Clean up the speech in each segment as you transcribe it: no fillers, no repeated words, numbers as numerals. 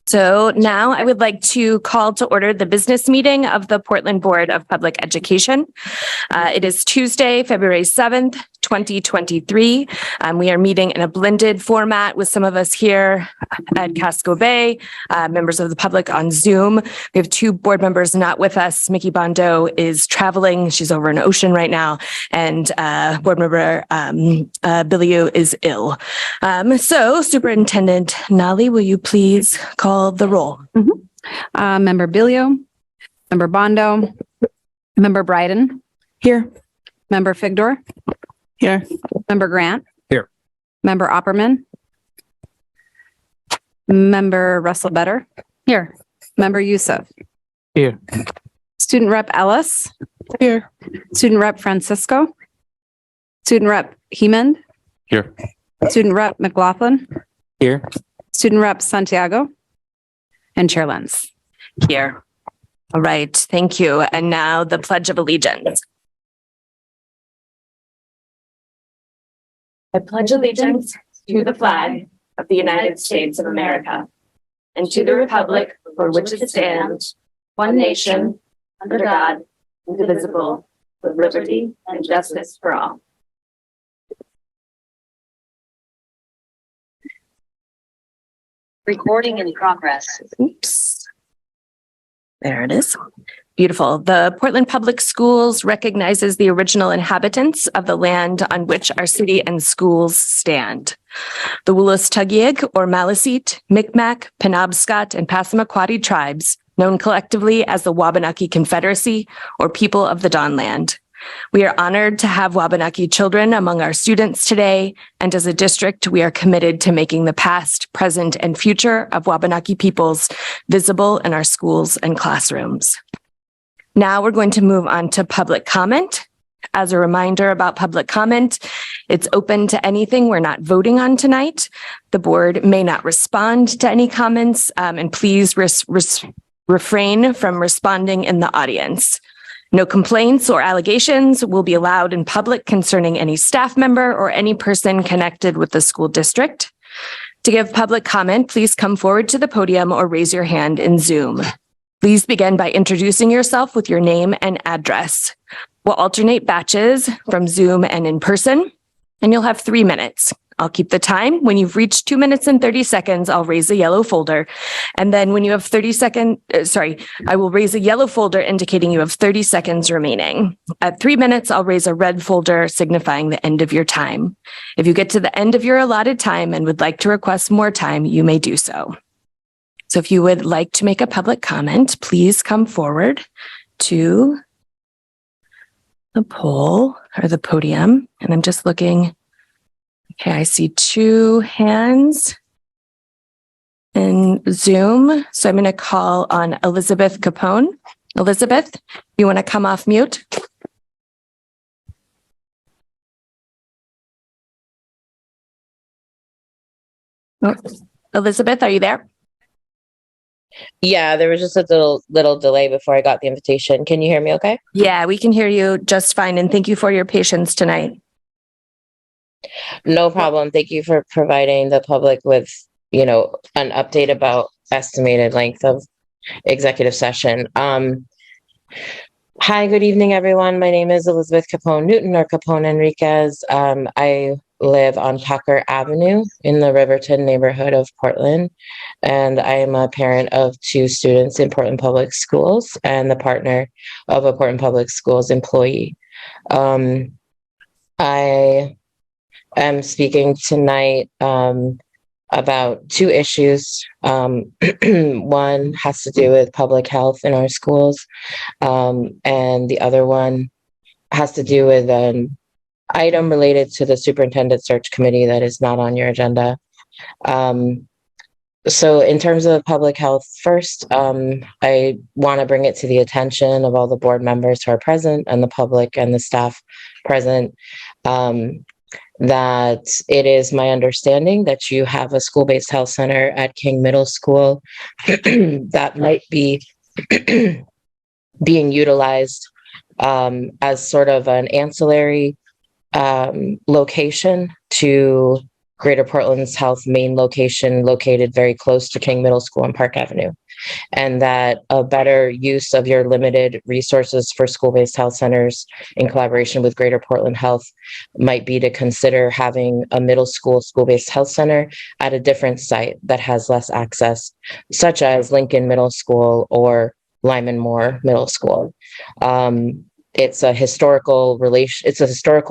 So now I would like to call to order the business meeting of the Portland Board of Public Education. It is Tuesday, February 7th, 2023. We are meeting in a blended format with some of us here at Casco Bay, members of the public on Zoom. We have two board members not with us. Mickey Bondo is traveling. She's over in Ocean right now. And board member Billiou is ill. So Superintendent Nally, will you please call the roll? Member Billiou, Member Bondo, Member Bryden. Here. Member Figdor. Here. Member Grant. Here. Member Opperman. Member Russell Better. Here. Member Youssef. Here. Student Rep Ellis. Here. Student Rep Francisco. Student Rep Hemond. Here. Student Rep McLaughlin. Here. Student Rep Santiago. And Chair Lenz. Here. All right. Thank you. And now the Pledge of Allegiance. I pledge allegiance to the flag of the United States of America and to the republic for which it stands, one nation, under God, indivisible, with liberty and justice for all. Recording in progress. Oops. There it is. Beautiful. The Portland Public Schools recognizes the original inhabitants of the land on which our city and schools stand. The Wolastoqiyik or Maliseet, Micmac, Penobscot, and Passamaquoddy tribes, known collectively as the Wabanaki Confederacy or People of the Dawnland. We are honored to have Wabanaki children among our students today, and as a district, we are committed to making the past, present, and future of Wabanaki peoples visible in our schools and classrooms. Now we're going to move on to public comment. As a reminder about public comment, it's open to anything we're not voting on tonight. The board may not respond to any comments, and please refrain from responding in the audience. No complaints or allegations will be allowed in public concerning any staff member or any person connected with the school district. To give public comment, please come forward to the podium or raise your hand in Zoom. Please begin by introducing yourself with your name and address. We'll alternate batches from Zoom and in person, and you'll have 3 minutes. I'll keep the time. When you've reached 2 minutes and 30 seconds, I'll raise a yellow folder. And then when you have I will raise a yellow folder indicating you have 30 seconds remaining. At 3 minutes, I'll raise a red folder signifying the end of your time. If you get to the end of your allotted time and would like to request more time, you may do so. So if you would like to make a public comment, please come forward to the poll or the podium. And I'm just looking. Okay, I see 2 hands in Zoom. So I'm going to call on Elizabeth Capone. Elizabeth, you want to come off mute? Oh, Elizabeth, are you there? Yeah, there was just a little delay before I got the invitation. Can you hear me okay? Yeah, we can hear you just fine. And thank you for your patience tonight. No problem. Thank you for providing the public with, an update about estimated length of executive session. Hi, good evening, everyone. My name is Elizabeth Capone Newton or Capone Enriquez. I live on Tucker Avenue in the Riverton neighborhood of Portland, and I am a parent of 2 students in Portland Public Schools and the partner of a Portland Public Schools employee. I am speaking tonight about 2 issues. One has to do with public health in our schools, and the other one has to do with an item related to the superintendent search committee that is not on your agenda. So in terms of public health first, I want to bring it to the attention of all the board members who are present and the public and the staff present, that it is my understanding that you have a school-based health center at King Middle School that might be being utilized as sort of an ancillary location to Greater Portland's Health Maine location located very close to King Middle School and Park Avenue, and that a better use of your limited resources for school-based health centers in collaboration with Greater Portland Health might be to consider having a middle school school-based health center at a different site that has less access, such as Lincoln Middle School or Lyman Moore Middle School. It's a historical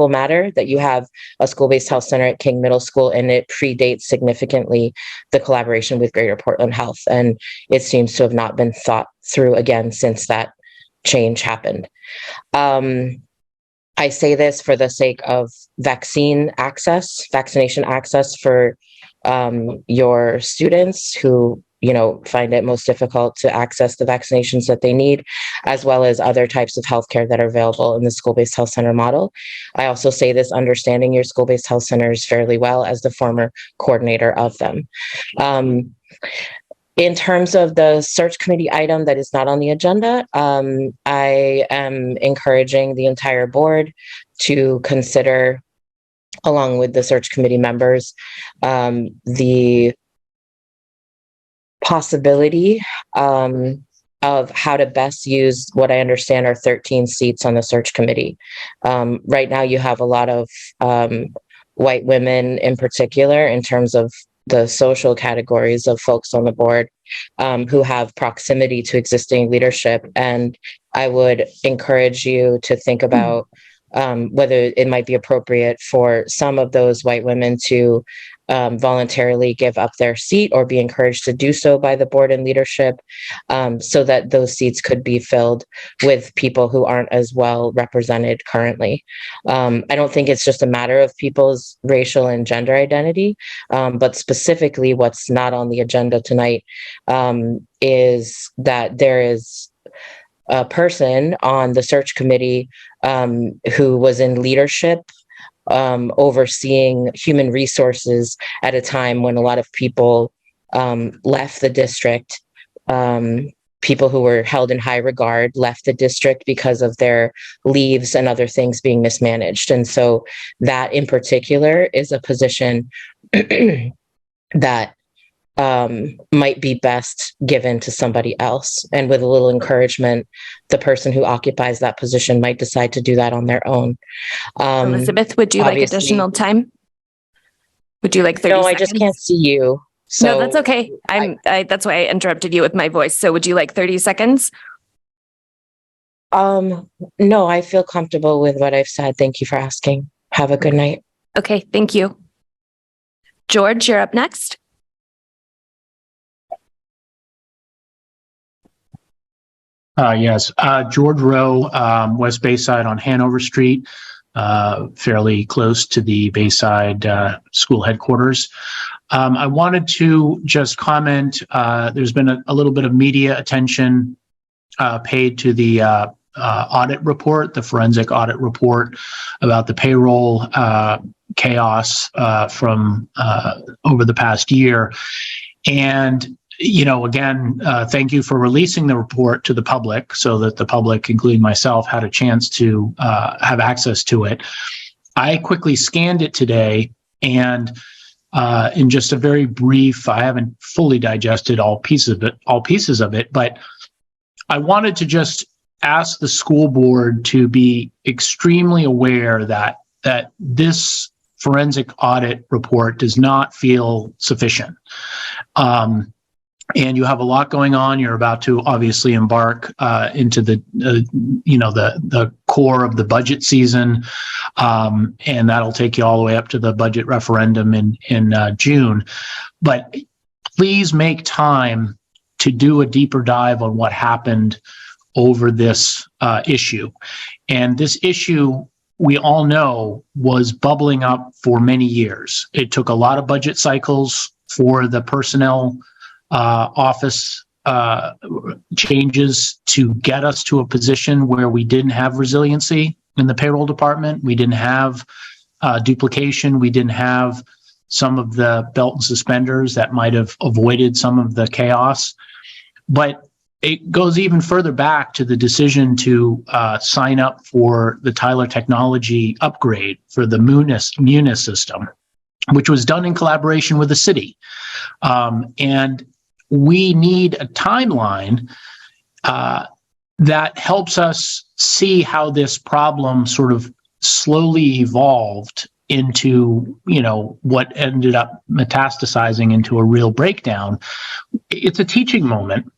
matter that you have a school-based health center at King Middle School, and it predates significantly the collaboration with Greater Portland Health. And it seems to have not been thought through again since that change happened. I say this for the sake of vaccination access for your students who find it most difficult to access the vaccinations that they need, as well as other types of healthcare that are available in the school-based health center model. I also say this understanding your school-based health centers fairly well as the former coordinator of them. In terms of the search committee item that is not on the agenda, I am encouraging the entire board to consider, along with the search committee members, the possibility of how to best use what I understand are 13 seats on the search committee. Right now, you have a lot of white women in particular, in terms of the social categories of folks on the board who have proximity to existing leadership. And I would encourage you to think about whether it might be appropriate for some of those white women to voluntarily give up their seat or be encouraged to do so by the board and leadership, so that those seats could be filled with people who aren't as well represented currently. I don't think it's just a matter of people's racial and gender identity, but specifically what's not on the agenda tonight is that there is a person on the search committee who was in leadership overseeing human resources at a time when a lot of people left the district. People who were held in high regard left the district because of their leaves and other things being mismanaged. And so that in particular is a position that might be best given to somebody else. And with a little encouragement, the person who occupies that position might decide to do that on their own. Elizabeth, would you like additional time? Would you like 30 seconds? No, I just can't see you. So no, that's okay. That's why I interrupted you with my voice. So would you like 30 seconds? No, I feel comfortable with what I've said. Thank you for asking. Have a good night. Okay, thank you. George, you're up next. Yes, George Rowe, West Bayside on Hanover Street, fairly close to the Bayside school headquarters. I wanted to just comment, there's been a little bit of media attention paid to the audit report, the forensic audit report about the payroll chaos from over the past year. And again, thank you for releasing the report to the public so that the public, including myself, had a chance to have access to it. I quickly scanned it today, and in just a very brief, I haven't fully digested all pieces of it, but I wanted to just ask the school board to be extremely aware that this forensic audit report does not feel sufficient. And you have a lot going on. You're about to obviously embark into the core of the budget season, and that'll take you all the way up to the budget referendum in June. But please make time to do a deeper dive on what happened over this issue. And this issue, we all know, was bubbling up for many years. It took a lot of budget cycles for the personnel office changes to get us to a position where we didn't have resiliency in the payroll department. We didn't have duplication. We didn't have some of the belt and suspenders that might have avoided some of the chaos. But it goes even further back to the decision to sign up for the Tyler Technology upgrade for the Munis system. which was done in collaboration with the city. And we need a timeline that helps us see how this problem sort of slowly evolved into, what ended up metastasizing into a real breakdown. It's a teaching moment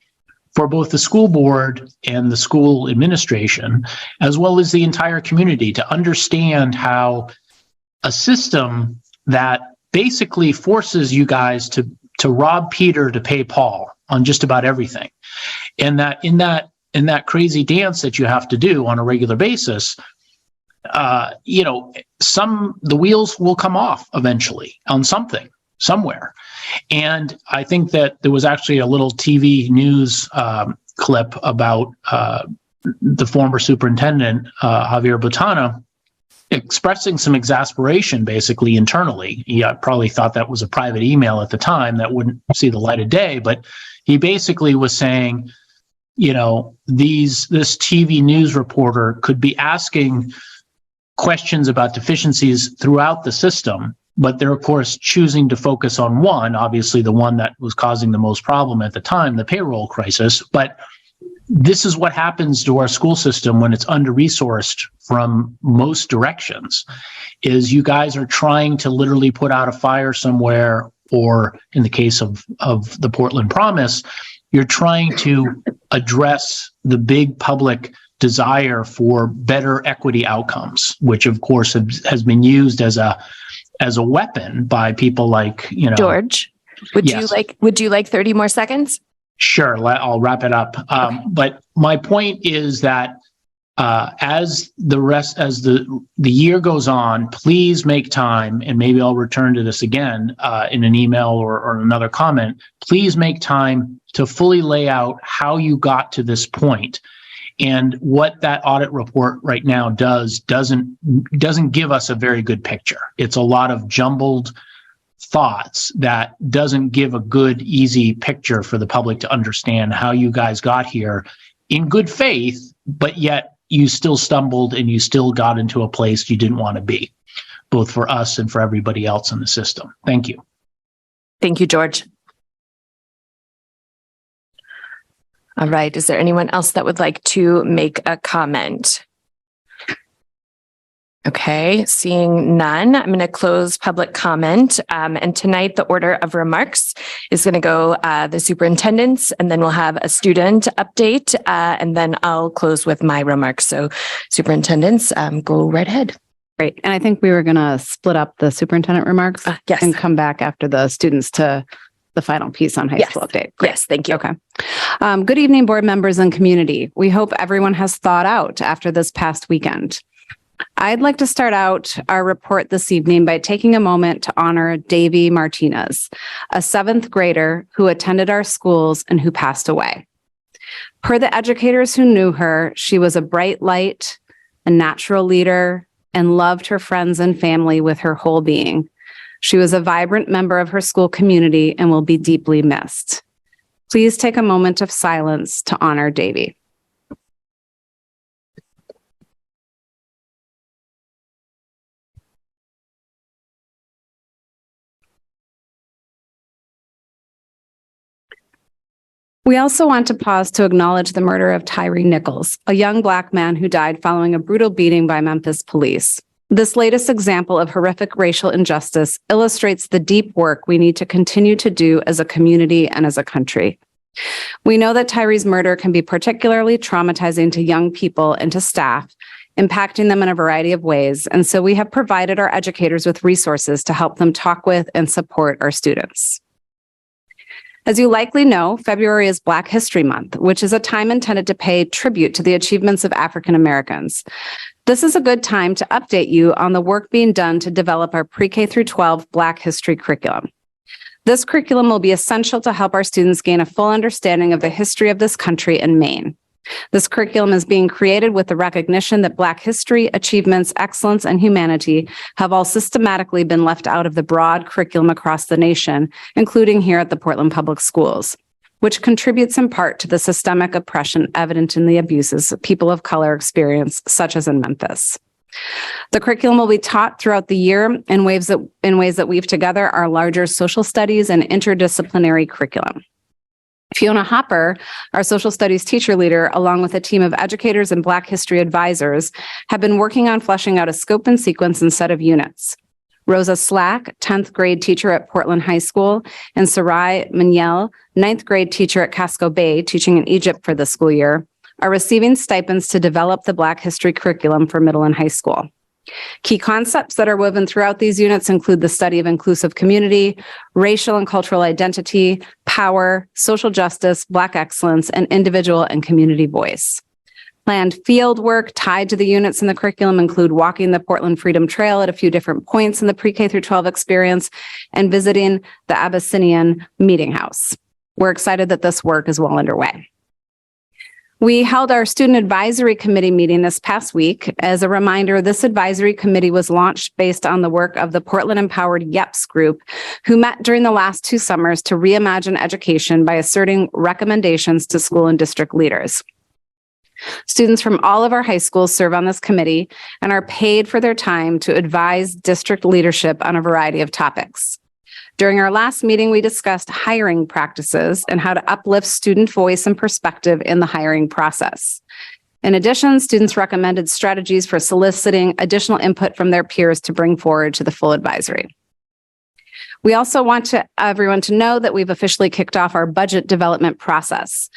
for both the school board and the school administration, as well as the entire community, to understand how a system that basically forces you guys to rob Peter to pay Paul on just about everything. And that in that crazy dance that you have to do on a regular basis, the wheels will come off eventually on something, somewhere. And I think that there was actually a little TV news clip about the former superintendent, Javier Botana, expressing some exasperation basically internally. He probably thought that was a private email at the time that wouldn't see the light of day, but he basically was saying, this TV news reporter could be asking questions about deficiencies throughout the system, but they're of course choosing to focus on one, obviously the one that was causing the most problem at the time, the payroll crisis. But this is what happens to our school system when it's under-resourced from most directions, is you guys are trying to literally put out a fire somewhere, or in the case of the Portland Promise, you're trying to address the big public desire for better equity outcomes, which of course has been used as a weapon by people like, George, would you like 30 more seconds? Sure, I'll wrap it up. Okay. But my point is that as the year goes on, please make time, and maybe I'll return to this again in an email or another comment. Please make time to fully lay out how you got to this point. And what that audit report right now doesn't give us a very good picture. It's a lot of jumbled thoughts that doesn't give a good, easy picture for the public to understand how you guys got here in good faith, but yet you still stumbled and you still got into a place you didn't want to be, both for us and for everybody else in the system. Thank you. Thank you, George. All right. Is there anyone else that would like to make a comment? Okay, seeing none, I'm going to close public comment. And tonight, the order of remarks is going to go the superintendent's, and then we'll have a student update, and then I'll close with my remarks. So superintendents, go right ahead. Great. And I think we were going to split up the superintendent remarks Yes. and come back after the students to the final piece on high Yes. school update. Great. Yes, thank you. Okay. Good evening, board members and community. We hope everyone has thawed out after this past weekend. I'd like to start out our report this evening by taking a moment to honor Davy Martinez, a 7th grader who attended our schools and who passed away. Per the educators who knew her, she was a bright light, a natural leader, and loved her friends and family with her whole being. She was a vibrant member of her school community and will be deeply missed. Please take a moment of silence to honor Davy. We also want to pause to acknowledge the murder of Tyree Nichols, a young Black man who died following a brutal beating by Memphis police. This latest example of horrific racial injustice illustrates the deep work we need to continue to do as a community and as a country. We know that Tyree's murder can be particularly traumatizing to young people and to staff, impacting them in a variety of ways, and so we have provided our educators with resources to help them talk with and support our students. As you likely know, February is Black History Month, which is a time intended to pay tribute to the achievements of African Americans. This is a good time to update you on the work being done to develop our pre-K through 12 Black History curriculum. This curriculum will be essential to help our students gain a full understanding of the history of this country and Maine. This curriculum is being created with the recognition that Black history, achievements, excellence, and humanity have all systematically been left out of the broad curriculum across the nation, including here at the Portland Public Schools, which contributes in part to the systemic oppression evident in the abuses people of color experience, such as in Memphis. The curriculum will be taught throughout the year in ways that weave together our larger social studies and interdisciplinary curriculum. Fiona Hopper, our social studies teacher leader, along with a team of educators and Black history advisors, have been working on fleshing out a scope and sequence and set of units. Rosa Slack, 10th grade teacher at Portland High School, and Sarai Minyel, 9th grade teacher at Casco Bay, teaching in Egypt for the school year, are receiving stipends to develop the Black history curriculum for middle and high school. Key concepts that are woven throughout these units include the study of inclusive community, racial and cultural identity, power, social justice, Black excellence, and individual and community voice. Planned field work tied to the units in the curriculum include walking the Portland Freedom Trail at a few different points in the pre-K through 12 experience and visiting the Abyssinian Meeting House. We're excited that this work is well underway. We held our student advisory committee meeting this past week. As a reminder, this advisory committee was launched based on the work of the Portland Empowered YEPS group, who met during the last 2 summers to reimagine education by asserting recommendations to school and district leaders. Students from all of our high schools serve on this committee and are paid for their time to advise district leadership on a variety of topics. During our last meeting, we discussed hiring practices and how to uplift student voice and perspective in the hiring process. In addition, students recommended strategies for soliciting additional input from their peers to bring forward to the full advisory. We also want everyone to know that we've officially kicked off our budget development process.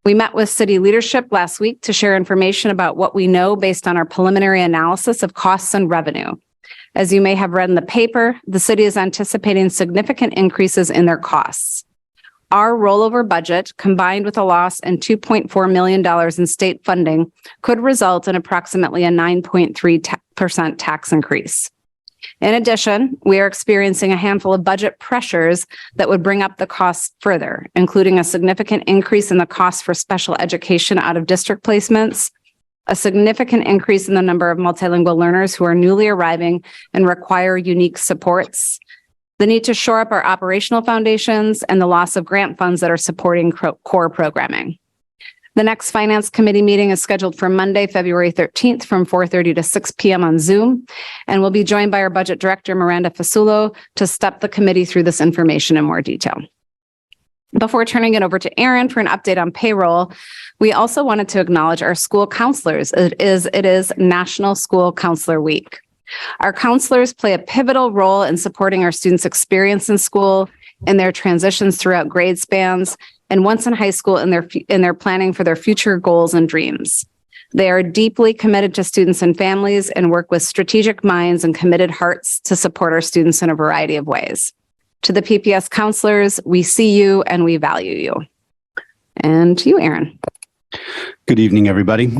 We met with city leadership last week to share information about what we know based on our preliminary analysis of costs and revenue. As you may have read in the paper, the city is anticipating significant increases in their costs. Our rollover budget, combined with a loss and $2.4 million in state funding, could result in approximately a 9.3% tax increase. In addition, we are experiencing a handful of budget pressures that would bring up the costs further, including a significant increase in the cost for special education out of district placements, a significant increase in the number of multilingual learners who are newly arriving and require unique supports, the need to shore up our operational foundations, and the loss of grant funds that are supporting core programming. The next Finance Committee meeting is scheduled for Monday, February 13th from 4:30 to 6 p.m. on Zoom, and we'll be joined by our Budget Director, Miranda Fasulo, to step the committee through this information in more detail. Before turning it over to Aaron for an update on payroll, we also wanted to acknowledge our school counselors. It is National School Counselor Week. Our counselors play a pivotal role in supporting our students' experience in school, in their transitions throughout grade spans, and once in high school in their planning for their future goals and dreams. They are deeply committed to students and families and work with strategic minds and committed hearts to support our students in a variety of ways. To the PPS counselors, we see you and we value you. And to you, Aaron. Good evening, everybody.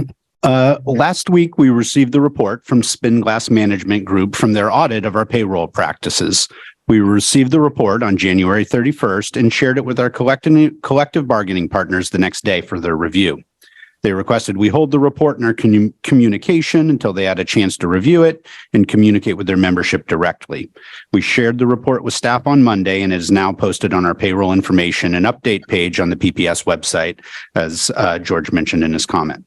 Last week, we received the report from Spinglass Management Group from their audit of our payroll practices. We received the report on January 31st and shared it with our collective bargaining partners the next day for their review. They requested we hold the report in our communication until they had a chance to review it and communicate with their membership directly. We shared the report with staff on Monday and it is now posted on our payroll information and update page on the PPS website, as George mentioned in his comment.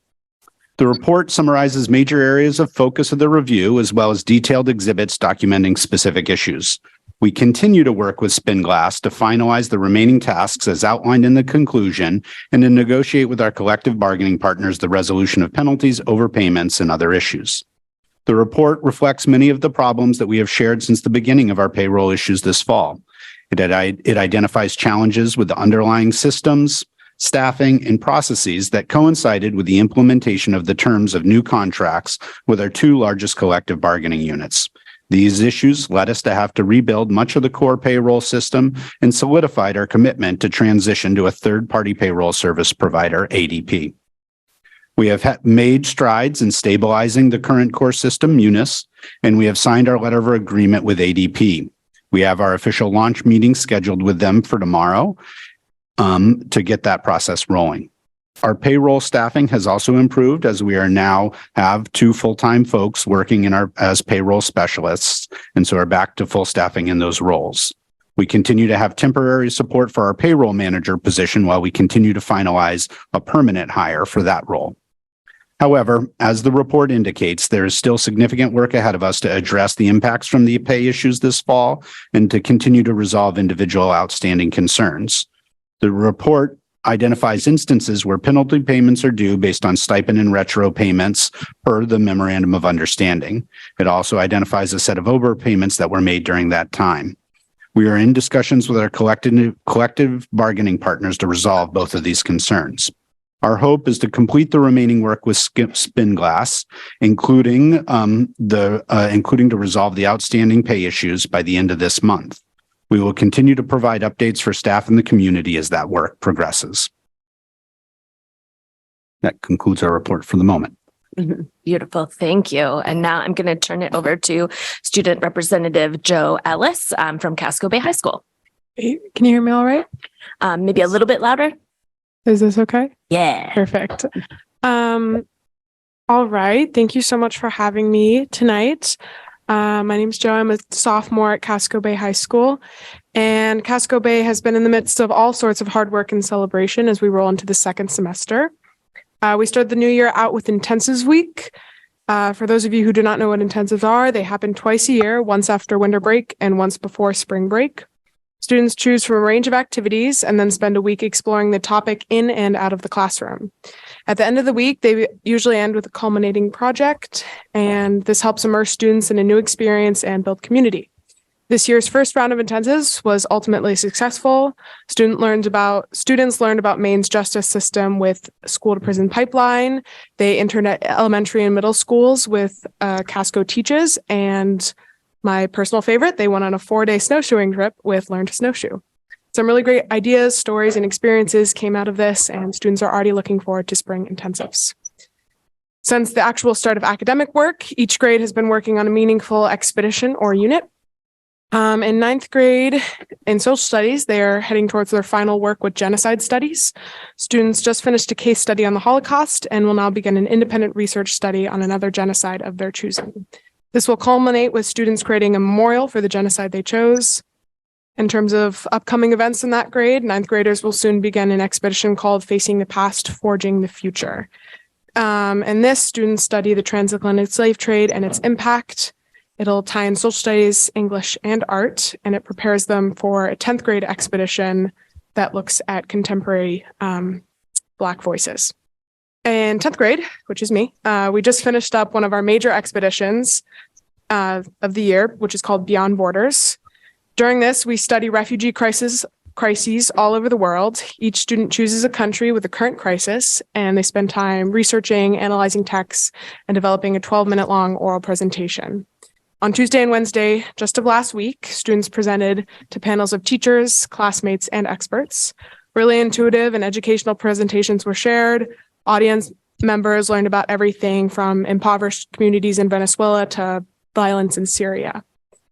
The report summarizes major areas of focus of the review, as well as detailed exhibits documenting specific issues. We continue to work with Spinglass to finalize the remaining tasks as outlined in the conclusion and to negotiate with our collective bargaining partners the resolution of penalties, overpayments, and other issues. The report reflects many of the problems that we have shared since the beginning of our payroll issues this fall. It identifies challenges with the underlying systems, staffing, and processes that coincided with the implementation of the terms of new contracts with our 2 largest collective bargaining units. These issues led us to have to rebuild much of the core payroll system and solidified our commitment to transition to a third-party payroll service provider, ADP. We have made strides in stabilizing the current core system, Munis, and we have signed our letter of agreement with ADP. We have our official launch meeting scheduled with them for tomorrow to get that process rolling. Our payroll staffing has also improved as we are now have 2 full-time folks working as payroll specialists, and so are back to full staffing in those roles. We continue to have temporary support for our payroll manager position while we continue to finalize a permanent hire for that role. However, as the report indicates, there is still significant work ahead of us to address the impacts from the pay issues this fall and to continue to resolve individual outstanding concerns. The report identifies instances where penalty payments are due based on stipend and retro payments per the Memorandum of Understanding. It also identifies a set of overpayments that were made during that time. We are in discussions with our collective bargaining partners to resolve both of these concerns. Our hope is to complete the remaining work with Spinglass, including to resolve the outstanding pay issues by the end of this month. We will continue to provide updates for staff and the community as that work progresses. That concludes our report for the moment. Beautiful. Thank you. And now I'm going to turn it over to Student Representative Joe Ellis from Casco Bay High School. Can you hear me all right? Maybe a little bit louder. Is this okay? Yeah. Perfect. All right. Thank you so much for having me tonight. My name is Joe. I'm a sophomore at Casco Bay High School, and Casco Bay has been in the midst of all sorts of hard work and celebration as we roll into the second semester. We started the new year out with Intensives Week. For those of you who do not know what intensives are, they happen twice a year, once after winter break and once before spring break. Students choose from a range of activities and then spend a week exploring the topic in and out of the classroom. At the end of the week, they usually end with a culminating project, and this helps immerse students in a new experience and build community. This year's first round of intensives was ultimately successful. Students learned about Maine's justice system with school to prison pipeline. They interned at elementary and middle schools with Casco Teaches, and my personal favorite, they went on a 4-day snowshoeing trip with Learn to Snowshoe. Some really great ideas, stories, and experiences came out of this, and students are already looking forward to spring intensives. Since the actual start of academic work, each grade has been working on a meaningful expedition or unit. In ninth grade in social studies, they are heading towards their final work with genocide studies. Students just finished a case study on the Holocaust and will now begin an independent research study on another genocide of their choosing. This will culminate with students creating a memorial for the genocide they chose. In terms of upcoming events in that grade, ninth graders will soon begin an expedition called Facing the Past, Forging the Future. And this, students study the transatlantic slave trade and its impact. It'll tie in social studies, English, and art, and it prepares them for a 10th grade expedition that looks at contemporary Black voices. In 10th grade, which is me, we just finished up one of our major expeditions of the year, which is called Beyond Borders. During this, we study refugee crises all over the world. Each student chooses a country with a current crisis, and they spend time researching, analyzing texts, and developing a 12-minute long oral presentation. On Tuesday and Wednesday, just of last week, students presented to panels of teachers, classmates, and experts. Really intuitive and educational presentations were shared. Audience members learned about everything from impoverished communities in Venezuela to violence in Syria.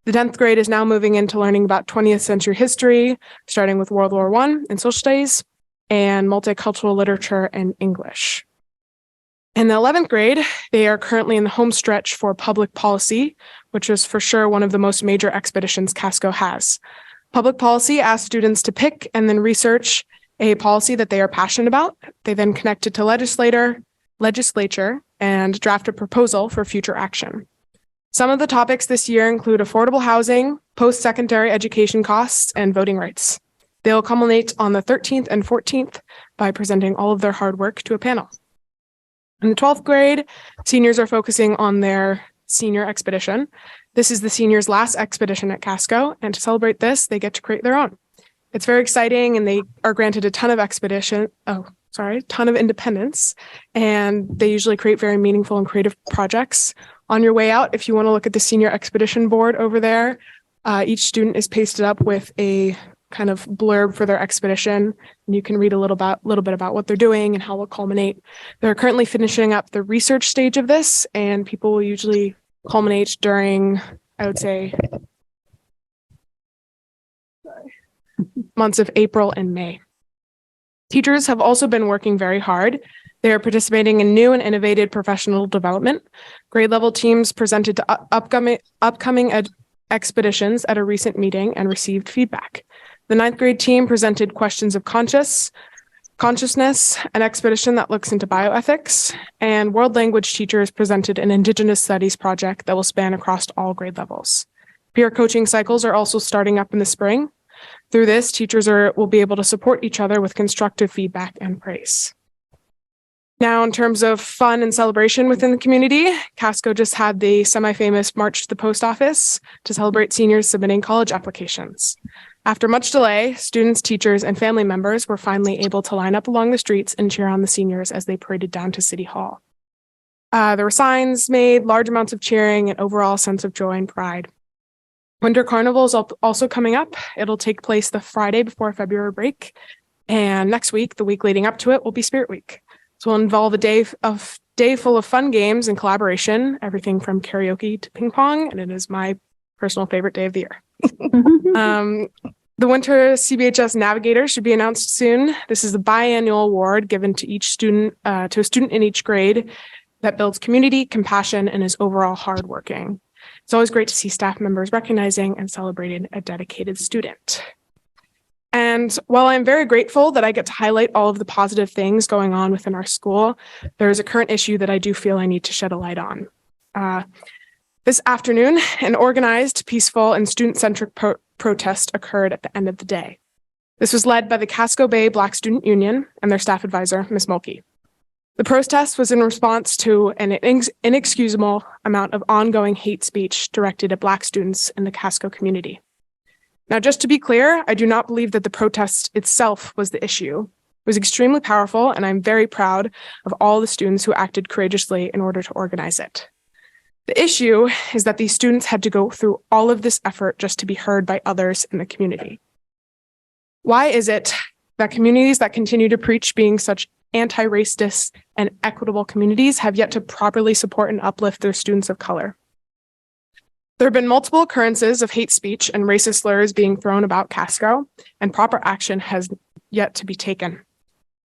The 10th grade is now moving into learning about 20th century history, starting with World War I in social studies and multicultural literature and English. In the 11th grade, they are currently in the home stretch for public policy, which is for sure one of the most major expeditions Casco has. Public policy asks students to pick and then research a policy that they are passionate about. They then connect it to legislature and draft a proposal for future action. Some of the topics this year include affordable housing, post-secondary education costs, and voting rights. They will culminate on the 13th and 14th by presenting all of their hard work to a panel. In the 12th grade, seniors are focusing on their senior expedition. This is the seniors' last expedition at Casco, and to celebrate this, they get to create their own. It's very exciting, and they are granted a ton of independence, and they usually create very meaningful and creative projects. On your way out, if you want to look at the senior expedition board over there, each student is pasted up with a kind of blurb for their expedition, and you can read a little bit about what they're doing and how it will culminate. They're currently finishing up the research stage of this, and people will usually culminate during, I would say, months of April and May. Teachers have also been working very hard. They are participating in new and innovative professional development. Grade level teams presented to upcoming expeditions at a recent meeting and received feedback. The 9th grade team presented questions of conscience consciousness, an expedition that looks into bioethics, and world language teachers presented an Indigenous studies project that will span across all grade levels. Peer coaching cycles are also starting up in the spring. Through this, teachers will be able to support each other with constructive feedback and praise. Now, in terms of fun and celebration within the community, Casco just had the semi-famous March to the Post Office to celebrate seniors submitting college applications. After much delay, students, teachers, and family members were finally able to line up along the streets and cheer on the seniors as they paraded down to City Hall. There were signs made, large amounts of cheering, and overall sense of joy and pride. Winter Carnival is also coming up. It'll take place the Friday before February break. And next week, the week leading up to it, will be Spirit Week. So it'll involve a day full of fun games and collaboration, everything from karaoke to ping pong, and it is my personal favorite day of the year. The Winter CBHS Navigator should be announced soon. This is the biannual award given to each student, to a student in each grade that builds community, compassion, and is overall hardworking. It's always great to see staff members recognizing and celebrating a dedicated student. And while I'm very grateful that I get to highlight all of the positive things going on within our school, there is a current issue that I do feel I need to shed a light on. This afternoon, an organized, peaceful, and student-centric protest occurred at the end of the day. This was led by the Casco Bay Black Student Union and their staff advisor, Ms. Mulkey. The protest was in response to an inexcusable amount of ongoing hate speech directed at Black students in the Casco community. Now, just to be clear, I do not believe that the protest itself was the issue. It was extremely powerful, and I'm very proud of all the students who acted courageously in order to organize it. The issue is that these students had to go through all of this effort just to be heard by others in the community. Why is it that communities that continue to preach being such anti-racist and equitable communities have yet to properly support and uplift their students of color? There have been multiple occurrences of hate speech and racist slurs being thrown about Casco, and proper action has yet to be taken.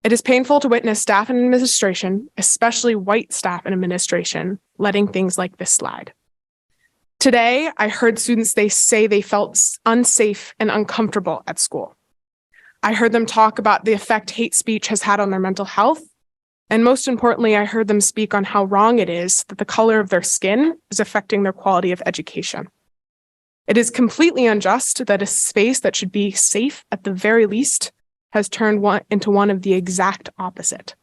It is painful to witness staff and administration, especially white staff and administration, letting things like this slide. Today, I heard students say they felt unsafe and uncomfortable at school. I heard them talk about the effect hate speech has had on their mental health. And most importantly, I heard them speak on how wrong it is that the color of their skin is affecting their quality of education. It is completely unjust that a space that should be safe at the very least has turned into one of the exact opposite.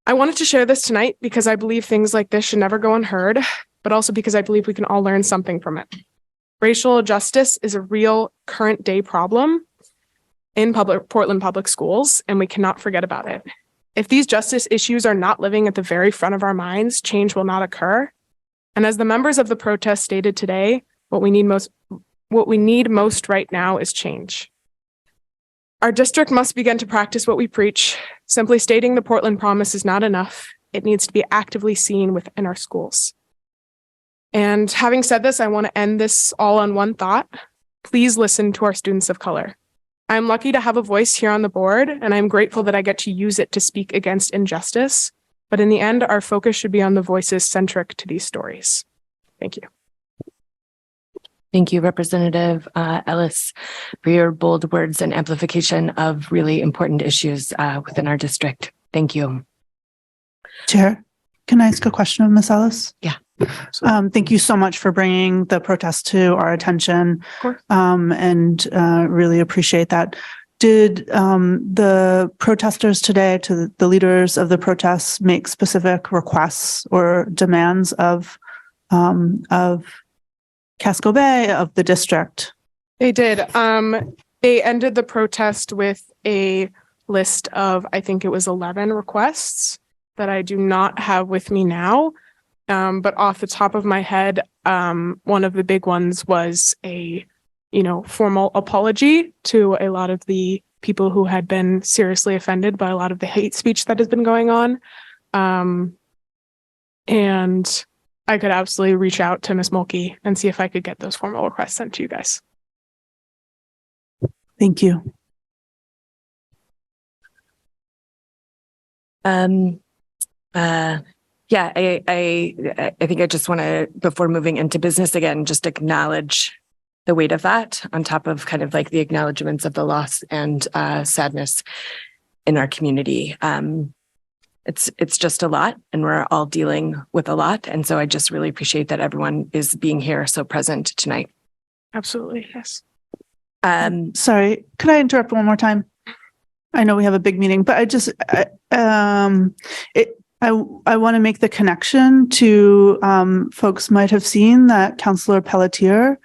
I wanted to share this tonight because I believe things like this should never go unheard, but also because I believe we can all learn something from it. Racial justice is a real current day problem in Portland public schools, and we cannot forget about it. If these justice issues are not living at the very front of our minds, change will not occur. And as the members of the protest stated today, what we need most right now is change. Our district must begin to practice what we preach. Simply stating the Portland Promise is not enough. It needs to be actively seen within our schools. And having said this, I want to end this all on one thought. Please listen to our students of color. I'm lucky to have a voice here on the board, and I'm grateful that I get to use it to speak against injustice. But in the end, our focus should be on the voices centric to these stories. Thank you. Thank you, Representative Ellis, for your bold words and amplification of really important issues within our district. Thank you. Chair, can I ask a question of Ms. Ellis? Yeah. Thank you so much for bringing the protest to our attention. Of course. And really appreciate that. Did the protesters today, to the leaders of the protests, make specific requests or demands of Casco Bay, of the district? They did. They ended the protest with a list of, I think it was 11 requests that I do not have with me now. But off the top of my head, one of the big ones was a, formal apology to a lot of the people who had been seriously offended by a lot of the hate speech that has been going on. And I could absolutely reach out to Ms. Mulkey and see if I could get those formal requests sent to you guys. Thank you. Yeah, I think I just want to, before moving into business again, just acknowledge the weight of that on top of kind of like the acknowledgements of the loss and sadness. in our community. It's just a lot, and we're all dealing with a lot. And so I just really appreciate that everyone is being here, so present tonight. Absolutely. Yes. Sorry, could I interrupt one more time? I know we have a big meeting, but I want to make the connection to folks might have seen that Councillor Pelletier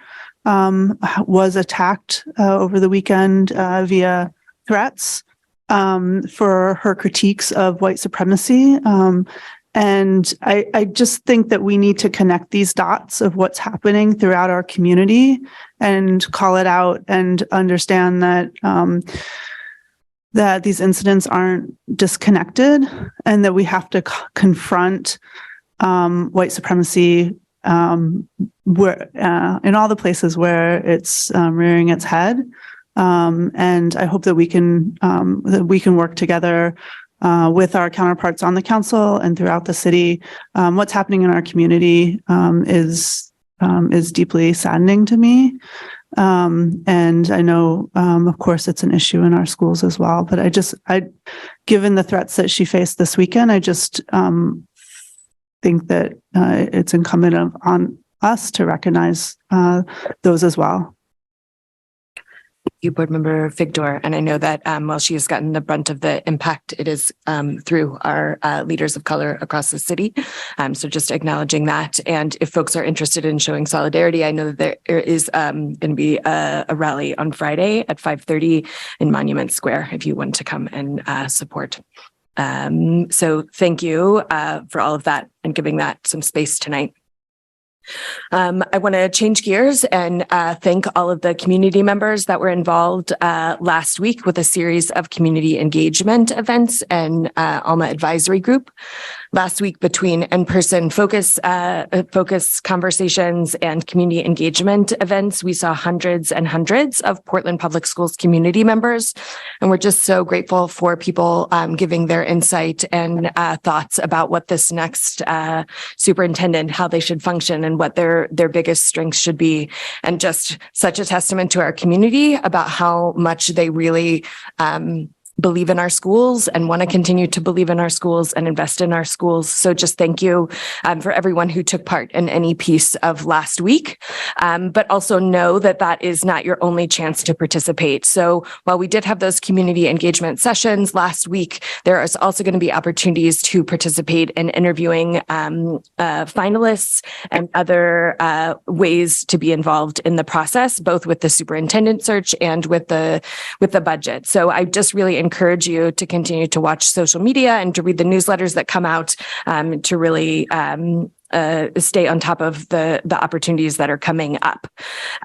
was attacked over the weekend via threats for her critiques of white supremacy. And I just think that we need to connect these dots of what's happening throughout our community and call it out and understand that that these incidents aren't disconnected and that we have to confront white supremacy where in all the places where it's rearing its head. And I hope that we can work together with our counterparts on the council and throughout the city. What's happening in our community is deeply saddening to me. And I know, of course, it's an issue in our schools as well. But given the threats that she faced this weekend, I just think that it's incumbent on us to recognize those as well. You, Board Member Figdor, and I know that while she has gotten the brunt of the impact, it is through our leaders of color across the city. So just acknowledging that. And if folks are interested in showing solidarity, I know that there is going to be a rally on Friday at 5:30 in Monument Square if you want to come and support. So thank you for all of that and giving that some space tonight. I want to change gears and thank all of the community members that were involved last week with a series of community engagement events and Alma Advisory Group. Last week, between in-person focus conversations and community engagement events, we saw hundreds and hundreds of Portland Public Schools community members. And we're just so grateful for people giving their insight and thoughts about what this next superintendent, how they should function and what their biggest strengths should be. And just such a testament to our community about how much they really believe in our schools and want to continue to believe in our schools and invest in our schools. So just thank you for everyone who took part in any piece of last week, but also know that that is not your only chance to participate. So while we did have those community engagement sessions last week, there is also going to be opportunities to participate in interviewing finalists and other ways to be involved in the process, both with the superintendent search and with the budget. So I just really encourage you to continue to watch social media and to read the newsletters that come out to really stay on top of the opportunities that are coming up.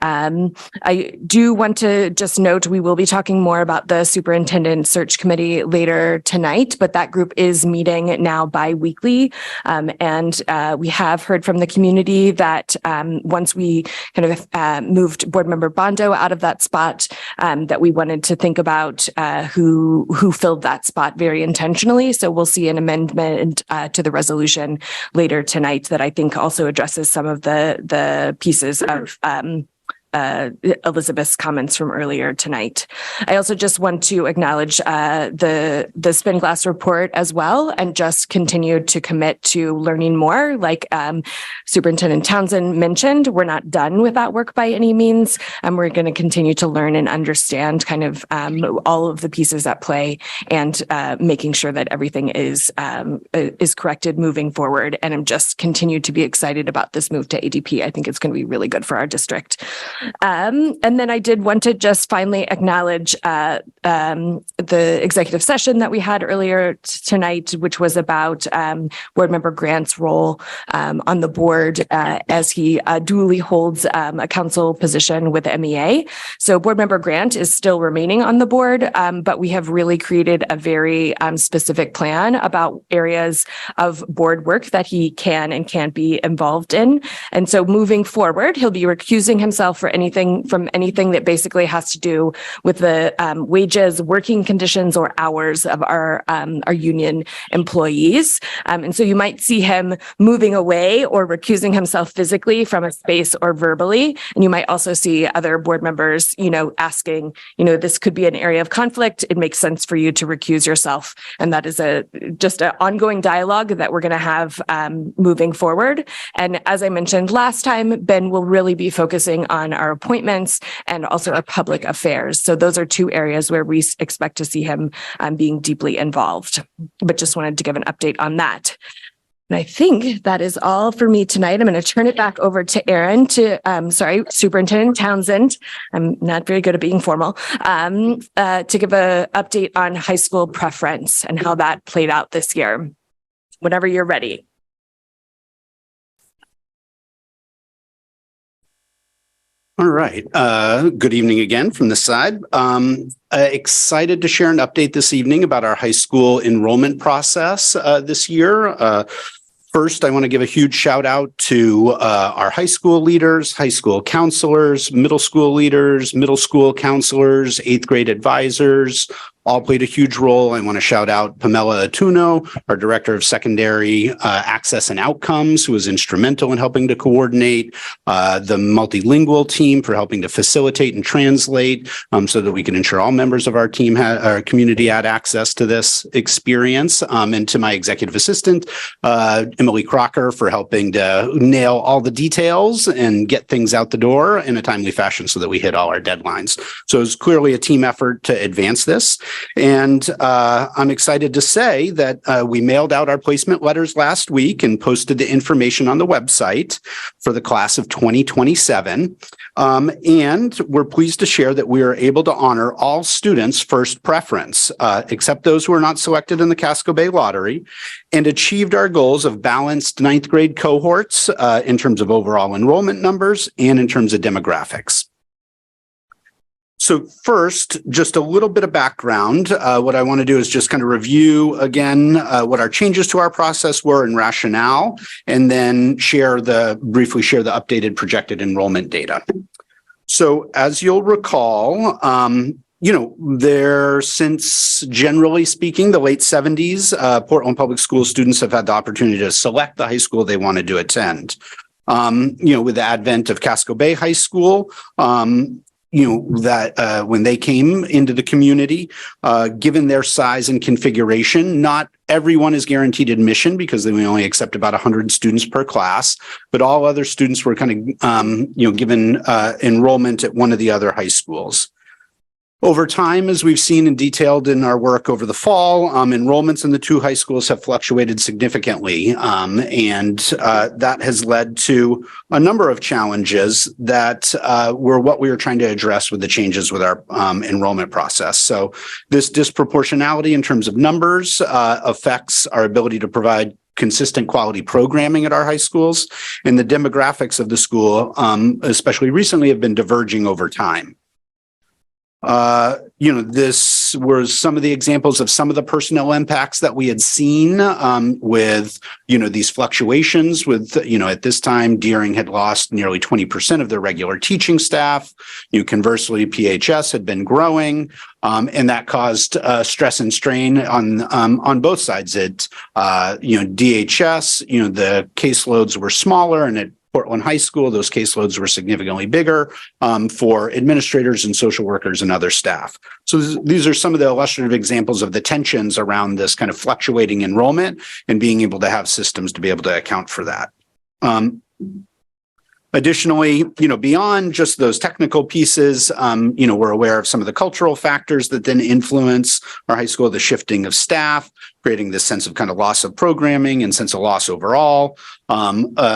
I do want to just note we will be talking more about the superintendent search committee later tonight, but that group is meeting now bi-weekly. And we have heard from the community that once we kind of moved Board Member Bondo out of that spot, that we wanted to think about who filled that spot very intentionally. So we'll see an amendment to the resolution later tonight that I think also addresses some of the pieces of Elizabeth's comments from earlier tonight. I also just want to acknowledge the Spinglass report as well, and just continue to commit to learning more. Like Superintendent Townsend mentioned, we're not done with that work by any means, and we're going to continue to learn and understand kind of all of the pieces at play, and making sure that everything is corrected moving forward. And I'm just continue to be excited about this move to ADP. I think it's going to be really good for our district. And then I did want to just finally acknowledge the executive session that we had earlier tonight, which was about Board Member Grant's role on the board as he duly holds a council position with MEA. So Board Member Grant is still remaining on the board, but we have really created a very specific plan about areas of board work that he can and can't be involved in. And so moving forward, he'll be recusing himself for anything that basically has to do with the wages, working conditions, or hours of our union employees. And so you might see him moving away or recusing himself physically from a space or verbally. And you might also see other board members, asking, this could be an area of conflict. It makes sense for you to recuse yourself. And that is just an ongoing dialogue that we're going to have moving forward. And as I mentioned last time, Ben will really be focusing on our appointments and also our public affairs. So those are two areas where we expect to see him being deeply involved. But just wanted to give an update on that. And I think that is all for me tonight. I'm going to turn it back over to Aaron Superintendent Townsend. I'm not very good at being formal, to give an update on high school preference and how that played out this year. Whenever you're ready. All right. Good evening again from this side. Excited to share an update this evening about our high school enrollment process this year. First, I want to give a huge shout out to our high school leaders, high school counselors, middle school leaders, middle school counselors, 8th grade advisors, all played a huge role. I want to shout out Pamela Atuno, our Director of Secondary Access and Outcomes, who was instrumental in helping to coordinate, the multilingual team for helping to facilitate and translate so that we can ensure all members of our team, our community had access to this experience, and to my executive assistant, Emily Crocker, for helping to nail all the details and get things out the door in a timely fashion so that we hit all our deadlines. So it was clearly a team effort to advance this. And I'm excited to say that we mailed out our placement letters last week and posted the information on the website for the class of 2027. And we're pleased to share that we are able to honor all students' first preference, except those who are not selected in the Casco Bay lottery, and achieved our goals of balanced 9th grade cohorts in terms of overall enrollment numbers and in terms of demographics. So first, just a little bit of background. What I want to do is just kind of review again what our changes to our process were and rationale, and then briefly share the updated projected enrollment data. So as you'll recall, since generally speaking, the late 70s, Portland Public School students have had the opportunity to select the high school they wanted to attend. With the advent of Casco Bay High School, when they came into the community, given their size and configuration, not everyone is guaranteed admission because we only accept about 100 students per class, but all other students were kind of, given enrollment at one of the other high schools. Over time, as we've seen and detailed in our work over the fall, enrollments in the two high schools have fluctuated significantly, and that has led to a number of challenges that were what we were trying to address with the changes with our enrollment process. So this disproportionality in terms of numbers affects our ability to provide consistent quality programming at our high schools, and the demographics of the school, especially recently, have been diverging over time. This was some of the examples of some of the personnel impacts that we had seen with, these fluctuations with, at this time, Deering had lost nearly 20% of their regular teaching staff. Conversely, PHS had been growing, and that caused stress and strain on both sides. DHS, the caseloads were smaller, and at Portland High School, those caseloads were significantly bigger for administrators and social workers and other staff. So these are some of the illustrative examples of the tensions around this kind of fluctuating enrollment and being able to have systems to be able to account for that. Additionally, beyond just those technical pieces, we're aware of some of the cultural factors that then influence our high school, the shifting of staff, creating this sense of kind of loss of programming and sense of loss overall,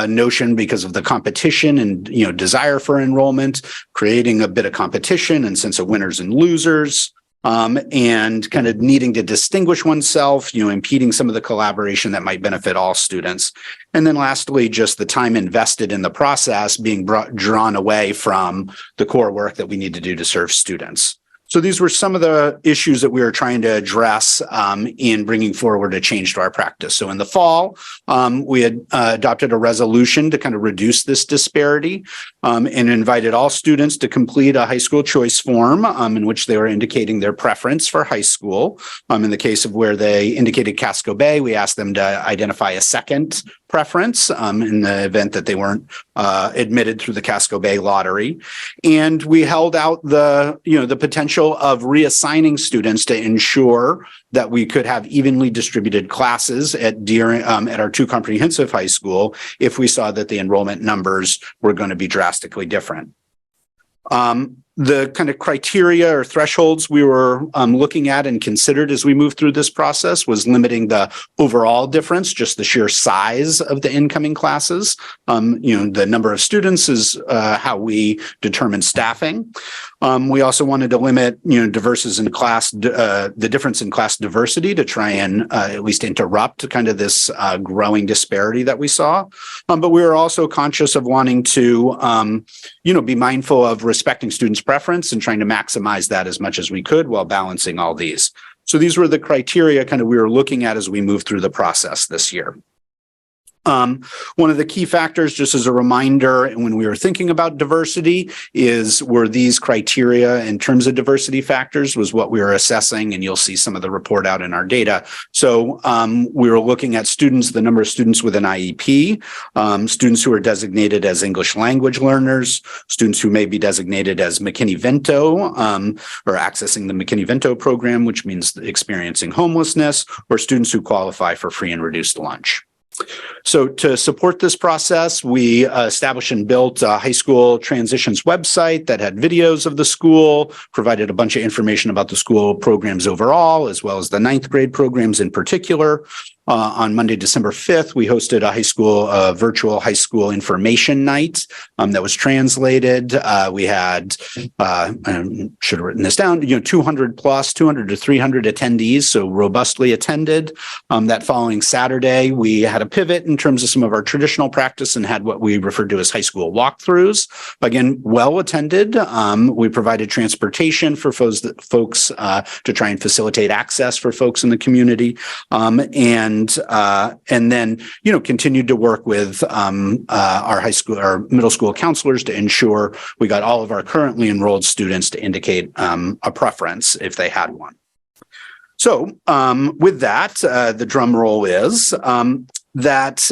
notion because of the competition and, desire for enrollment, creating a bit of competition and sense of winners and losers. And kind of needing to distinguish oneself, impeding some of the collaboration that might benefit all students. And then lastly, just the time invested in the process being drawn away from the core work that we need to do to serve students. So these were some of the issues that we were trying to address in bringing forward a change to our practice. So in the fall, we had adopted a resolution to kind of reduce this disparity and invited all students to complete a high school choice form in which they were indicating their preference for high school. In the case of where they indicated Casco Bay, we asked them to identify a second preference in the event that they weren't admitted through the Casco Bay lottery. And we held out the potential of reassigning students to ensure that we could have evenly distributed classes at our 2 comprehensive high school if we saw that the enrollment numbers were going to be drastically different. The kind of criteria or thresholds we were looking at and considered as we moved through this process was limiting the overall difference, just the sheer size of the incoming classes. The number of students is how we determine staffing. We also wanted to limit, the difference in class diversity to try and at least interrupt kind of this growing disparity that we saw. But we were also conscious of wanting to, be mindful of respecting students' preference and trying to maximize that as much as we could while balancing all these. So these were the criteria kind of we were looking at as we moved through the process this year. One of the key factors, just as a reminder, when we were thinking about diversity, were these criteria in terms of diversity factors was what we were assessing, and you'll see some of the report out in our data. So we were looking at the number of students with an IEP, students who are designated as English language learners, students who may be designated as McKinney-Vento or accessing the McKinney-Vento program, which means experiencing homelessness, or students who qualify for free and reduced lunch. So to support this process, we established and built a high school transitions website that had videos of the school, provided a bunch of information about the school programs overall, as well as the 9th grade programs in particular. On Monday, December 5th, we hosted a virtual high school information night that was translated. We had, I should have written this down, 200 to 300 attendees, so robustly attended. That following Saturday, we had a pivot in terms of some of our traditional practice and had what we referred to as high school walkthroughs. Again, well attended. We provided transportation for folks to try and facilitate access for folks in the community. And then, continued to work with our middle school counselors to ensure we got all of our currently enrolled students to indicate a preference if they had one. So with that, the drum roll is that,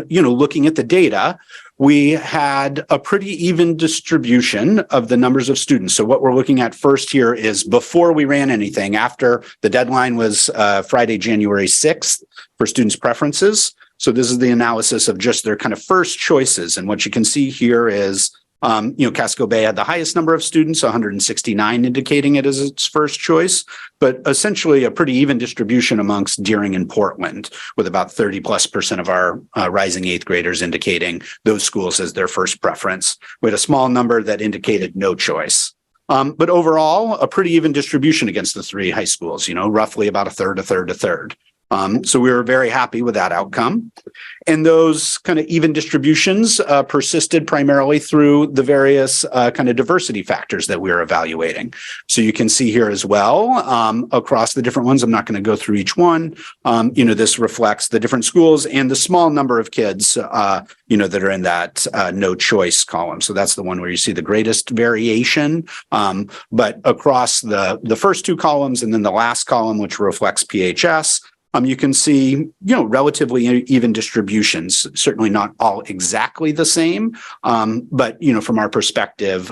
looking at the data, we had a pretty even distribution of the numbers of students. So what we're looking at first here is before we ran anything, after the deadline was Friday, January 6th for students' preferences. So this is the analysis of just their kind of first choices. And what you can see here is Casco Bay had the highest number of students, 169, indicating it as its first choice, but essentially a pretty even distribution amongst Deering and Portland, with about 30+% of our rising 8th graders indicating those schools as their first preference. We had a small number that indicated no choice. But overall, a pretty even distribution against the 3 high schools, roughly about a third, a third, a third. So we were very happy with that outcome. And those kind of even distributions persisted primarily through the various kind of diversity factors that we were evaluating. So you can see here as well, across the different ones, I'm not going to go through each one. This reflects the different schools and the small number of kids, that are in that no choice column. So that's the one where you see the greatest variation. But across the first 2 columns and then the last column, which reflects PHS, you can see, relatively even distributions, certainly not all exactly the same, but, from our perspective,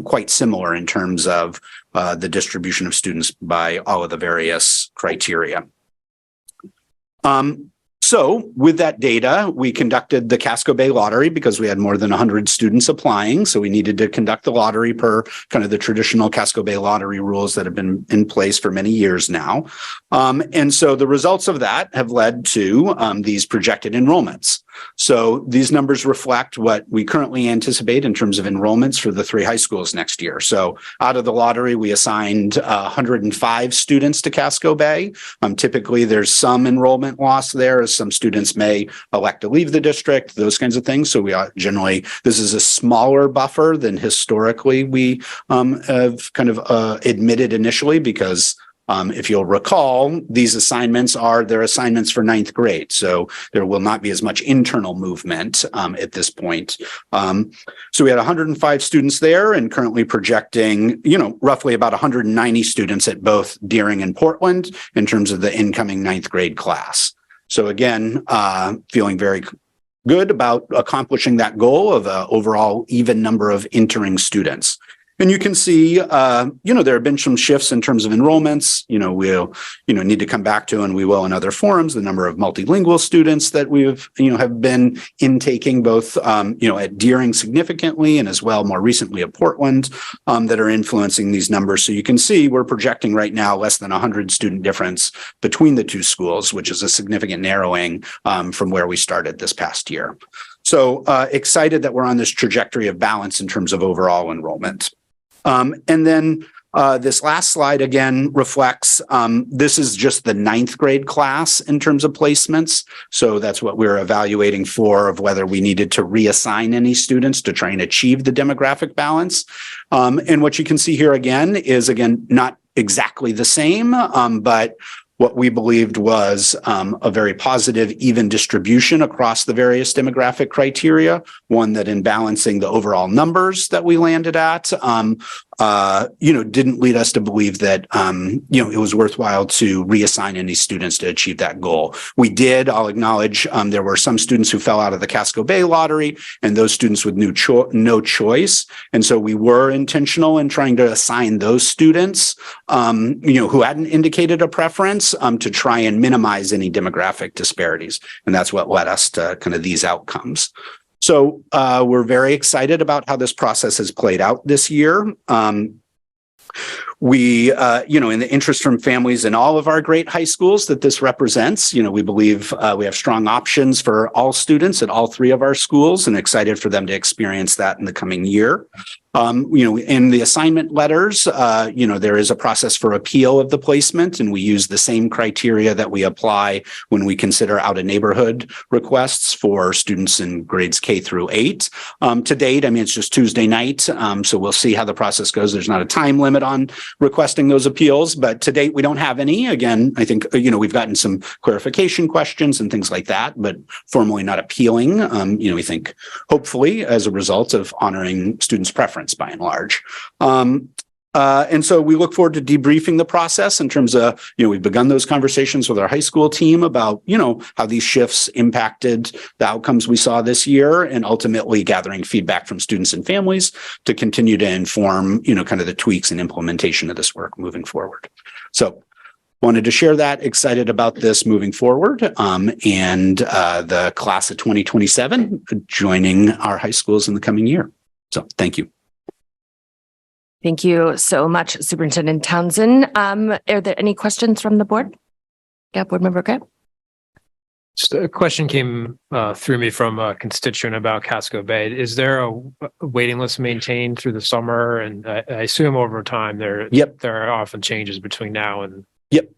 quite similar in terms of the distribution of students by all of the various criteria. So with that data, we conducted the Casco Bay lottery because we had more than 100 students applying. So we needed to conduct the lottery per kind of the traditional Casco Bay lottery rules that have been in place for many years now. And so the results of that have led to these projected enrollments. So these numbers reflect what we currently anticipate in terms of enrollments for the 3 high schools next year. So out of the lottery, we assigned 105 students to Casco Bay. Typically, there's some enrollment loss there as some students may elect to leave the district, those kinds of things. So we are generally, this is a smaller buffer than historically we have kind of admitted initially, because if you'll recall, these assignments are their assignments for 9th grade. So there will not be as much internal movement at this point. So we had 105 students there and currently projecting, roughly about 190 students at both Deering and Portland in terms of the incoming 9th grade class. So again, feeling very good about accomplishing that goal of an overall even number of entering students. And you can see, there have been some shifts in terms of enrollments. We'll, need to come back to, and we will in other forums, the number of multilingual students that we've, have been intaking both, at Deering significantly and as well more recently at Portland, that are influencing these numbers. So you can see we're projecting right now less than 100 student difference between the 2 schools, which is a significant narrowing from where we started this past year. So excited that we're on this trajectory of balance in terms of overall enrollment. And then this last slide again reflects, this is just the 9th grade class in terms of placements. So that's what we're evaluating for, of whether we needed to reassign any students to try and achieve the demographic balance. And what you can see here again is, not exactly the same, but what we believed was a very positive, even distribution across the various demographic criteria, one that in balancing the overall numbers that we landed at, didn't lead us to believe that, it was worthwhile to reassign any students to achieve that goal. We did, I'll acknowledge, there were some students who fell out of the Casco Bay lottery, and those students with no choice. And so we were intentional in trying to assign those students, who hadn't indicated a preference, to try and minimize any demographic disparities. And that's what led us to kind of these outcomes. So we're very excited about how this process has played out this year. We, in the interest from families in all of our great high schools that this represents, we believe we have strong options for all students at all 3 of our schools, and excited for them to experience that in the coming year. In the assignment letters, there is a process for appeal of the placement, and we use the same criteria that we apply when we consider out of neighborhood requests for students in grades K through 8. To date, it's just Tuesday night, so we'll see how the process goes. There's not a time limit on requesting those appeals, but to date, we don't have any. Again, I think, we've gotten some clarification questions and things like that, but formally not appealing, we think hopefully as a result of honoring students' preference by and large. And so we look forward to debriefing the process in terms of, we've begun those conversations with our high school team about, how these shifts impacted the outcomes we saw this year, and ultimately gathering feedback from students and families to continue to inform, kind of the tweaks and implementation of this work moving forward. So wanted to share that, excited about this moving forward, and the class of 2027 joining our high schools in the coming year. So thank you. Thank you so much, Superintendent Townsend. Are there any questions from the board? Yeah, Board Member Grant. Just a question came through me from a constituent about Casco Bay. Is there a waiting list maintained through the summer? And I assume over time there are often changes between now and. Yep.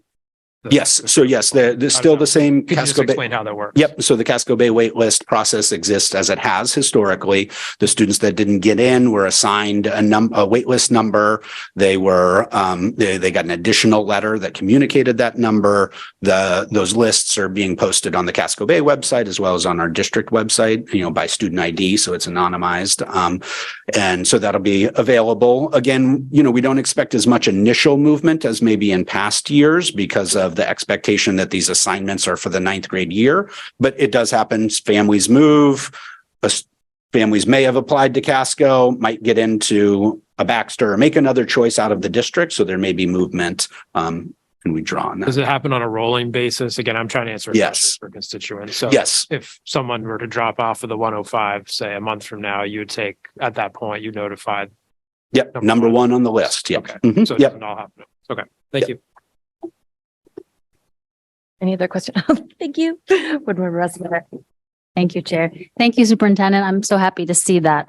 Yes. So yes, there's still the same. Could you just explain how that works? Yep. So the Casco Bay wait list process exists as it has historically. The students that didn't get in were assigned a wait list number. They were they got an additional letter that communicated that number. Those lists are being posted on the Casco Bay website as well as on our district website, by student ID, so it's anonymized. And so that'll be available. Again, we don't expect as much initial movement as maybe in past years because of the expectation that these assignments are for the 9th grade year, but it does happen. Families move. Families may have applied to Casco, might get into a Baxter or make another choice out of the district. So there may be movement, and we draw on that. Does it happen on a rolling basis? Again, I'm trying to answer yes for constituents. So yes, if someone were to drop off of the 105, say a month from now, you would take at that point, you notified. Yep. Number one on the list. Yep. Okay. Mm-hmm. So it doesn't all happen. Okay. Thank you. Any other questions? Thank you. Board Member Russell. Thank you, Chair. Thank you, Superintendent. I'm so happy to see that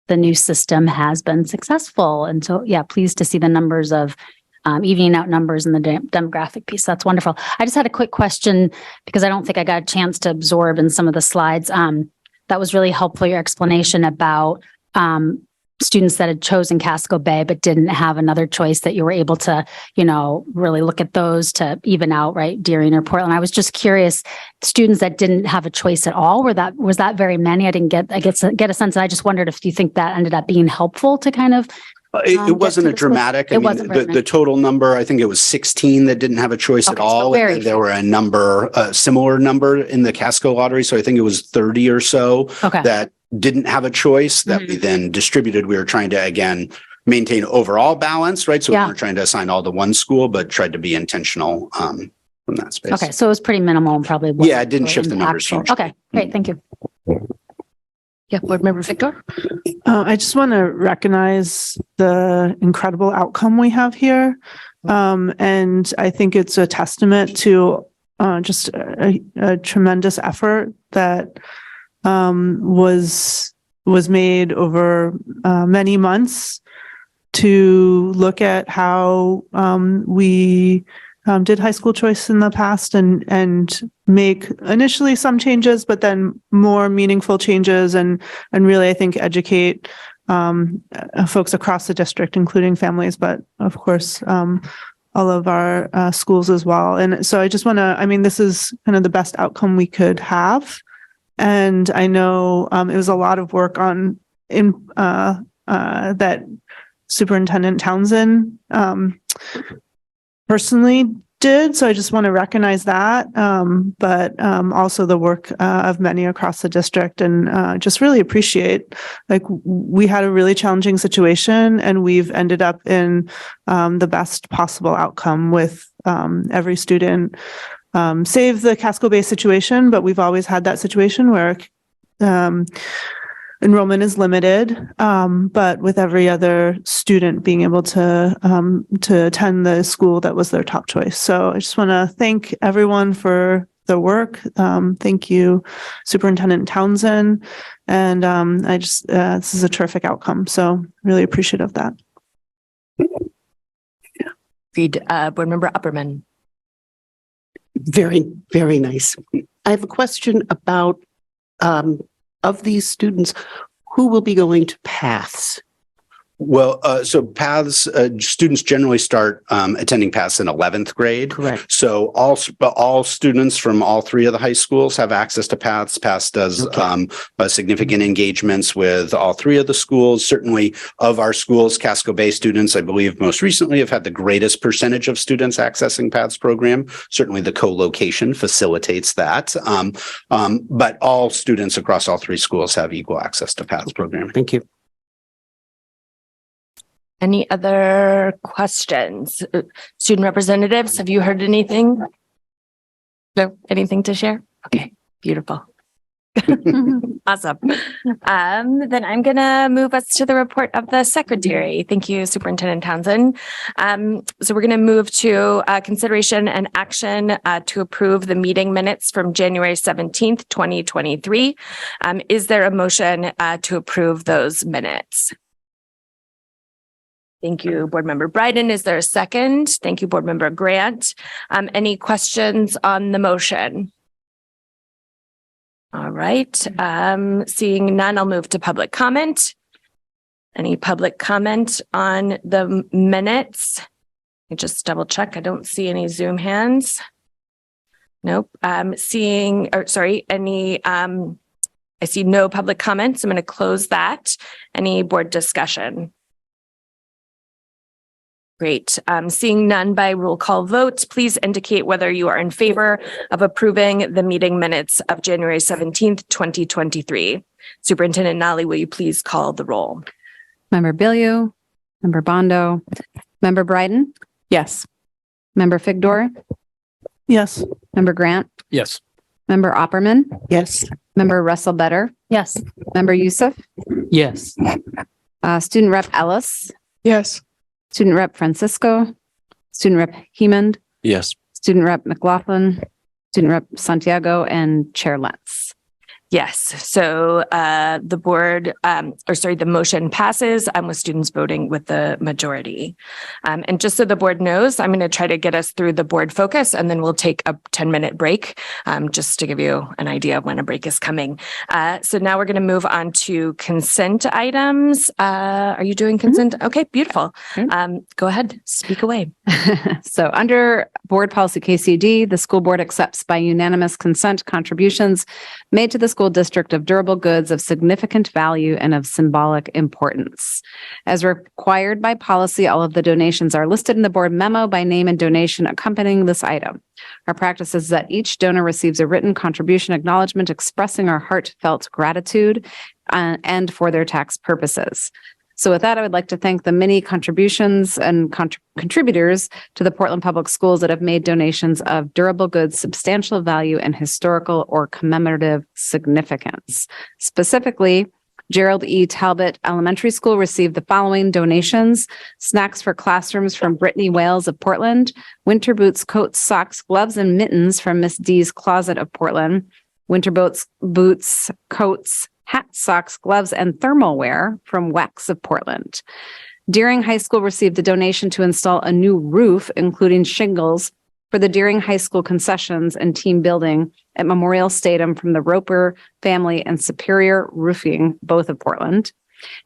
the new system has been successful. And so, yeah, pleased to see the numbers of evening out numbers in the demographic piece. That's wonderful. I just had a quick question because I don't think I got a chance to absorb in some of the slides. That was really helpful, your explanation about students that had chosen Casco Bay but didn't have another choice, that you were able to, really look at those to even out, right, Deering or Portland. I was just curious, students that didn't have a choice at all, was that very many? I didn't get a sense, and I just wondered if you think that ended up being helpful to kind of. It wasn't a dramatic. The total number, I think it was 16 that didn't have a choice at all. And there were a similar number in the Casco lottery. So I think it was 30 or so that didn't have a choice that we then distributed. We were trying to, again, maintain overall balance, right? So we weren't trying to assign all to one school, but tried to be intentional from that space. Okay. So it was pretty minimal and probably. Yeah, it didn't shift the numbers hugely. Okay, great. Thank you. Yeah, Board Member Victor. I just want to recognize the incredible outcome we have here. And I think it's a testament to just a tremendous effort that was made over many months to look at how we did high school choice in the past and make initially some changes, but then more meaningful changes and really, I think, educate folks across the district, including families, but of course, all of our schools as well. And so I just want to, this is kind of the best outcome we could have. And I know it was a lot of work that Superintendent Townsend personally did. So I just want to recognize that, but also the work of many across the district, and just really appreciate, we had a really challenging situation and we've ended up in the best possible outcome with every student, save the Casco Bay situation, but we've always had that situation where enrollment is limited, but with every other student being able to attend the school that was their top choice. So I just want to thank everyone for their work. Thank you, Superintendent Townsend. And this is a terrific outcome. So really appreciative of that. Board Member Upperman. Very, very nice. I have a question about, of these students, who will be going to PATHs? Well, so PATHs, students generally start attending PATHs in 11th grade. Correct. So all students from all three of the high schools have access to PATHs. PATHs does significant engagements with all three of the schools. Certainly of our schools, Casco Bay students, I believe most recently have had the greatest percentage of students accessing PATHs program. Certainly the co-location facilitates that. But all students across all three schools have equal access to PATHs program. Thank you. Any other questions? Student representatives, have you heard anything? No, anything to share? Okay, beautiful. Awesome. Then I'm going to move us to the report of the secretary. Thank you, Superintendent Townsend. So we're going to move to consideration and action to approve the meeting minutes from January 17th, 2023. Is there a motion to approve those minutes? Thank you, Board Member Bryden. Is there a second? Thank you, Board Member Grant. Any questions on the motion? All right. Seeing none, I'll move to public comment. Any public comment on the minutes? I just double check. I don't see any Zoom hands. Nope. I see no public comments. I'm going to close that. Any board discussion? Great. Seeing none by roll call vote, please indicate whether you are in favor of approving the meeting minutes of January 17th, 2023. Superintendent Nally, will you please call the roll? Member Bilyeu, Member Bondo, Member Bryden? Yes. Member Figdor? Yes. Member Grant? Yes. Member Opperman? Yes. Member Russell Better? Yes. Member Youssef? Yes. Student Rep Ellis? Yes. Student Rep Francisco? Student Rep Hemond? Yes. Student Rep McLaughlin? Student Rep Santiago? And Chair Lentz? Yes. So the motion passes with students voting with the majority. And just so the board knows, I'm going to try to get us through the board focus, and then we'll take a 10-minute break just to give you an idea of when a break is coming. So now we're going to move on to consent items. Are you doing consent? Okay, beautiful. Go ahead, speak away. So under Board Policy KCD, the school board accepts by unanimous consent contributions made to the school district of durable goods of significant value and of symbolic importance. As required by policy, all of the donations are listed in the board memo by name and donation accompanying this item. Our practice is that each donor receives a written contribution acknowledgement expressing our heartfelt gratitude and for their tax purposes. So with that, I would like to thank the many contributions and contributors to the Portland Public Schools that have made donations of durable goods, substantial value, and historical or commemorative significance. Specifically, Gerald E. Talbot Elementary School received the following donations: snacks for classrooms from Brittany Wales of Portland, winter boots, coats, socks, gloves, and mittens from Miss D's Closet of Portland, winter boots, coats, hats, socks, gloves, and thermal wear from Wex of Portland. Deering High School received a donation to install a new roof, including shingles, for the Deering High School concessions and team building at Memorial Stadium from the Roper family and Superior Roofing, both of Portland.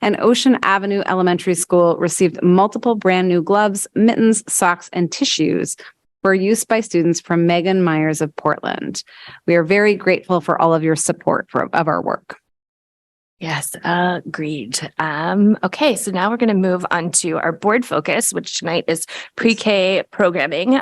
And Ocean Avenue Elementary School received multiple brand new gloves, mittens, socks, and tissues for use by students from Megan Myers of Portland. We are very grateful for all of your support of our work. Yes, agreed. Okay, so now we're going to move on to our board focus, which tonight is pre-K programming.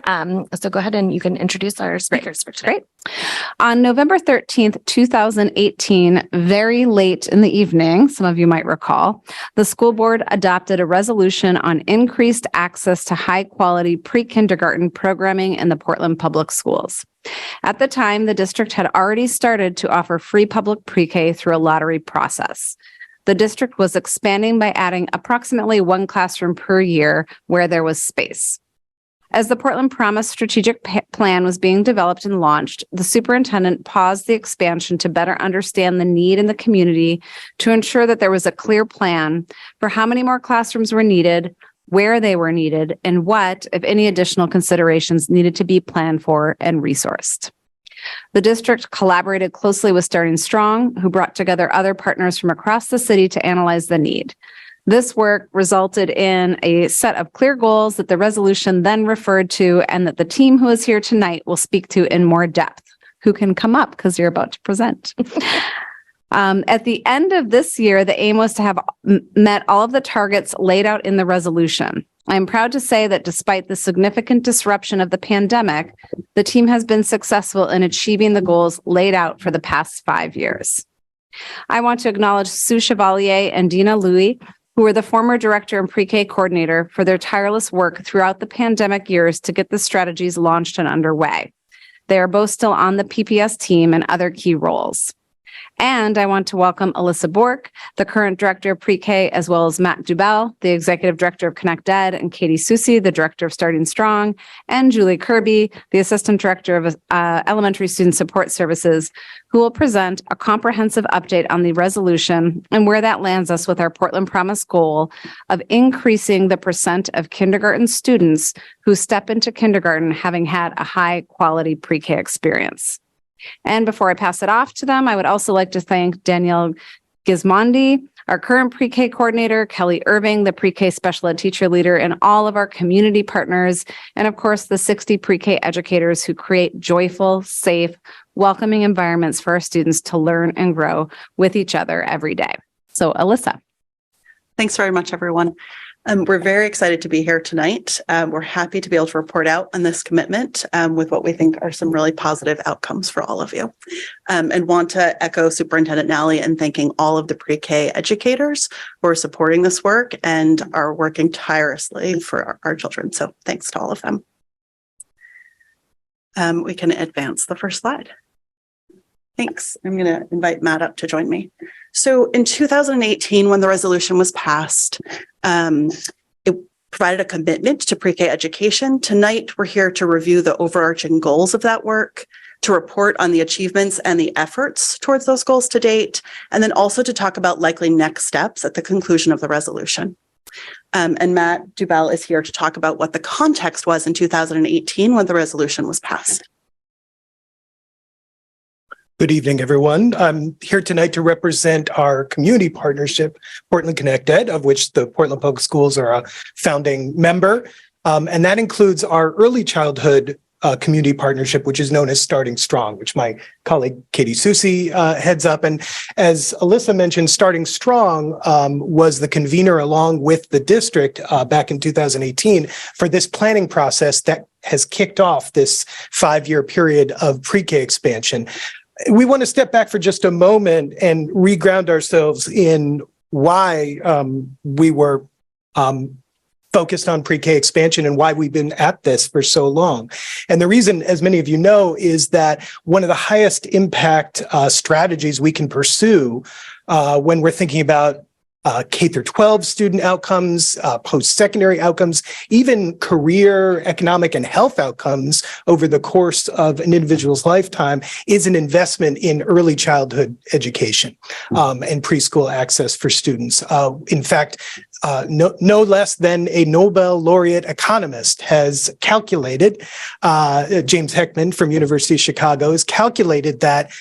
So go ahead and you can introduce our speakers for tonight. Great. On November 13th, 2018, very late in the evening, some of you might recall, the school board adopted a resolution on increased access to high-quality pre-kindergarten programming in the Portland Public Schools. At the time, the district had already started to offer free public pre-K through a lottery process. The district was expanding by adding approximately one classroom per year where there was space. As the Portland Promise strategic plan was being developed and launched, the superintendent paused the expansion to better understand the need in the community to ensure that there was a clear plan for how many more classrooms were needed, where they were needed, and what, if any, additional considerations needed to be planned for and resourced. The district collaborated closely with Starting Strong, who brought together other partners from across the city to analyze the need. This work resulted in a set of clear goals that the resolution then referred to and that the team who is here tonight will speak to in more depth. Who can come up because you're about to present. At the end of this year, the aim was to have met all of the targets laid out in the resolution. I am proud to say that despite the significant disruption of the pandemic, the team has been successful in achieving the goals laid out for the past 5 years. I want to acknowledge Sue Chevalier and Dina Louie, who were the former director and pre-K coordinator, for their tireless work throughout the pandemic years to get the strategies launched and underway. They are both still on the PPS team and other key roles. And I want to welcome Alyssa Bork, the current director of pre-K, as well as Matt Dubell, the executive director of Connect Ed, and Katie Susi, the director of Starting Strong, and Julie Kirby, the assistant director of elementary student support services, who will present a comprehensive update on the resolution and where that lands us with our Portland Promise goal of increasing the percent of kindergarten students who step into kindergarten having had a high quality pre-K experience. And before I pass it off to them, I would also like to thank Danielle Gismondi, our current pre-K coordinator, Kelly Irving, the pre-K special ed teacher leader, and all of our community partners, and of course, the 60 pre-K educators who create joyful, safe, welcoming environments for our students to learn and grow with each other every day. So, Alyssa. Thanks very much, everyone. We're very excited to be here tonight. We're happy to be able to report out on this commitment with what we think are some really positive outcomes for all of you. And want to echo Superintendent Nally in thanking all of the pre-K educators who are supporting this work and are working tirelessly for our children. So thanks to all of them. We can advance the first slide. Thanks. I'm going to invite Matt up to join me. So in 2018, when the resolution was passed, it provided a commitment to pre-K education. Tonight, we're here to review the overarching goals of that work, to report on the achievements and the efforts towards those goals to date, and then also to talk about likely next steps at the conclusion of the resolution. And Matt Dubell is here to talk about what the context was in 2018 when the resolution was passed. Good evening, everyone. I'm here tonight to represent our community partnership, Portland Connect Ed, of which the Portland Public Schools are a founding member. And that includes our early childhood community partnership, which is known as Starting Strong, which my colleague Katie Susi heads up. And as Alyssa mentioned, Starting Strong was the convener along with the district back in 2018 for this planning process that has kicked off this 5-year period of pre-K expansion. We want to step back for just a moment and reground ourselves in why we were focused on pre-K expansion and why we've been at this for so long. And the reason, as many of you know, is that one of the highest impact strategies we can pursue when we're thinking about K through 12 student outcomes, post-secondary outcomes, even career, economic, and health outcomes over the course of an individual's lifetime is an investment in early childhood education and preschool access for students. In fact, no less than a Nobel laureate economist has calculated, James Heckman from University of Chicago has calculated that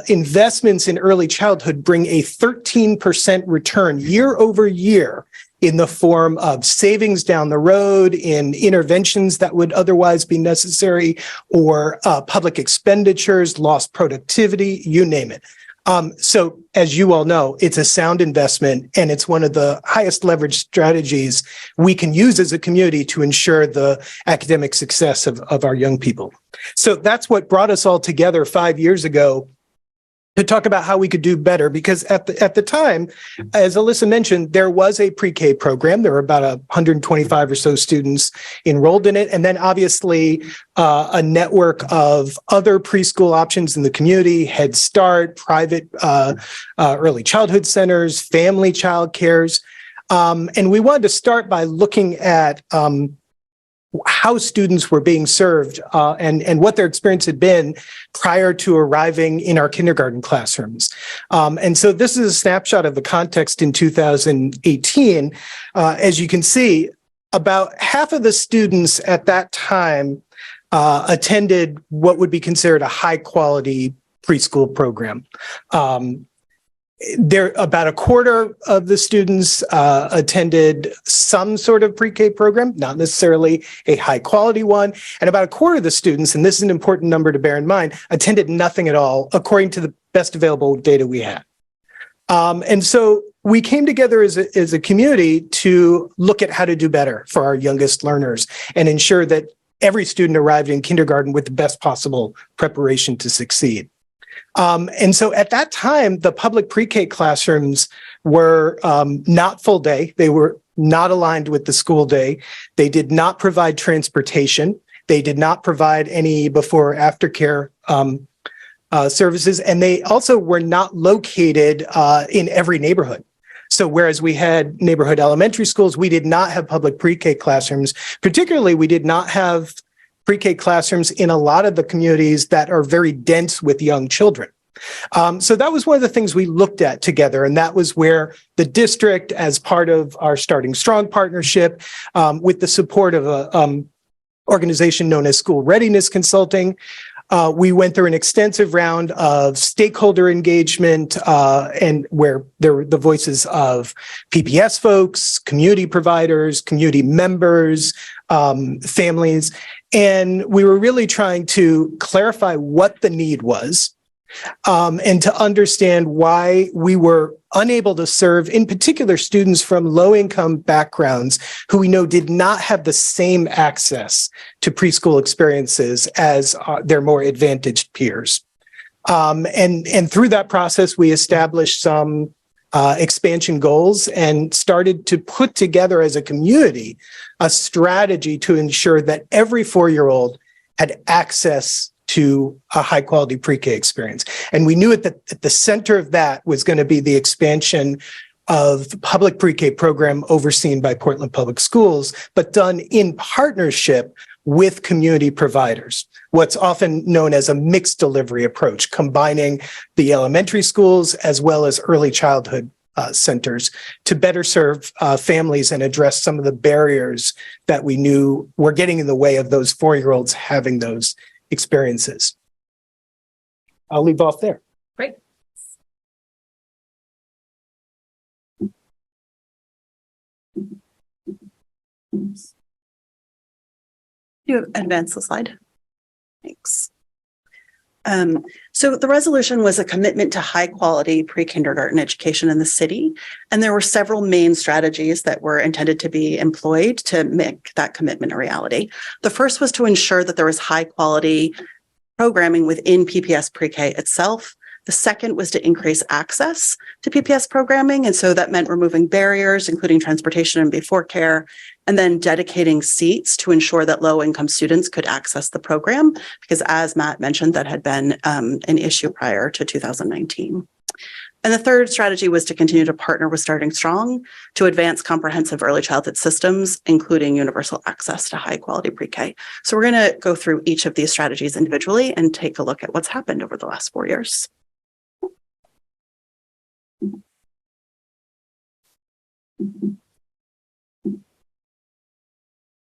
investments in early childhood bring a 13% return year over year in the form of savings down the road, in interventions that would otherwise be necessary, or public expenditures, lost productivity, you name it. So as you all know, it's a sound investment, and it's one of the highest leverage strategies we can use as a community to ensure the academic success of our young people. So that's what brought us all together 5 years ago to talk about how we could do better, because at the time, as Alyssa mentioned, there was a pre-K program. There were about 125 or so students enrolled in it. And then obviously a network of other preschool options in the community, Head Start, private early childhood centers, family child cares. And we wanted to start by looking at how students were being served and what their experience had been prior to arriving in our kindergarten classrooms. And so this is a snapshot of the context in 2018. As you can see, about half of the students at that time attended what would be considered a high quality preschool program. About a quarter of the students attended some sort of pre-K program, not necessarily a high quality one. And about a quarter of the students, and this is an important number to bear in mind, attended nothing at all, according to the best available data we had. And so we came together as a community to look at how to do better for our youngest learners and ensure that every student arrived in kindergarten with the best possible preparation to succeed. And so at that time, the public pre-K classrooms were not full day. They were not aligned with the school day. They did not provide transportation. They did not provide any before or after care services. And they also were not located in every neighborhood. So whereas we had neighborhood elementary schools, we did not have public pre-K classrooms. Particularly, we did not have pre-K classrooms in a lot of the communities that are very dense with young children. So that was one of the things we looked at together. And that was where the district, as part of our Starting Strong partnership, with the support of an organization known as School Readiness Consulting, we went through an extensive round of stakeholder engagement and where there were the voices of PPS folks, community providers, community members, families. And we were really trying to clarify what the need was and to understand why we were unable to serve, in particular, students from low-income backgrounds who we know did not have the same access to preschool experiences as their more advantaged peers. And through that process, we established some expansion goals and started to put together as a community a strategy to ensure that every 4-year-old had access to a high quality pre-K experience. And we knew at the center of that was going to be the expansion of the public pre-K program overseen by Portland Public Schools, but done in partnership with community providers, what's often known as a mixed delivery approach, combining the elementary schools as well as early childhood centers to better serve families and address some of the barriers that we knew were getting in the way of those 4-year-olds having those experiences. I'll leave off there. Great. You advance the slide. Thanks. So the resolution was a commitment to high quality pre-kindergarten education in the city. And there were several main strategies that were intended to be employed to make that commitment a reality. The first was to ensure that there was high quality programming within PPS pre-K itself. The second was to increase access to PPS programming. And so that meant removing barriers, including transportation and before care, and then dedicating seats to ensure that low-income students could access the program, because as Matt mentioned, that had been an issue prior to 2019. And the third strategy was to continue to partner with Starting Strong to advance comprehensive early childhood systems, including universal access to high-quality pre-K. So we're going to go through each of these strategies individually and take a look at what's happened over the last 4 years.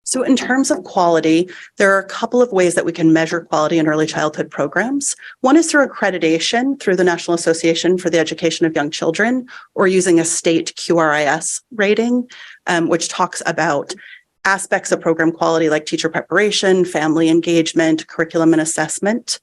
So in terms of quality, there are a couple of ways that we can measure quality in early childhood programs. One is through accreditation through the National Association for the Education of Young Children, or using a state QRIS rating, which talks about aspects of program quality like teacher preparation, family engagement, curriculum and assessment.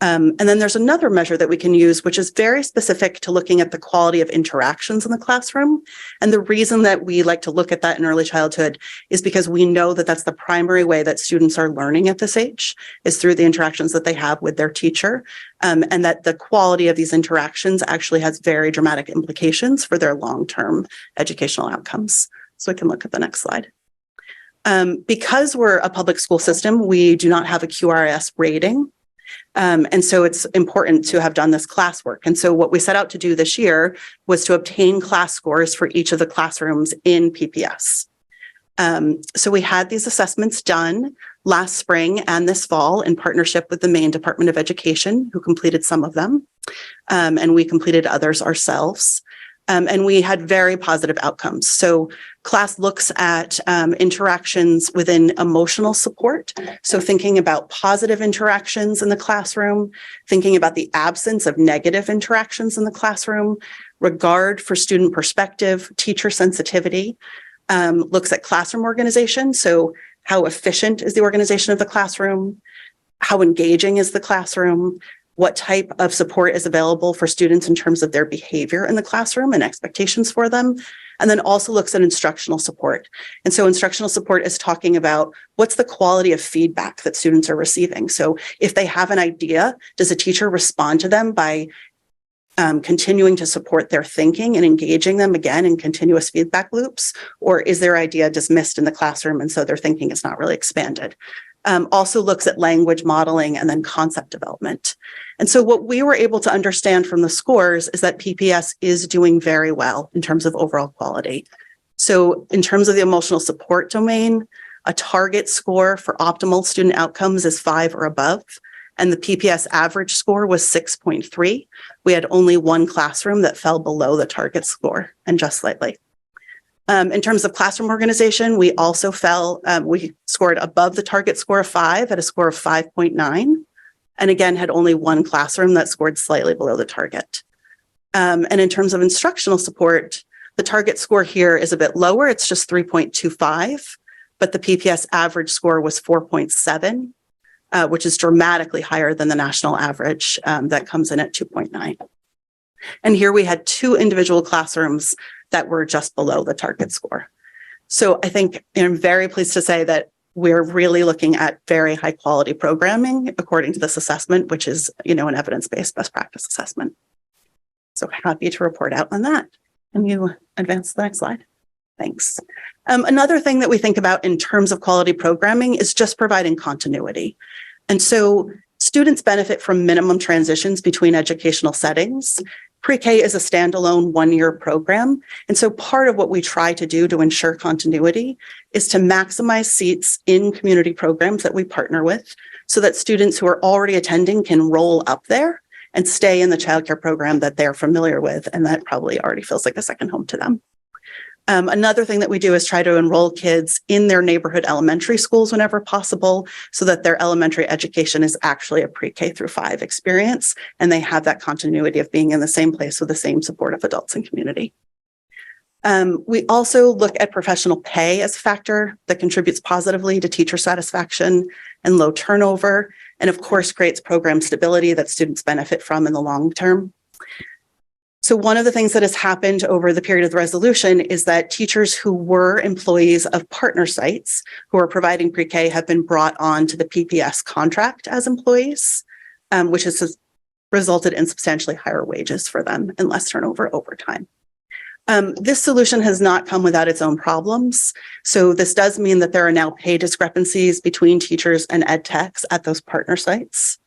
And then there's another measure that we can use, which is very specific to looking at the quality of interactions in the classroom. And the reason that we like to look at that in early childhood is because we know that that's the primary way that students are learning at this age, is through the interactions that they have with their teacher, and that the quality of these interactions actually has very dramatic implications for their long-term educational outcomes. So we can look at the next slide. Because we're a public school system, we do not have a QRS rating. And so it's important to have done this classwork. And so what we set out to do this year was to obtain class scores for each of the classrooms in PPS. So we had these assessments done last spring and this fall in partnership with the Maine Department of Education, who completed some of them. And we completed others ourselves. And we had very positive outcomes. So class looks at interactions within emotional support. So thinking about positive interactions in the classroom, thinking about the absence of negative interactions in the classroom, regard for student perspective, teacher sensitivity, looks at classroom organization. So how efficient is the organization of the classroom? How engaging is the classroom? What type of support is available for students in terms of their behavior in the classroom and expectations for them. And then also looks at instructional support. And so instructional support is talking about what's the quality of feedback that students are receiving. So if they have an idea, does a teacher respond to them by continuing to support their thinking and engaging them again in continuous feedback loops? Or is their idea dismissed in the classroom and so their thinking is not really expanded? Also looks at language modeling and then concept development. And so what we were able to understand from the scores is that PPS is doing very well in terms of overall quality. So in terms of the emotional support domain, a target score for optimal student outcomes is 5 or above, and the PPS average score was 6.3. We had only one classroom that fell below the target score, and just slightly. In terms of classroom organization, we also we scored above the target score of 5 at a score of 5.9. And again, had only one classroom that scored slightly below the target. And in terms of instructional support, the target score here is a bit lower. It's just 3.25, but the PPS average score was 4.7, which is dramatically higher than the national average that comes in at 2.9. And here we had 2 individual classrooms that were just below the target score. So I think I'm very pleased to say that we're really looking at very high quality programming according to this assessment, which is, an evidence-based best practice assessment. So happy to report out on that. Can you advance to the next slide? Thanks. Another thing that we think about in terms of quality programming is just providing continuity. And so students benefit from minimum transitions between educational settings. Pre-K is a standalone one-year program. And so part of what we try to do to ensure continuity is to maximize seats in community programs that we partner with so that students who are already attending can roll up there and stay in the childcare program that they're familiar with and that probably already feels like a second home to them. Another thing that we do is try to enroll kids in their neighborhood elementary schools whenever possible so that their elementary education is actually a pre-K through 5 experience and they have that continuity of being in the same place with the same supportive adults and community. We also look at professional pay as a factor that contributes positively to teacher satisfaction and low turnover, and of course creates program stability that students benefit from in the long term. So one of the things that has happened over the period of the resolution is that teachers who were employees of partner sites who are providing pre-K have been brought on to the PPS contract as employees, which has resulted in substantially higher wages for them and less turnover over time. This solution has not come without its own problems. So this does mean that there are now pay discrepancies between teachers and ed techs at those partner sites.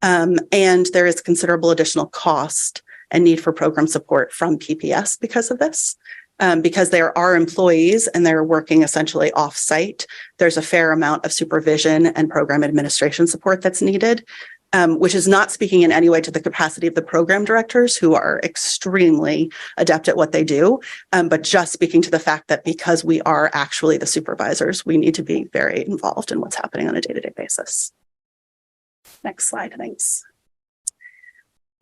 And there is considerable additional cost and need for program support from PPS because of this. Because there are employees and they're working essentially off-site, there's a fair amount of supervision and program administration support that's needed, which is not speaking in any way to the capacity of the program directors who are extremely adept at what they do, but just speaking to the fact that because we are actually the supervisors, we need to be very involved in what's happening on a day-to-day basis. Next slide, thanks.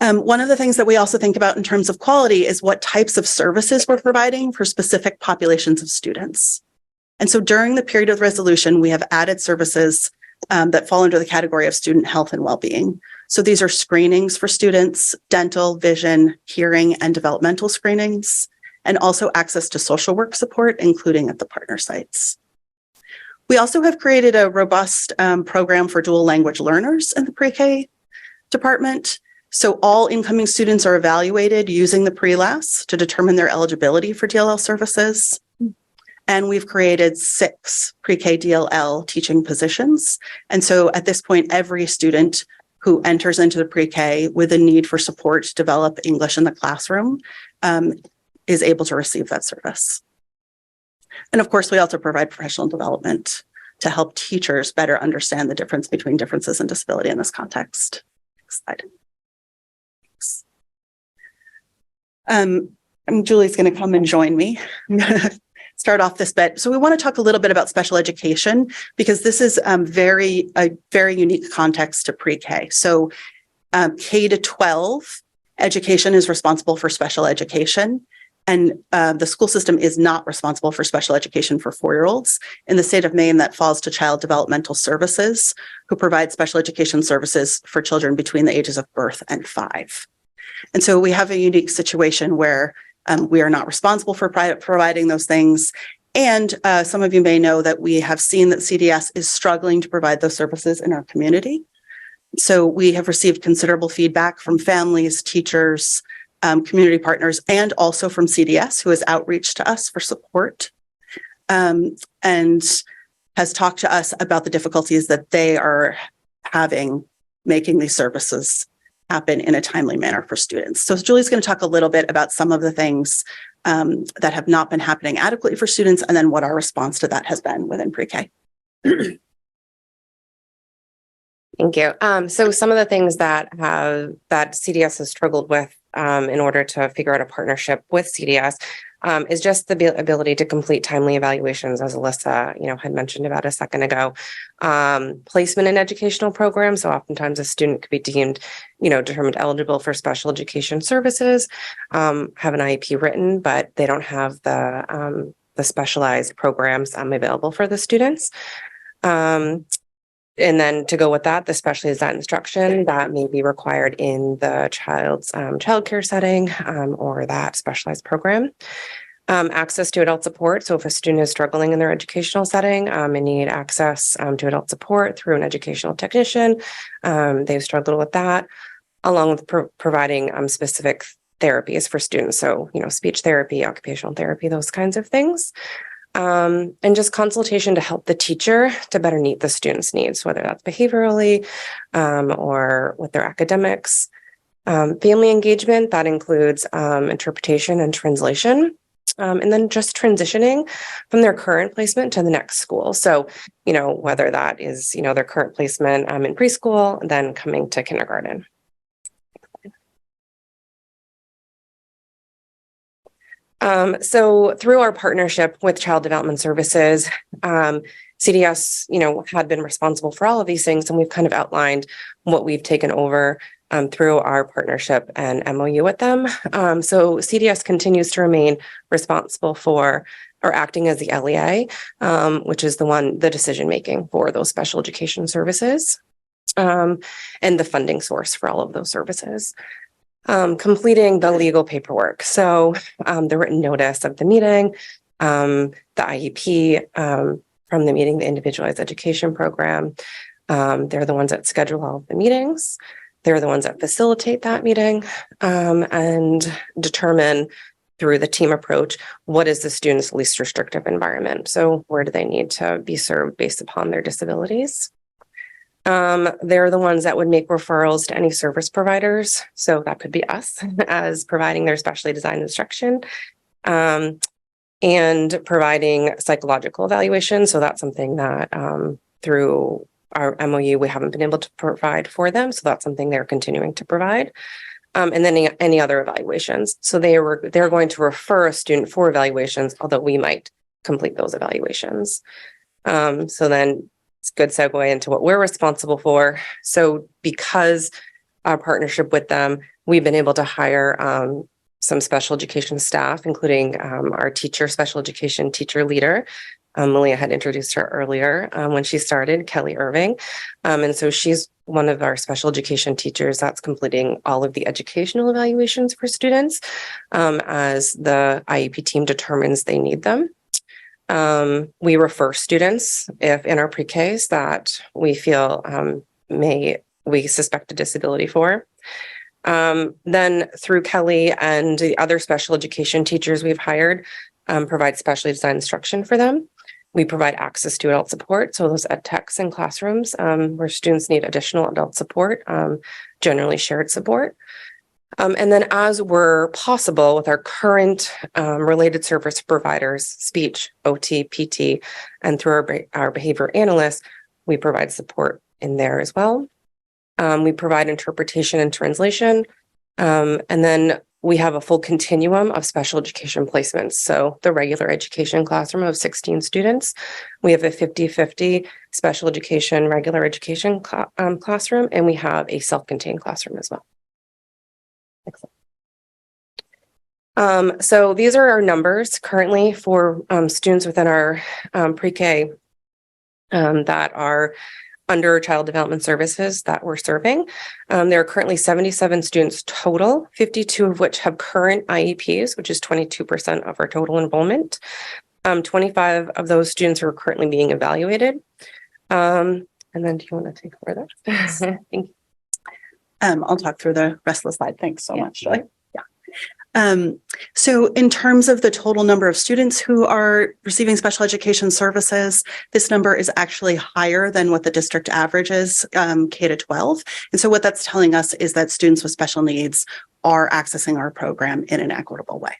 One of the things that we also think about in terms of quality is what types of services we're providing for specific populations of students. And so during the period of the resolution, we have added services that fall under the category of student health and well-being. So these are screenings for students, dental, vision, hearing, and developmental screenings, and also access to social work support, including at the partner sites. We also have created a robust program for dual language learners in the pre-K department. So all incoming students are evaluated using the pre-LAS to determine their eligibility for DLL services. And we've created 6 pre-K DLL teaching positions. And so at this point, every student who enters into the pre-K with a need for support to develop English in the classroom is able to receive that service. And of course, we also provide professional development to help teachers better understand the difference between differences in disability in this context. Next slide. Julie's going to come and join me. I'm going to start off this bit. So we want to talk a little bit about special education because this is a very unique context to pre-K. So K to 12 education is responsible for special education, and the school system is not responsible for special education for 4-year-olds. In the state of Maine, that falls to Child Developmental Services, who provide special education services for children between the ages of birth and 5. And so we have a unique situation where we are not responsible for providing those things. And some of you may know that we have seen that CDS is struggling to provide those services in our community. So we have received considerable feedback from families, teachers, community partners, and also from CDS, who has outreached to us for support and has talked to us about the difficulties that they are having making these services happen in a timely manner for students. So Julie's going to talk a little bit about some of the things that have not been happening adequately for students, and then what our response to that has been within pre-K. Thank you. So some of the things that CDS has struggled with in order to figure out a partnership with CDS is just the ability to complete timely evaluations, as Alyssa, had mentioned about a second ago. Placement in educational programs. So oftentimes a student could be deemed, determined eligible for special education services, have an IEP written, but they don't have the specialized programs available for the students. And then to go with that, the specialized instruction that may be required in the child's childcare setting or that specialized program. Access to adult support. So if a student is struggling in their educational setting and need access to adult support through an educational technician, they've struggled with that, along with providing specific therapies for students. So, speech therapy, occupational therapy, those kinds of things. And just consultation to help the teacher to better meet the student's needs, whether that's behaviorally or with their academics. Family engagement, that includes interpretation and translation. And then just transitioning from their current placement to the next school. So, whether that is, their current placement in preschool, then coming to kindergarten. So through our partnership with Child Development Services, CDS, had been responsible for all of these things, and we've kind of outlined what we've taken over through our partnership and MOU with them. So CDS continues to remain responsible for or acting as the LEA, which is the decision making for those special education services, and the funding source for all of those services. Completing the legal paperwork. So the written notice of the meeting, the IEP from the meeting, the individualized education program. They're the ones that schedule all of the meetings. They're the ones that facilitate that meeting and determine through the team approach, what is the student's least restrictive environment? So where do they need to be served based upon their disabilities? They're the ones that would make referrals to any service providers. So that could be us as providing their specially designed instruction and providing psychological evaluation. So that's something that through our MOU, we haven't been able to provide for them. So that's something they're continuing to provide. And then any other evaluations. So they're going to refer a student for evaluations, although we might complete those evaluations. So then it's a good segue into what we're responsible for. So because our partnership with them, we've been able to hire some special education staff, including our special education teacher leader. Malia had introduced her earlier when she started, Kelly Irving. And so she's one of our special education teachers that's completing all of the educational evaluations for students as the IEP team determines they need them. We refer students if in our pre-Ks that we feel we suspect a disability for. Then through Kelly and the other special education teachers we've hired, provide specially designed instruction for them. We provide access to adult support. So those ed techs in classrooms where students need additional adult support, generally shared support. And then as were possible with our current related service providers, speech, OT, PT, and through our behavior analysts, we provide support in there as well. We provide interpretation and translation. And then we have a full continuum of special education placements. So the regular education classroom of 16 students, we have a 50-50 special education, regular education classroom, and we have a self-contained classroom as well. Excellent. So these are our numbers currently for students within our pre-K that are under Child Development Services that we're serving. There are currently 77 students total, 52 of which have current IEPs, which is 22% of our total enrollment. 25 of those students are currently being evaluated. And then do you want to take over that? Thank you. I'll talk through the rest of the slide. Thanks so much, Joy. So in terms of the total number of students who are receiving special education services, this number is actually higher than what the district average is, K to 12. And so what that's telling us is that students with special needs are accessing our program in an equitable way.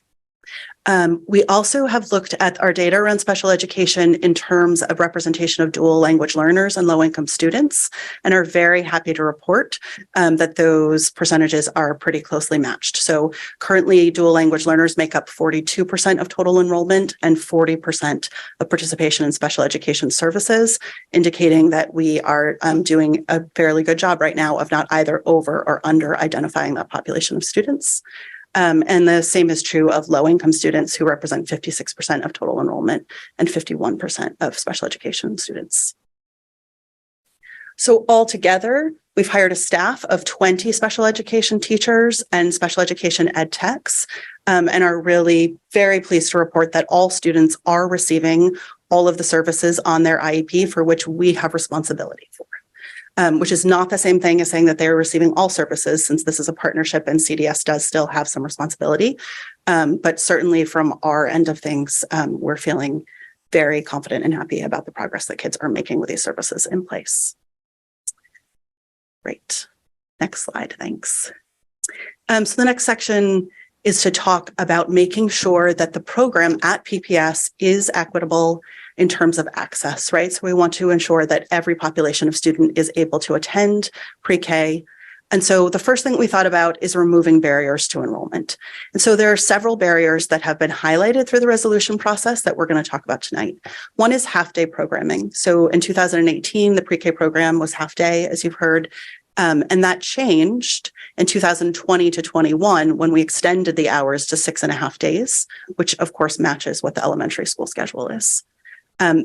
We also have looked at our data around special education in terms of representation of dual language learners and low-income students, and are very happy to report that those percentages are pretty closely matched. So currently, dual language learners make up 42% of total enrollment and 40% of participation in special education services, indicating that we are doing a fairly good job right now of not either over or under identifying that population of students. And the same is true of low-income students who represent 56% of total enrollment and 51% of special education students. So altogether, we've hired a staff of 20 special education teachers and special education ed techs, and are really very pleased to report that all students are receiving all of the services on their IEP for which we have responsibility for. Which is not the same thing as saying that they're receiving all services, since this is a partnership and CDS does still have some responsibility. But certainly from our end of things, we're feeling very confident and happy about the progress that kids are making with these services in place. Great. Next slide, thanks. So the next section is to talk about making sure that the program at PPS is equitable in terms of access, right? So we want to ensure that every population of student is able to attend pre-K. And so the first thing we thought about is removing barriers to enrollment. And so there are several barriers that have been highlighted through the resolution process that we're going to talk about tonight. One is half-day programming. So in 2018, the pre-K program was half-day, as you've heard, and that changed in 2020 to 21 when we extended the hours to 6.5 days, which of course matches what the elementary school schedule is.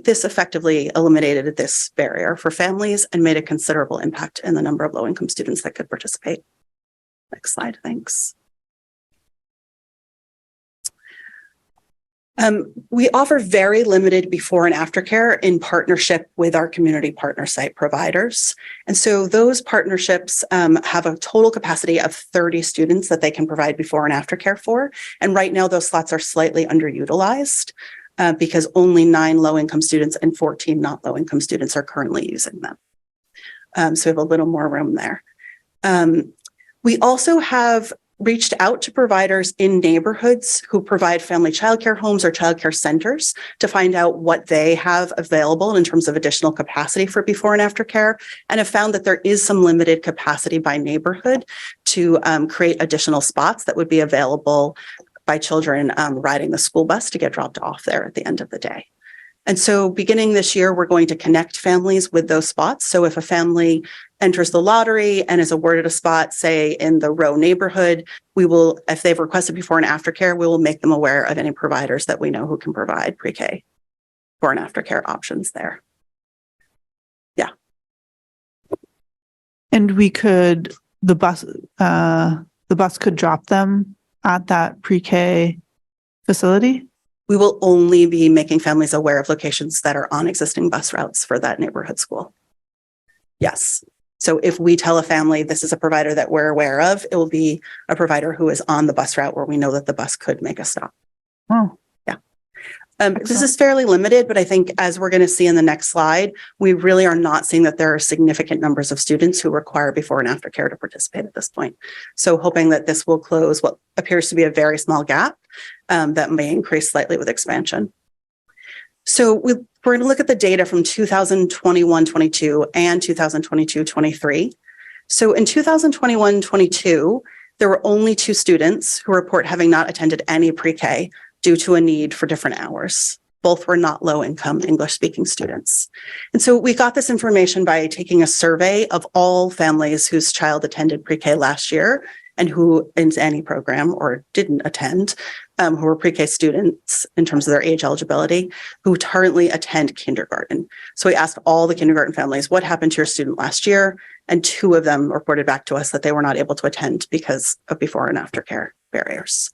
This effectively eliminated this barrier for families and made a considerable impact in the number of low-income students that could participate. Next slide, thanks. We offer very limited before and after care in partnership with our community partner site providers. And so those partnerships have a total capacity of 30 students that they can provide before and after care for. And right now those slots are slightly underutilized because only 9 low-income students and 14 not low-income students are currently using them. So we have a little more room there. We also have reached out to providers in neighborhoods who provide family childcare homes or childcare centers to find out what they have available in terms of additional capacity for before and after care, and have found that there is some limited capacity by neighborhood to create additional spots that would be available by children riding the school bus to get dropped off there at the end of the day. And so beginning this year, we're going to connect families with those spots. So if a family enters the lottery and is awarded a spot, say in the Row neighborhood, we will, if they've requested before and after care, we will make them aware of any providers that we know who can provide pre-K before and after care options there. Yeah. And we could, the bus could drop them at that pre-K facility? We will only be making families aware of locations that are on existing bus routes for that neighborhood school. Yes. So if we tell a family this is a provider that we're aware of, it will be a provider who is on the bus route where we know that the bus could make a stop. Oh, yeah. This is fairly limited, but I think as we're going to see in the next slide, we really are not seeing that there are significant numbers of students who require before and after care to participate at this point. So hoping that this will close what appears to be a very small gap that may increase slightly with expansion. So we're going to look at the data from 2021-22 and 2022-23. So in 2021-22, there were only 2 students who report having not attended any pre-K due to a need for different hours. Both were not low-income English-speaking students. And so we got this information by taking a survey of all families whose child attended pre-K last year and who in any program or didn't attend, who were pre-K students in terms of their age eligibility, who currently attend kindergarten. So we asked all the kindergarten families, what happened to your student last year? And 2 of them reported back to us that they were not able to attend because of before and after care barriers.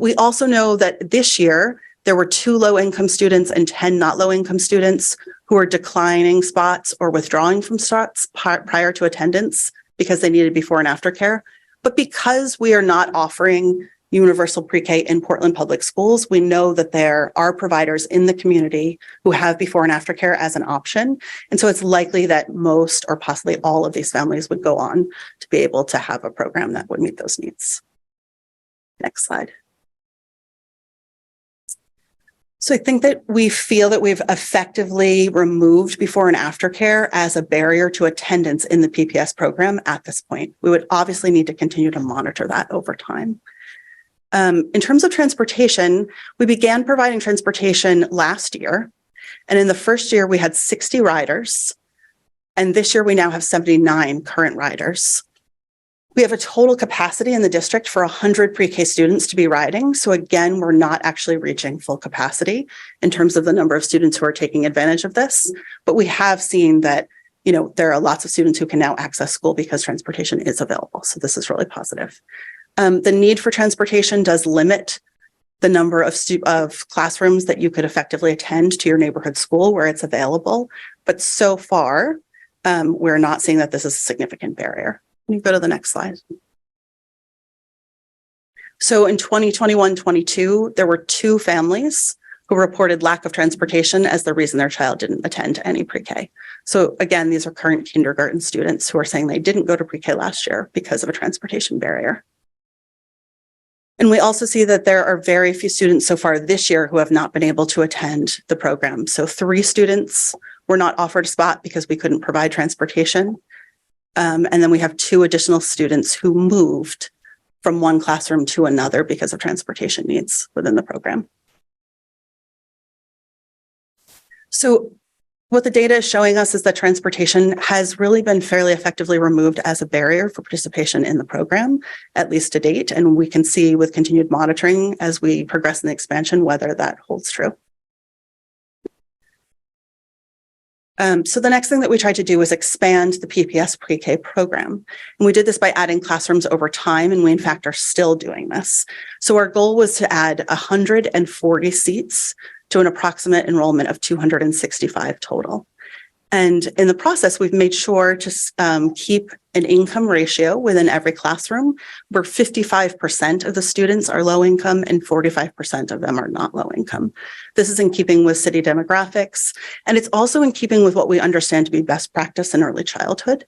We also know that this year, there were 2 low-income students and 10 not low-income students who are declining spots or withdrawing from spots prior to attendance because they needed before and after care. But because we are not offering universal pre-K in Portland Public Schools, we know that there are providers in the community who have before and after care as an option. And so it's likely that most or possibly all of these families would go on to be able to have a program that would meet those needs. Next slide. So I think that we feel that we've effectively removed before and after care as a barrier to attendance in the PPS program at this point. We would obviously need to continue to monitor that over time. In terms of transportation, we began providing transportation last year. And in the first year, we had 60 riders. And this year, we now have 79 current riders. We have a total capacity in the district for 100 pre-K students to be riding. So again, we're not actually reaching full capacity in terms of the number of students who are taking advantage of this. But we have seen that, you know, there are lots of students who can now access school because transportation is available. So this is really positive. The need for transportation does limit the number of classrooms that you could effectively attend to your neighborhood school where it's available. But so far, we're not seeing that this is a significant barrier. Can you go to the next slide? So in 2021-22, there were 2 families who reported lack of transportation as the reason their child didn't attend any pre-K. So again, these are current kindergarten students who are saying they didn't go to pre-K last year because of a transportation barrier. And we also see that there are very few students so far this year who have not been able to attend the program. So 3 students were not offered a spot because we couldn't provide transportation. And then we have 2 additional students who moved from one classroom to another because of transportation needs within the program. So what the data is showing us is that transportation has really been fairly effectively removed as a barrier for participation in the program, at least to date. And we can see with continued monitoring as we progress in the expansion whether that holds true. So the next thing that we tried to do was expand the PPS pre-K program. And we did this by adding classrooms over time, and we in fact are still doing this. So our goal was to add 140 seats to an approximate enrollment of 265 total. And in the process, we've made sure to keep an income ratio within every classroom where 55% of the students are low income and 45% of them are not low income. This is in keeping with city demographics, and it's also in keeping with what we understand to be best practice in early childhood,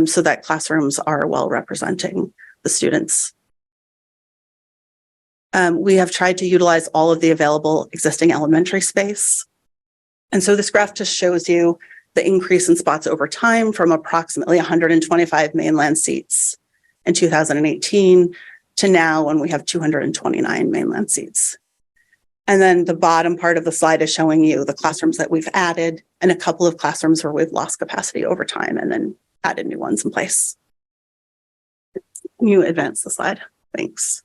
so that classrooms are well representing the students. We have tried to utilize all of the available existing elementary space. And so this graph just shows you the increase in spots over time from approximately 125 mainland seats in 2018 to now when we have 229 mainland seats. And then the bottom part of the slide is showing you the classrooms that we've added and a couple of classrooms where we've lost capacity over time and then added new ones in place. Can you advance the slide? Thanks.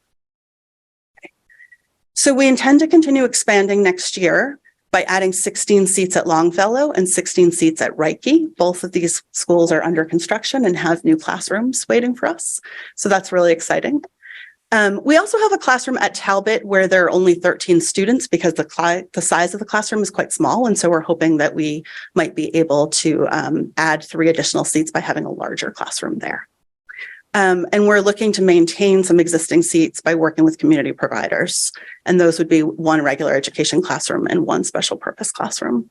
So we intend to continue expanding next year by adding 16 seats at Longfellow and 16 seats at Reiki. Both of these schools are under construction and have new classrooms waiting for us. So that's really exciting. We also have a classroom at Talbot where there are only 13 students because the size of the classroom is quite small. And so we're hoping that we might be able to add 3 additional seats by having a larger classroom there. And we're looking to maintain some existing seats by working with community providers. And those would be 1 regular education classroom and 1 special purpose classroom.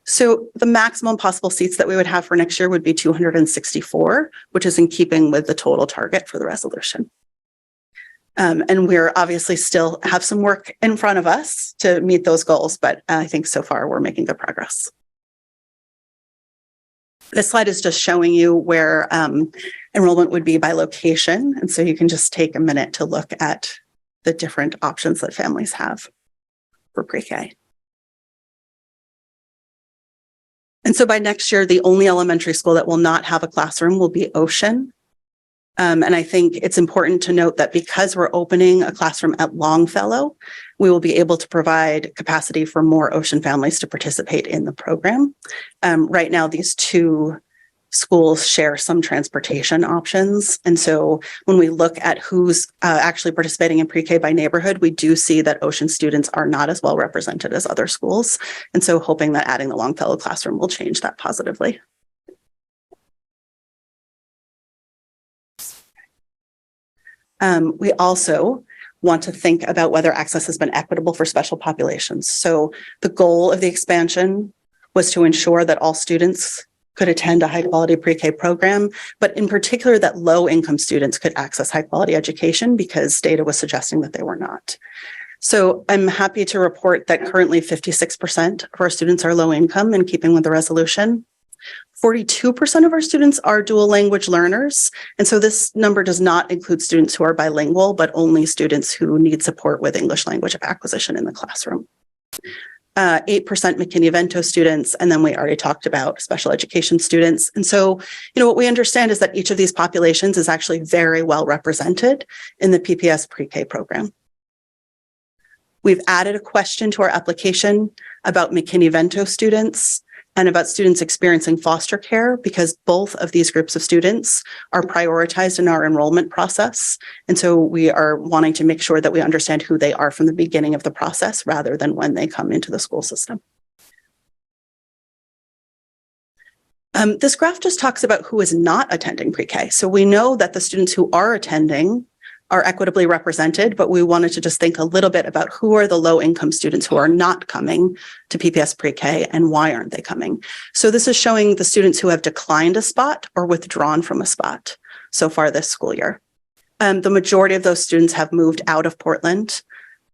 So the maximum possible seats that we would have for next year would be 264, which is in keeping with the total target for the resolution. And we're obviously still have some work in front of us to meet those goals, but I think so far we're making good progress. This slide is just showing you where enrollment would be by location. And so you can just take a minute to look at the different options that families have for pre-K. And so by next year, the only elementary school that will not have a classroom will be Ocean. And I think it's important to note that because we're opening a classroom at Longfellow, we will be able to provide capacity for more Ocean families to participate in the program. Right now, these 2 schools share some transportation options. And so when we look at who's actually participating in pre-K by neighborhood, we do see that Ocean students are not as well represented as other schools. And so hoping that adding the Longfellow classroom will change that positively. We also want to think about whether access has been equitable for special populations. So the goal of the expansion was to ensure that all students could attend a high quality pre-K program, but in particular that low income students could access high quality education because data was suggesting that they were not. So I'm happy to report that currently 56% of our students are low income in keeping with the resolution. 42% of our students are dual language learners. And so this number does not include students who are bilingual, but only students who need support with English language acquisition in the classroom. 8% McKinney-Vento students, and then we already talked about special education students. And so, what we understand is that each of these populations is actually very well represented in the PPS pre-K program. We've added a question to our application about McKinney-Vento students and about students experiencing foster care because both of these groups of students are prioritized in our enrollment process. And so we are wanting to make sure that we understand who they are from the beginning of the process rather than when they come into the school system. This graph just talks about who is not attending pre-K. So we know that the students who are attending are equitably represented, but we wanted to just think a little bit about who are the low income students who are not coming to PPS pre-K and why aren't they coming. So this is showing the students who have declined a spot or withdrawn from a spot so far this school year. The majority of those students have moved out of Portland.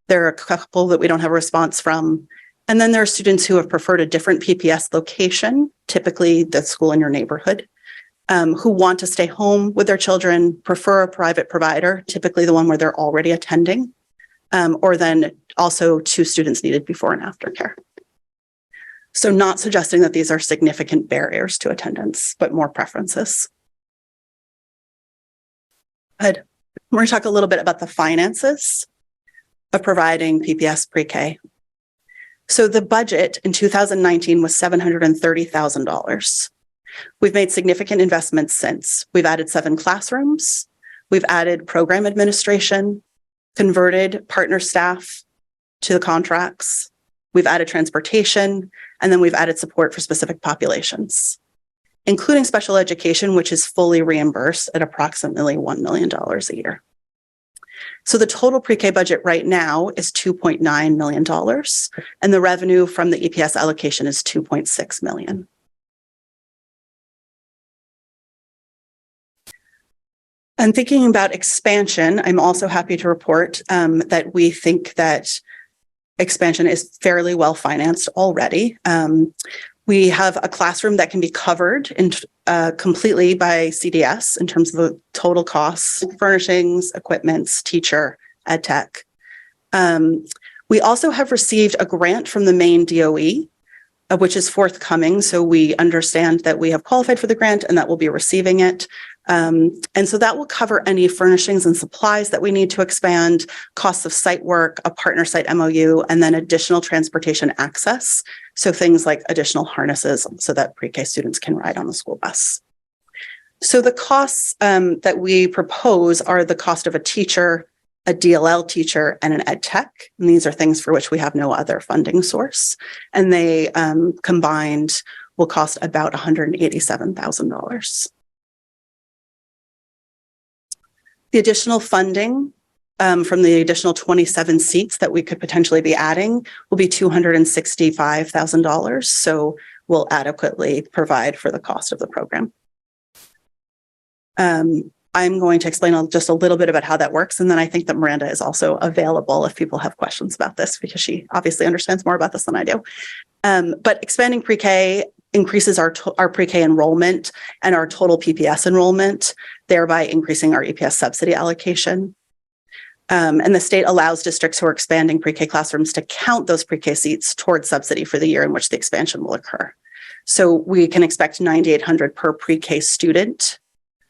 There are a couple that we don't have a response from. And then there are students who have preferred a different PPS location, typically the school in your neighborhood, who want to stay home with their children, prefer a private provider, typically the one where they're already attending, or then also 2 students needed before and after care. So not suggesting that these are significant barriers to attendance, but more preferences. Good. We're going to talk a little bit about the finances of providing PPS pre-K. So the budget in 2019 was $730,000. We've made significant investments since. We've added 7 classrooms. We've added program administration, converted partner staff to the contracts. We've added transportation, and then we've added support for specific populations, including special education, which is fully reimbursed at approximately $1 million a year. So the total pre-K budget right now is $2.9 million, and the revenue from the EPS allocation is $2.6 million. And thinking about expansion, I'm also happy to report that we think that expansion is fairly well financed already. We have a classroom that can be covered completely by CDS in terms of the total costs, furnishings, equipments, teacher, ed tech. We also have received a grant from the Maine DOE, which is forthcoming. So we understand that we have qualified for the grant and that we'll be receiving it. And so that will cover any furnishings and supplies that we need to expand, costs of site work, a partner site MOU, and then additional transportation access. So things like additional harnesses so that pre-K students can ride on the school bus. So the costs that we propose are the cost of a teacher, a DLL teacher, and an ed tech. And these are things for which we have no other funding source. And they combined will cost about $187,000. The additional funding from the additional 27 seats that we could potentially be adding will be $265,000. So we'll adequately provide for the cost of the program. I'm going to explain just a little bit about how that works. And then I think that Miranda is also available if people have questions about this, because she obviously understands more about this than I do. But expanding pre-K increases our pre-K enrollment and our total PPS enrollment, thereby increasing our EPS subsidy allocation. And the state allows districts who are expanding pre-K classrooms to count those pre-K seats towards subsidy for the year in which the expansion will occur. So we can expect $9,800 per pre-K student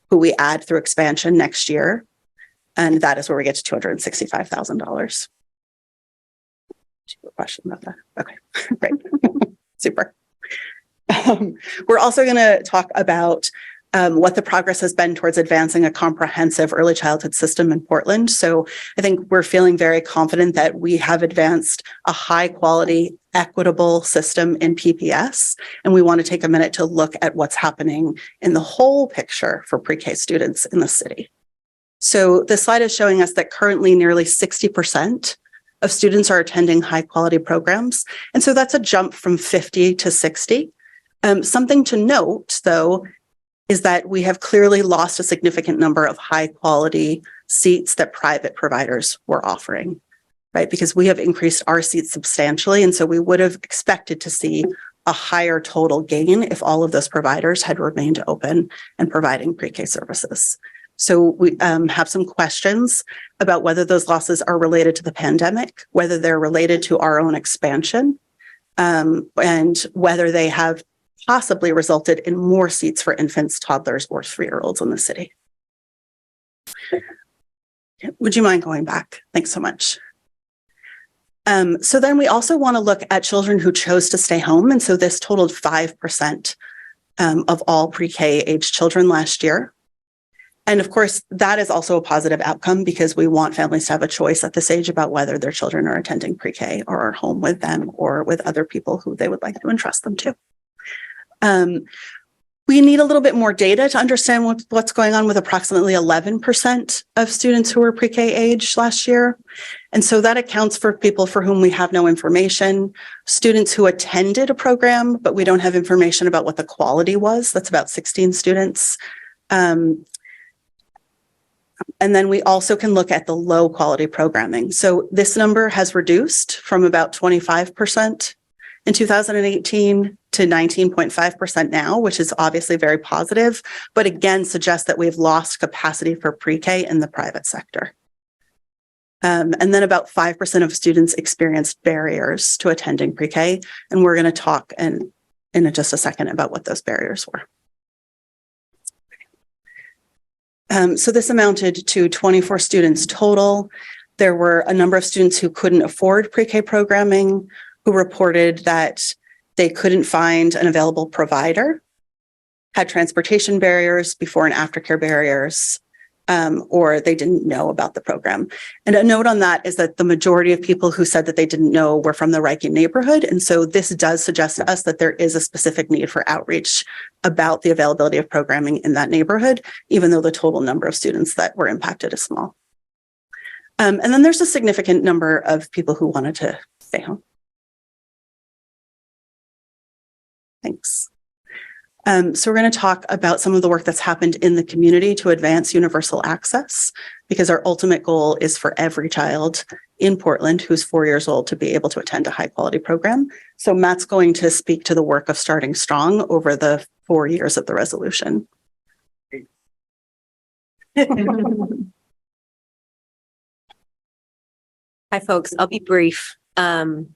who we add through expansion next year. And that is where we get to $265,000. Question about that? Okay, great. Super. We're also going to talk about what the progress has been towards advancing a comprehensive early childhood system in Portland. So I think we're feeling very confident that we have advanced a high quality, equitable system in PPS. And we want to take a minute to look at what's happening in the whole picture for pre-K students in the city. So this slide is showing us that currently nearly 60% of students are attending high quality programs. And so that's a jump from 50 to 60. Something to note, though, is that we have clearly lost a significant number of high quality seats that private providers were offering, right? Because we have increased our seats substantially. And so we would have expected to see a higher total gain if all of those providers had remained open and providing pre-K services. So we have some questions about whether those losses are related to the pandemic, whether they're related to our own expansion, and whether they have possibly resulted in more seats for infants, toddlers, or 3-year-olds in the city. Would you mind going back? Thanks so much. So then we also want to look at children who chose to stay home. And so this totaled 5% of all pre-K age children last year. And of course, that is also a positive outcome because we want families to have a choice at this age about whether their children are attending pre-K or are home with them or with other people who they would like to entrust them to. We need a little bit more data to understand what's going on with approximately 11% of students who were pre-K age last year. And so that accounts for people for whom we have no information, students who attended a program, but we don't have information about what the quality was. That's about 16 students. And then we also can look at the low quality programming. So this number has reduced from about 25% in 2018 to 19.5% now, which is obviously very positive, but again suggests that we've lost capacity for pre-K in the private sector. And then about 5% of students experienced barriers to attending pre-K, and we're going to talk in just a second about what those barriers were. So this amounted to 24 students total. There were a number of students who couldn't afford pre-K programming, who reported that they couldn't find an available provider, had transportation barriers, before and aftercare barriers, or they didn't know about the program. And a note on that is that the majority of people who said that they didn't know were from the Reiki neighborhood. And so this does suggest to us that there is a specific need for outreach about the availability of programming in that neighborhood, even though the total number of students that were impacted is small. And then there's a significant number of people who wanted to stay home. Thanks. So we're going to talk about some of the work that's happened in the community to advance universal access, because our ultimate goal is for every child in Portland who's 4 years old to be able to attend a high quality program. So Matt's going to speak to the work of Starting Strong over the 4 years of the resolution. Hi, folks. I'll be brief and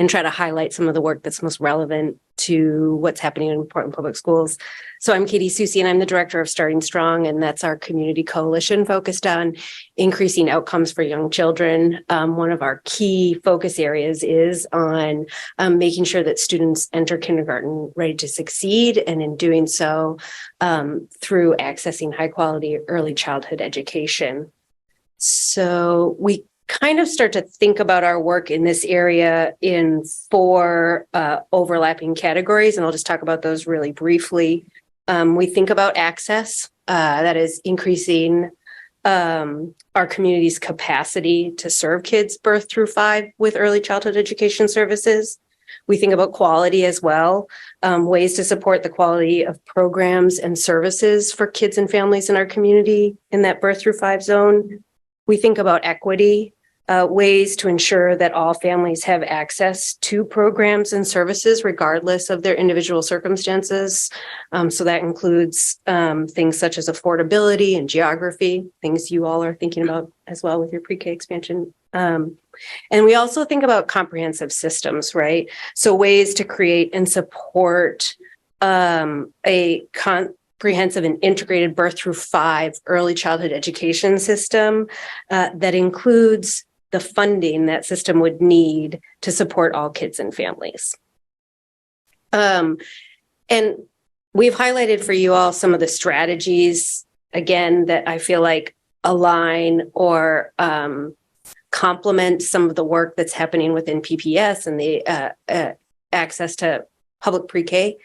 try to highlight some of the work that's most relevant to what's happening in Portland Public Schools. So I'm Katie Susi, and I'm the director of Starting Strong, and that's our community coalition focused on increasing outcomes for young children. One of our key focus areas is on making sure that students enter kindergarten ready to succeed, and in doing so through accessing high quality early childhood education. So we kind of start to think about our work in this area in 4 overlapping categories, and I'll just talk about those really briefly. We think about access, that is increasing our community's capacity to serve kids birth through 5 with early childhood education services. We think about quality as well, ways to support the quality of programs and services for kids and families in our community in that birth through 5 zone. We think about equity, ways to ensure that all families have access to programs and services regardless of their individual circumstances. So that includes things such as affordability and geography, things you all are thinking about as well with your pre-K expansion. And we also think about comprehensive systems, right? So ways to create and support a comprehensive and integrated birth through 5 early childhood education system that includes the funding that system would need to support all kids and families. And we've highlighted for you all some of the strategies, again, that I feel like align or complement some of the work that's happening within PPS and the access to public pre-K.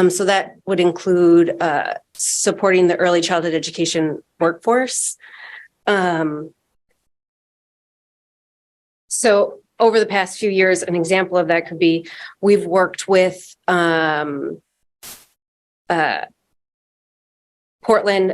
So that would include supporting the early childhood education workforce. So over the past few years, an example of that could be we've worked with Portland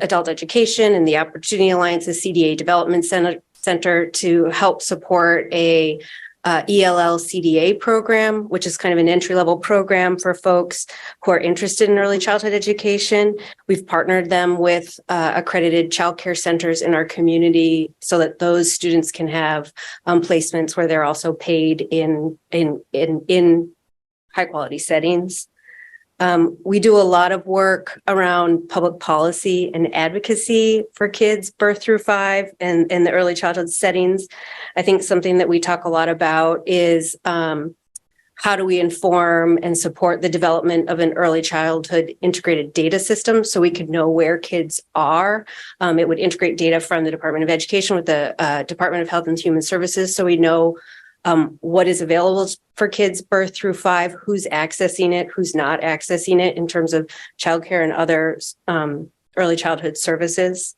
Adult Education and the Opportunity Alliance's CDA Development Center to help support a ELL CDA program, which is kind of an entry-level program for folks who are interested in early childhood education. We've partnered them with accredited childcare centers in our community so that those students can have placements where they're also paid in high quality settings. We do a lot of work around public policy and advocacy for kids birth through 5 and in the early childhood settings. I think something that we talk a lot about is how do we inform and support the development of an early childhood integrated data system so we could know where kids are. It would integrate data from the Department of Education with the Department of Health and Human Services so we know what is available for kids birth through 5, who's accessing it, who's not accessing it in terms of childcare and other early childhood services.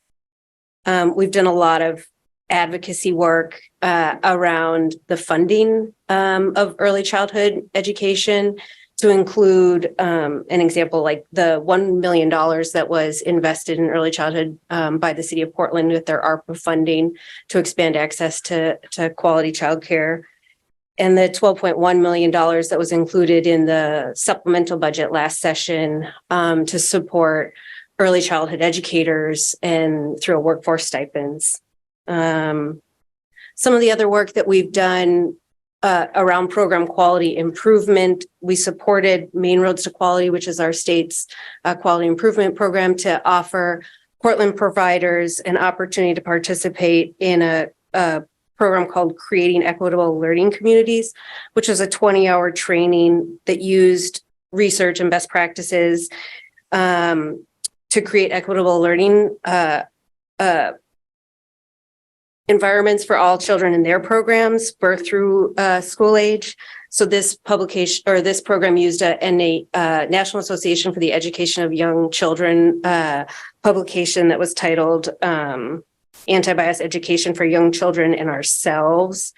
We've done a lot of advocacy work around the funding of early childhood education, to include an example like the $1 million that was invested in early childhood by the city of Portland with their ARPA funding to expand access to quality childcare, and the $12.1 million that was included in the supplemental budget last session to support early childhood educators and through workforce stipends. Some of the other work that we've done around program quality improvement, we supported Maine Roads to Quality, which is our state's quality improvement program, to offer Portland providers an opportunity to participate in a program called Creating Equitable Learning Communities, which is a 20-hour training that used research and best practices to create equitable learning environments for all children in their programs, birth through school age. So this publication or this program used a National Association for the Education of Young Children publication that was titled Anti-Bias Education for Young Children and Ourselves.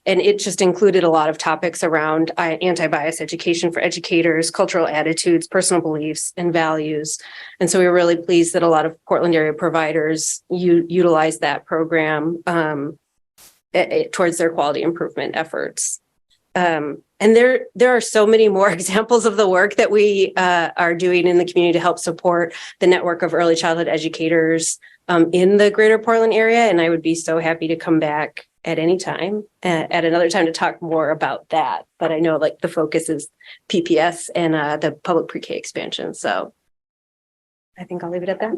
And it just included a lot of topics around anti-bias education for educators, cultural attitudes, personal beliefs, and values. And so we were really pleased that a lot of Portland area providers utilized that program towards their quality improvement efforts. And there are so many more examples of the work that we are doing in the community to help support the network of early childhood educators in the greater Portland area. And I would be so happy to come back at any time, at another time, to talk more about that. But I know like the focus is PPS and the public pre-K expansion. So I think I'll leave it at that.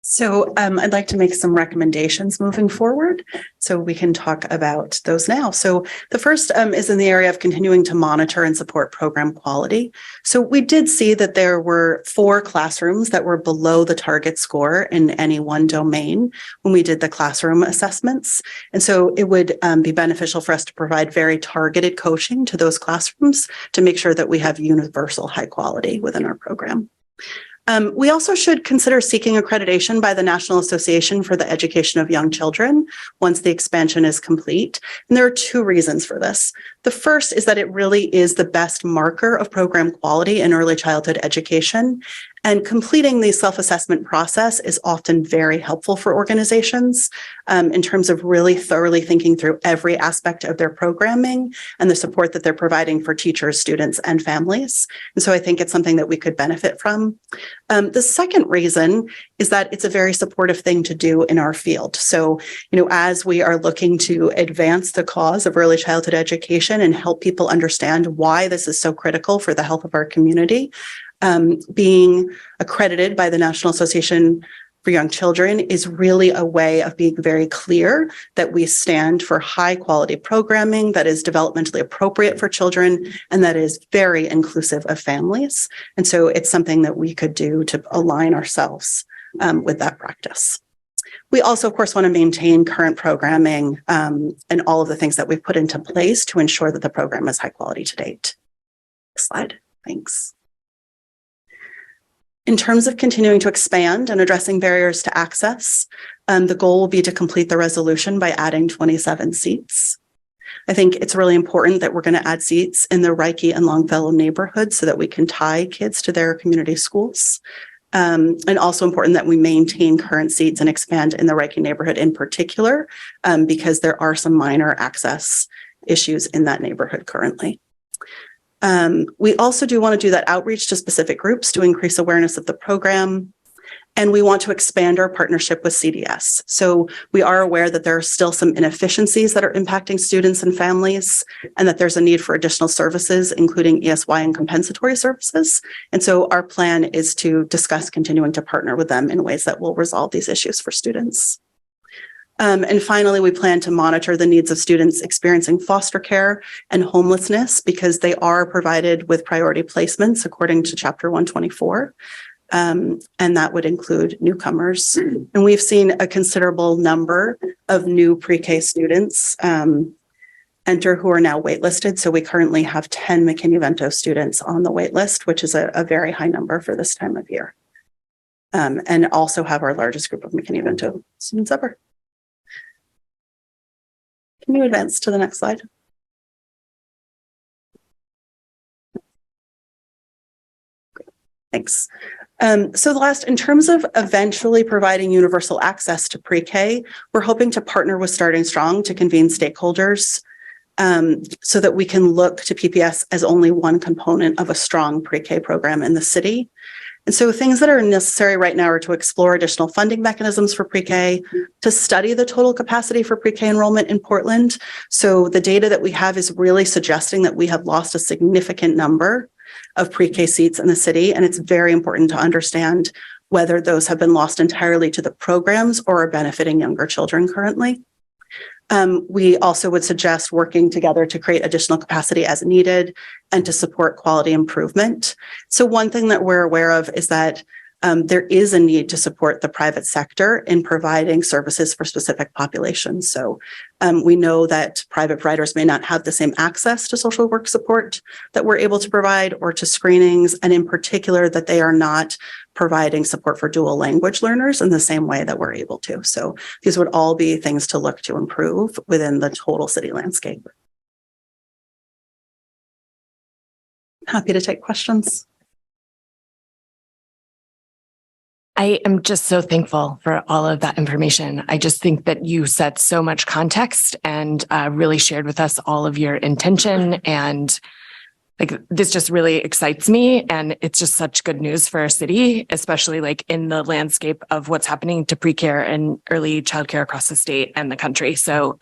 So I'd like to make some recommendations moving forward, so we can talk about those now. So the first is in the area of continuing to monitor and support program quality. So we did see that there were 4 classrooms that were below the target score in any one domain when we did the classroom assessments. And so it would be beneficial for us to provide very targeted coaching to those classrooms to make sure that we have universal high quality within our program. We also should consider seeking accreditation by the National Association for the Education of Young Children once the expansion is complete. And there are 2 reasons for this. The first is that it really is the best marker of program quality in early childhood education. And completing the self-assessment process is often very helpful for organizations in terms of really thoroughly thinking through every aspect of their programming and the support that they're providing for teachers, students, and families. And so I think it's something that we could benefit from. The second reason is that it's a very supportive thing to do in our field. So, as we are looking to advance the cause of early childhood education and help people understand why this is so critical for the health of our community, being accredited by the National Association for Young Children is really a way of being very clear that we stand for high quality programming that is developmentally appropriate for children and that is very inclusive of families. And so it's something that we could do to align ourselves with that practice. We also, of course, want to maintain current programming and all of the things that we've put into place to ensure that the program is high quality to date. Next slide. Thanks. In terms of continuing to expand and addressing barriers to access, the goal will be to complete the resolution by adding 27 seats. I think it's really important that we're going to add seats in the Reiki and Longfellow neighborhoods so that we can tie kids to their community schools. And also important that we maintain current seats and expand in the Reiki neighborhood in particular, because there are some minor access issues in that neighborhood currently. We also do want to do that outreach to specific groups to increase awareness of the program. And we want to expand our partnership with CDS. So we are aware that there are still some inefficiencies that are impacting students and families, and that there's a need for additional services, including ESY and compensatory services. And so our plan is to discuss continuing to partner with them in ways that will resolve these issues for students. And finally, we plan to monitor the needs of students experiencing foster care and homelessness because they are provided with priority placements according to Chapter 124. And that would include newcomers. And we've seen a considerable number of new pre-K students enter who are now waitlisted. So we currently have 10 McKinney-Vento students on the waitlist, which is a very high number for this time of year. And also have our largest group of McKinney-Vento students ever. Can you advance to the next slide? Thanks. So the last, in terms of eventually providing universal access to pre-K, we're hoping to partner with Starting Strong to convene stakeholders so that we can look to PPS as only one component of a strong pre-K program in the city. And so things that are necessary right now are to explore additional funding mechanisms for pre-K, to study the total capacity for pre-K enrollment in Portland. So the data that we have is really suggesting that we have lost a significant number of pre-K seats in the city. And it's very important to understand whether those have been lost entirely to the programs or are benefiting younger children currently. We also would suggest working together to create additional capacity as needed and to support quality improvement. So one thing that we're aware of is that there is a need to support the private sector in providing services for specific populations. So we know that private providers may not have the same access to social work support that we're able to provide or to screenings, and in particular that they are not providing support for dual language learners in the same way that we're able to. So these would all be things to look to improve within the total city landscape. Happy to take questions. I am just so thankful for all of that information. I just think that you set so much context and really shared with us all of your intention, and like this just really excites me, and it's just such good news for our city, especially like in the landscape of what's happening to pre-care and early childcare across the state and the country. So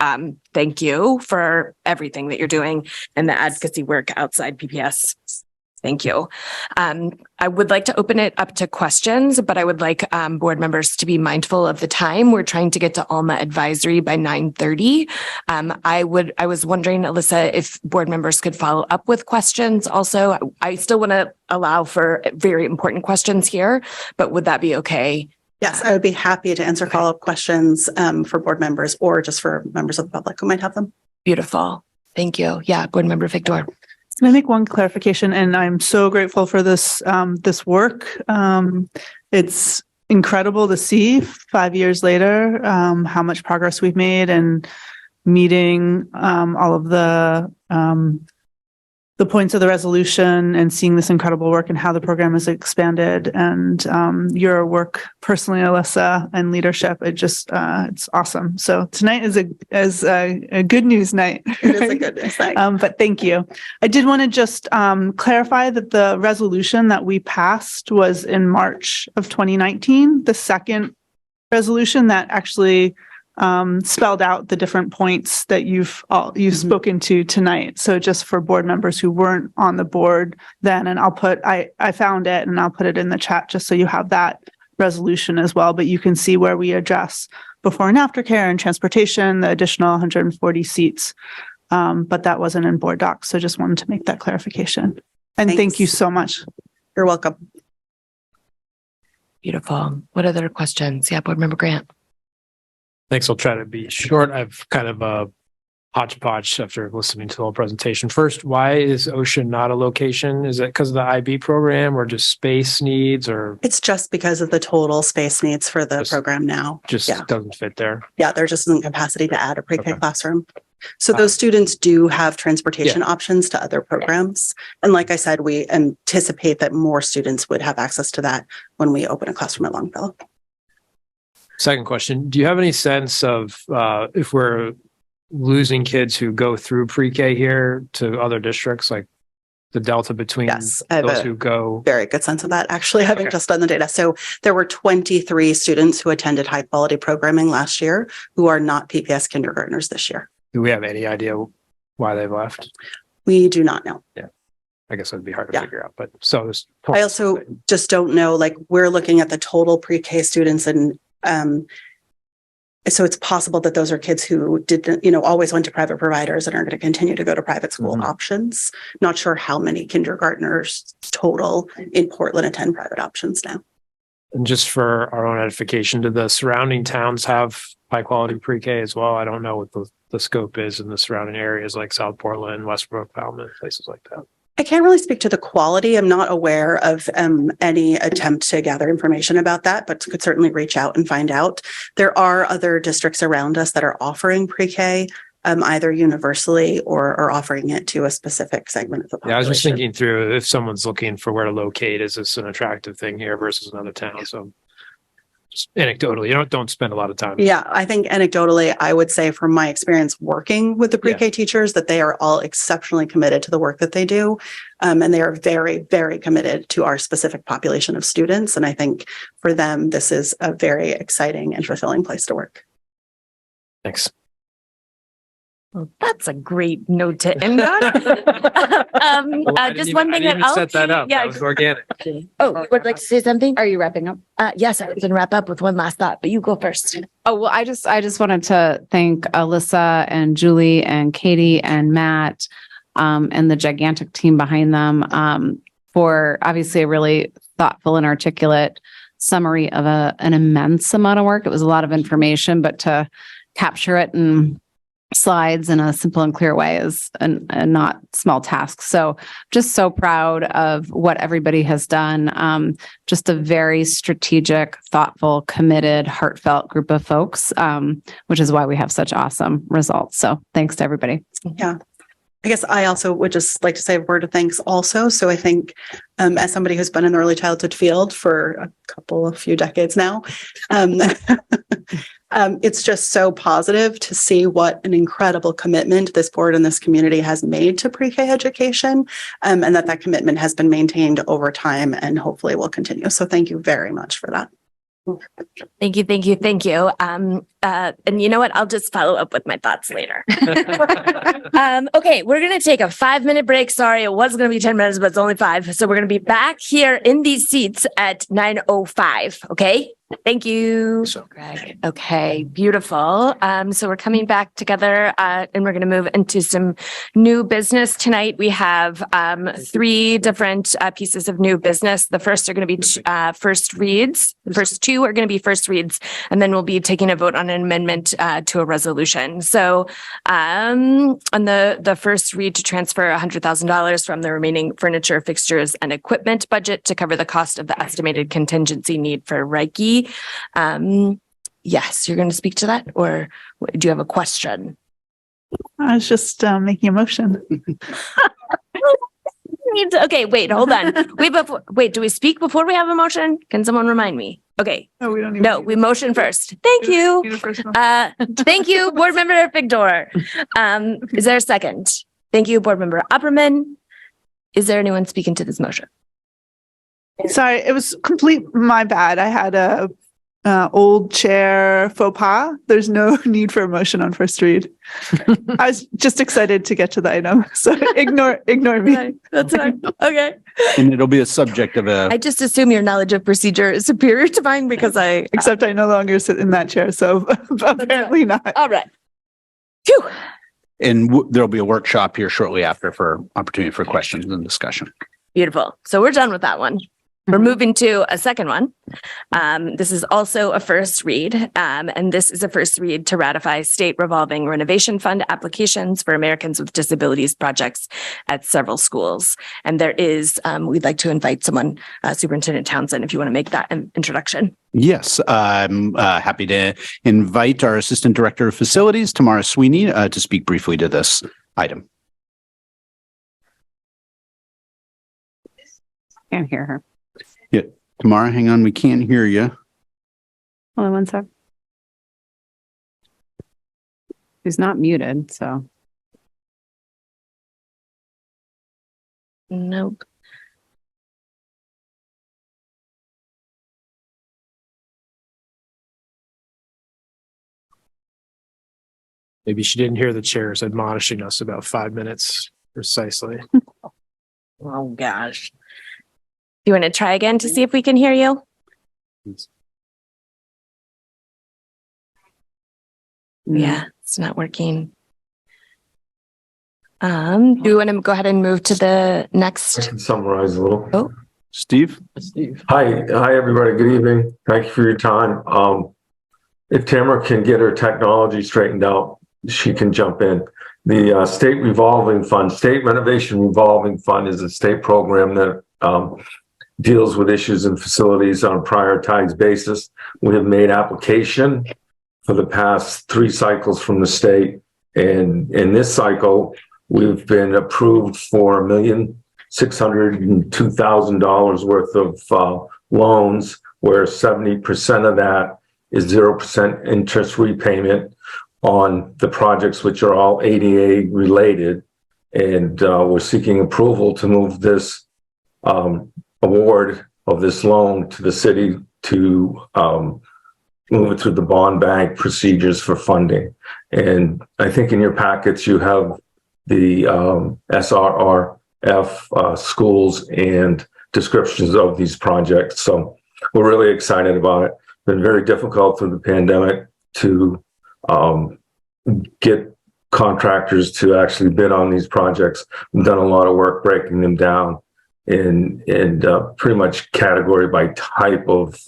thank you for everything that you're doing and the advocacy work outside PPS. Thank you. I would like to open it up to questions, but I would like board members to be mindful of the time. We're trying to get to Alma advisory by 9:30. I was wondering, Alyssa, if board members could follow up with questions. Also, I still want to allow for very important questions here, but would that be okay? Yes, I would be happy to answer follow-up questions for board members or just for members of the public who might have them. Beautiful. Thank you. Yeah, board member Victor. Can I make one clarification? And I'm so grateful for this this work. It's incredible to see 5 years later how much progress we've made, and meeting all of the points of the resolution and seeing this incredible work and how the program has expanded, and your work personally, Alyssa, and leadership. It's awesome. So tonight is a good news night. It is a good news night. But thank you. I did want to just clarify that the resolution that we passed was in March of 2019, the second resolution that actually spelled out the different points that you've spoken to tonight. So just for board members who weren't on the board then, and I found it and I'll put it in the chat just so you have that resolution as well. But you can see where we address before and after care and transportation, the additional 140 seats. But that wasn't in board docs. So just wanted to make that clarification. And Thank you so much. You're welcome. Beautiful. What other questions? Yeah, board member Grant. Thanks. I'll try to be short. I've kind of a hodgepodge after listening to the whole presentation. First, why is Ocean not a location? Is it because of the IB program or just space needs, or? It's just because of the total space needs for the program now. Just doesn't fit there. Yeah, there just isn't capacity to add a pre-K classroom. So those students do have transportation options to other programs. And like I said, we anticipate that more students would have access to that when we open a classroom at Longfellow. Second question, do you have any sense of if we're losing kids who go through pre-K here to other districts, like the delta between those who go? Very good sense of that, actually, having just done the data. So there were 23 students who attended high quality programming last year who are not PPS kindergartners this year. Do we have any idea why they've left? We do not know. Yeah. I guess it'd be hard to figure out, but so I also just don't know, like we're looking at the total pre-K students, and so it's possible that those are kids who didn't, always went to private providers and are going to continue to go to private school options. Not sure how many kindergartners total in Portland attend private options now. And just for our own edification, do the surrounding towns have high quality pre-K as well? I don't know what the scope is in the surrounding areas like South Portland, Westbrook, Falmouth, places like that. I can't really speak to the quality. I'm not aware of any attempt to gather information about that, but could certainly reach out and find out. There are other districts around us that are offering pre-K, either universally or offering it to a specific segment of the population. Yeah, I was just thinking through if someone's looking for where to locate, is this an attractive thing here versus another town? So just anecdotally, you don't spend a lot of time. Yeah, I think anecdotally, I would say from my experience working with the pre-K teachers that they are all exceptionally committed to the work that they do. And they are very, very committed to our specific population of students. And I think for them, this is a very exciting and fulfilling place to work. Thanks. Well, that's a great note to end on. Just one thing that I'll set that up. Yeah. That was organic. Oh, you would like to say something? Are you wrapping up? Yes, I was going to wrap up with one last thought, but you go first. Oh, well, I just wanted to thank Alyssa and Julie and Katie and Matt and the gigantic team behind them for obviously a really thoughtful and articulate summary of an immense amount of work. It was a lot of information, but to capture it in slides in a simple and clear way is a not small task. So just so proud of what everybody has done. Just a very strategic, thoughtful, committed, heartfelt group of folks, which is why we have such awesome results. So thanks to everybody. Yeah. I guess I also would just like to say a word of thanks also. So I think as somebody who's been in the early childhood field for a few decades now, it's just so positive to see what an incredible commitment this board and this community has made to pre-K education, and that commitment has been maintained over time and hopefully will continue. So thank you very much for that. Thank you. And you know what? I'll just follow up with my thoughts later. Okay, we're going to take a 5-minute break. Sorry, it was going to be 10 minutes, but it's only 5. So we're going to be back here in these seats at 9:05. Okay. Thank you, Greg. Okay, beautiful. So we're coming back together and we're going to move into some new business tonight. We have 3 different pieces of new business. The first are going to be first reads. The first 2 are going to be first reads, and then we'll be taking a vote on an amendment to a resolution. So on the first read to transfer $100,000 from the remaining furniture, fixtures, and equipment budget to cover the cost of the estimated contingency need for Reiki. Yes, you're going to speak to that, or do you have a question? I was just making a motion. Okay, wait, hold on. Wait, do we speak before we have a motion? Can someone remind me? Okay. No, we don't need No, we motion first. Thank you. Thank you, Board Member Figdor. Is there a second? Thank you, Board Member Opperman. Is there anyone speaking to this motion? Sorry, it was my bad. I had a old chair faux pas. There's no need for a motion on first read. I was just excited to get to the item, so ignore me. That's fine. Okay. And it'll be a subject of I just assume your knowledge of procedure is superior to mine because except I no longer sit in that chair, so apparently not. All right. Phew. And there'll be a workshop here shortly after for opportunity for questions and discussion. Beautiful. So we're done with that one. We're moving to a second one. This is also a first read, and this is a first read to ratify state revolving renovation fund applications for Americans with Disabilities projects at several schools. And there is, we'd like to invite someone, Superintendent Townsend, if you want to make that introduction. Yes, I'm happy to invite our Assistant Director of Facilities, Tamara Sweeney, to speak briefly to this item. Can't hear her. Yeah, Tamara, hang on, we can't hear you. Hold on one sec. She's not muted, so. Nope. Maybe she didn't hear the chairs admonishing us about 5 minutes precisely. Oh, gosh. You want to try again to see if we can hear you? Yeah, it's not working. Do you want to go ahead and move to the next? I can summarize a little. Oh, Steve? Hi, everybody. Good evening. Thank you for your time. If Tamara can get her technology straightened out, she can jump in. The State Renovation Revolving Fund is a state program that deals with issues and facilities on a prioritized basis. We have made application for the past 3 cycles from the state. And in this cycle, we've been approved for $1,602,000 worth of loans, where 70% of that is 0% interest repayment on the projects, which are all ADA related. And we're seeking approval to move this award of this loan to the city to move it through the bond bank procedures for funding. And I think in your packets, you have the SRRF schools and descriptions of these projects. So we're really excited about it. It's been very difficult through the pandemic to get contractors to actually bid on these projects. We've done a lot of work breaking them down in pretty much category by type of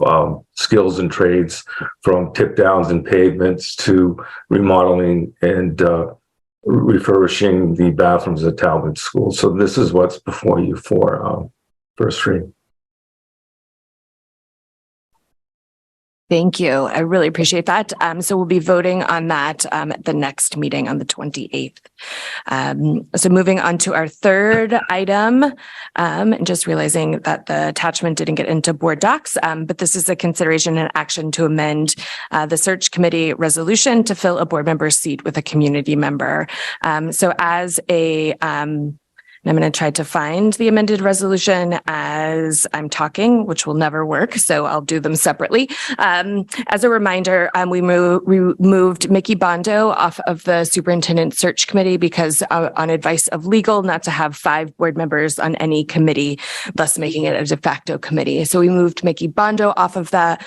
skills and trades, from tip downs and pavements to remodeling and refurbishing the bathrooms at Talbot School. So this is what's before you for first reading. Thank you. I really appreciate that. So we'll be voting on that at the next meeting on the 28th. So moving on to our third item, and just realizing that the attachment didn't get into board docs, but this is a consideration and action to amend the search committee resolution to fill a board member seat with a community member. So as a I'm going to try to find the amended resolution as I'm talking, which will never work, so I'll do them separately. As a reminder, we moved Mickey Bondo off of the superintendent search committee because on advice of legal, not to have 5 board members on any committee, thus making it a de facto committee. So we moved Mickey Bondo off of the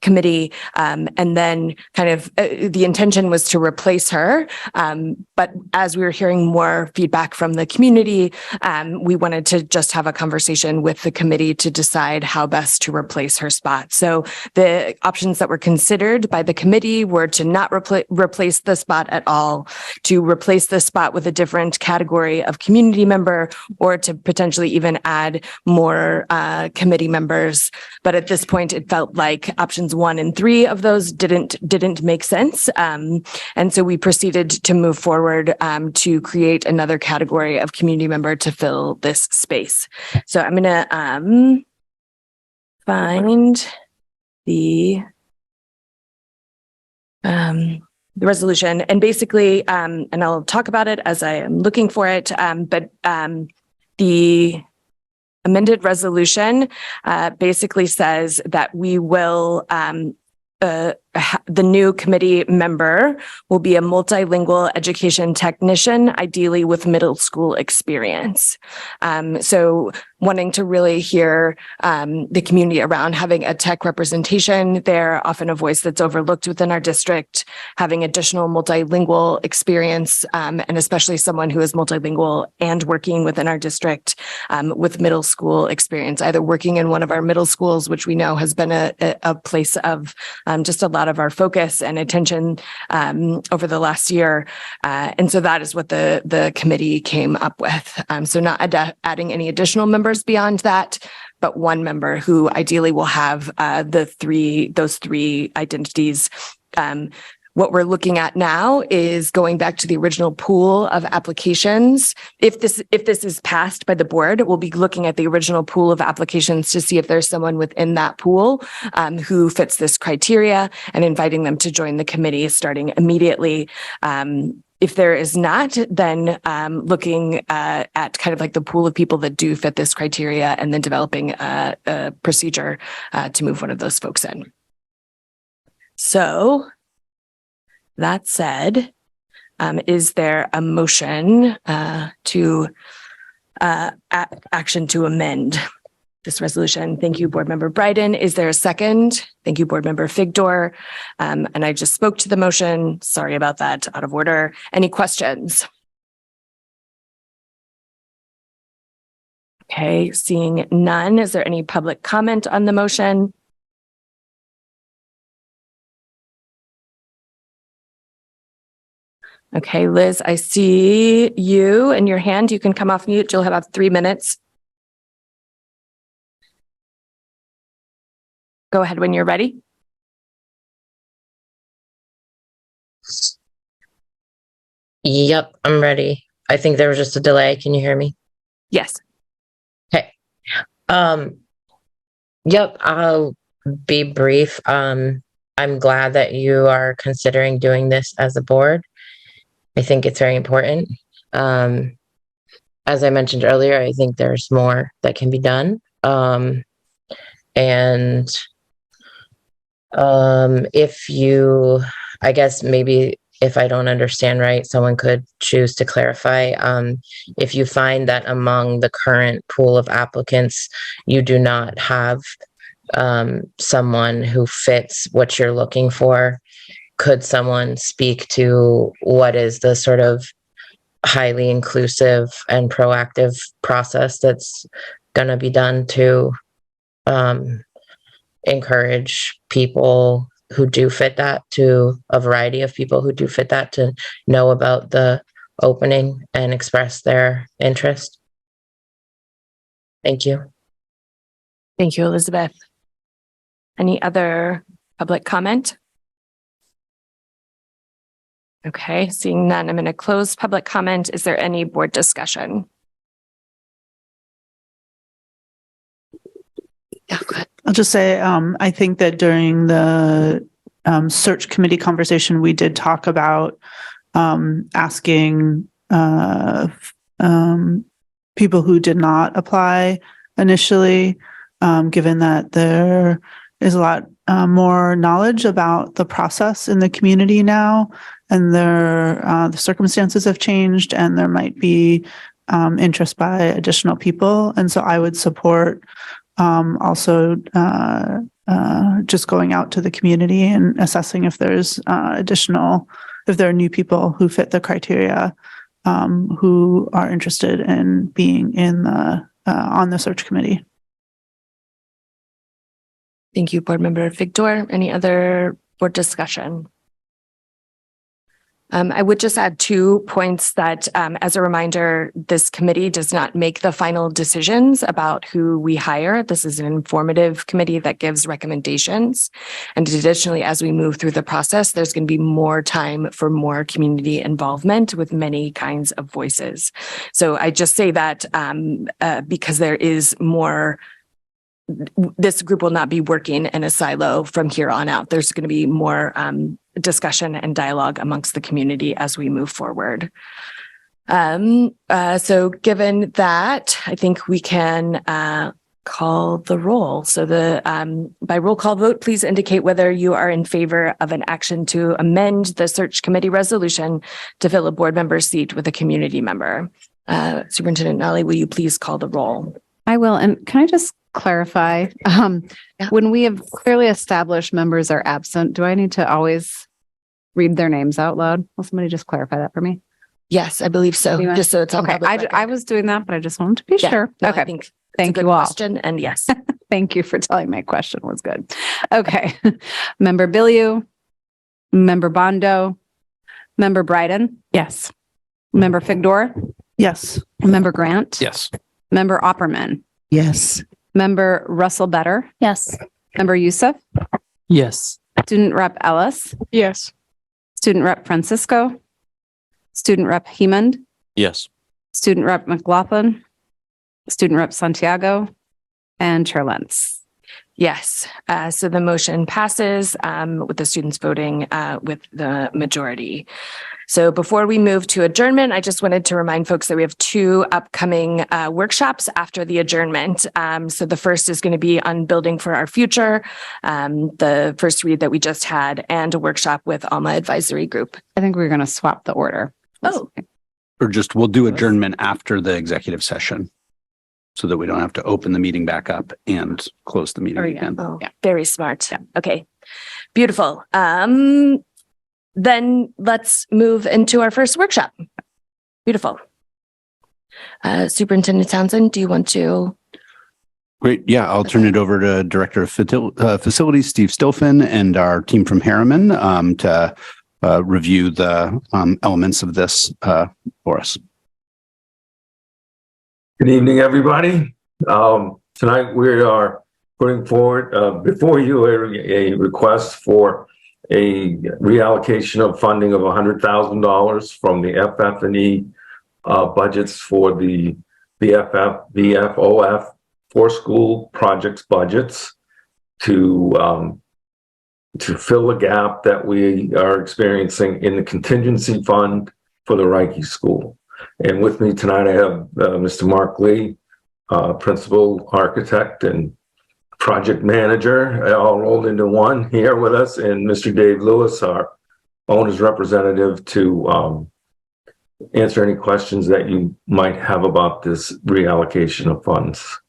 committee, and then kind of the intention was to replace her. But as we were hearing more feedback from the community, we wanted to just have a conversation with the committee to decide how best to replace her spot. So the options that were considered by the committee were to not replace the spot at all, to replace the spot with a different category of community member, or to potentially even add more committee members. But at this point, it felt like options 1 and 3 of those didn't make sense. And so we proceeded to move forward to create another category of community member to fill this space. So I'm going to find the resolution, and basically, and I'll talk about it as I am looking for it. But the amended resolution basically says that we will the new committee member will be a multilingual education technician, ideally with middle school experience. So wanting to really hear the community around having a tech representation. They're often a voice that's overlooked within our district, having additional multilingual experience, and especially someone who is multilingual and working within our district with middle school experience, either working in one of our middle schools, which we know has been a place of just a lot of our focus and attention over the last year. And so that is what the committee came up with. So not adding any additional members beyond that, but one member who ideally will have those three identities. What we're looking at now is going back to the original pool of applications. If this is passed by the board, we'll be looking at the original pool of applications to see if there's someone within that pool who fits this criteria, and inviting them to join the committee starting immediately. If there is not, then looking at kind of like the pool of people that do fit this criteria, and then developing a procedure to move one of those folks in. So that said, is there a motion to action to amend this resolution? Thank you, Board Member Bryden. Is there a second? Thank you, Board Member Figdor. And I just spoke to the motion. Sorry about that, out of order. Any questions? Okay, seeing none. Is there any public comment on the motion? Okay, Liz, I see you and your hand. You can come off mute. You'll have 3 minutes. Go ahead when you're ready. Yep, I'm ready. I think there was just a delay. Can you hear me? Yes. Okay. Yep, I'll be brief. I'm glad that you are considering doing this as a board. I think it's very important. As I mentioned earlier, I think there's more that can be done. If you, I guess maybe if I don't understand right, someone could choose to clarify. If you find that among the current pool of applicants, you do not have someone who fits what you're looking for, could someone speak to what is the sort of highly inclusive and proactive process that's going to be done to encourage people who do fit that, to a variety of people who do fit that, to know about the opening and express their interest? Thank you. Thank you, Elizabeth. Any other public comment? Okay, seeing none, I'm going to close public comment. Is there any board discussion? Yeah, go ahead. I'll just say, I think that during the search committee conversation, we did talk about asking people who did not apply initially, given that there is a lot more knowledge about the process in the community now, and the circumstances have changed, and there might be interest by additional people. And so I would support also just going out to the community and assessing if there's if there are new people who fit the criteria, who are interested in being in on the search committee. Thank you, Board Member Victor. Any other board discussion? I would just add 2 points that, as a reminder, this committee does not make the final decisions about who we hire. This is an informative committee that gives recommendations. And additionally, as we move through the process, there's going to be more time for more community involvement with many kinds of voices. So I just say that because there is more. This group will not be working in a silo from here on out. There's going to be more discussion and dialogue amongst the community as we move forward. So given that, I think we can call the roll. So by roll call vote, please indicate whether you are in favor of an action to amend the search committee resolution to fill a board member seat with a community member. Superintendent Nally, will you please call the roll? I will. And can I just clarify? When we have clearly established members are absent, do I need to always read their names out loud? Will somebody just clarify that for me? Yes, I believe so. Just so it's on okay. I was doing that, but I just wanted to be sure. No, okay. I think thank you all. Question, and yes, thank you for telling my question was good. Okay. Member Billiou, Member Bondo, Member Bryden. Yes. Member Figdor. Yes. Member Grant. Yes. Member Opperman. Yes. Member Russell Better. Yes. Member Youssef. Yes. Student Rep Ellis. Yes. Student Rep Francisco. Student Rep Hemond. Yes. Student Rep McLaughlin. Student Rep Santiago. And Chair Lentz. yes. So the motion passes with the students voting with the majority. So before we move to adjournment, I just wanted to remind folks that we have 2 upcoming workshops after the adjournment. So the first is going to be on building for our future, the first read that we just had, and a workshop with Alma Advisory Group. I think we're going to swap the order. Oh. Or just we'll do adjournment after the executive session so that we don't have to open the meeting back up and close the meeting again. Oh, yeah. Very smart. Yeah. Okay, beautiful. Then let's move into our first workshop. Beautiful. Superintendent Townsend, do you want to? Great. Yeah, I'll turn it over to Director of Facilities, Steve Stilfen, and our team from Harriman to review the elements of this for us. Good evening, everybody. Tonight we are putting forward before you a request for a reallocation of funding of $100,000 from the FF&E budgets for the BFF, VFOF for school projects budgets to fill a gap that we are experiencing in the contingency fund for the Reiki School. And with me tonight, I have Mr. Mark Lee, principal architect and project manager, all rolled into one here with us, and Mr. Dave Lewis, our owner's representative, to answer any questions that you might have about this reallocation of funds.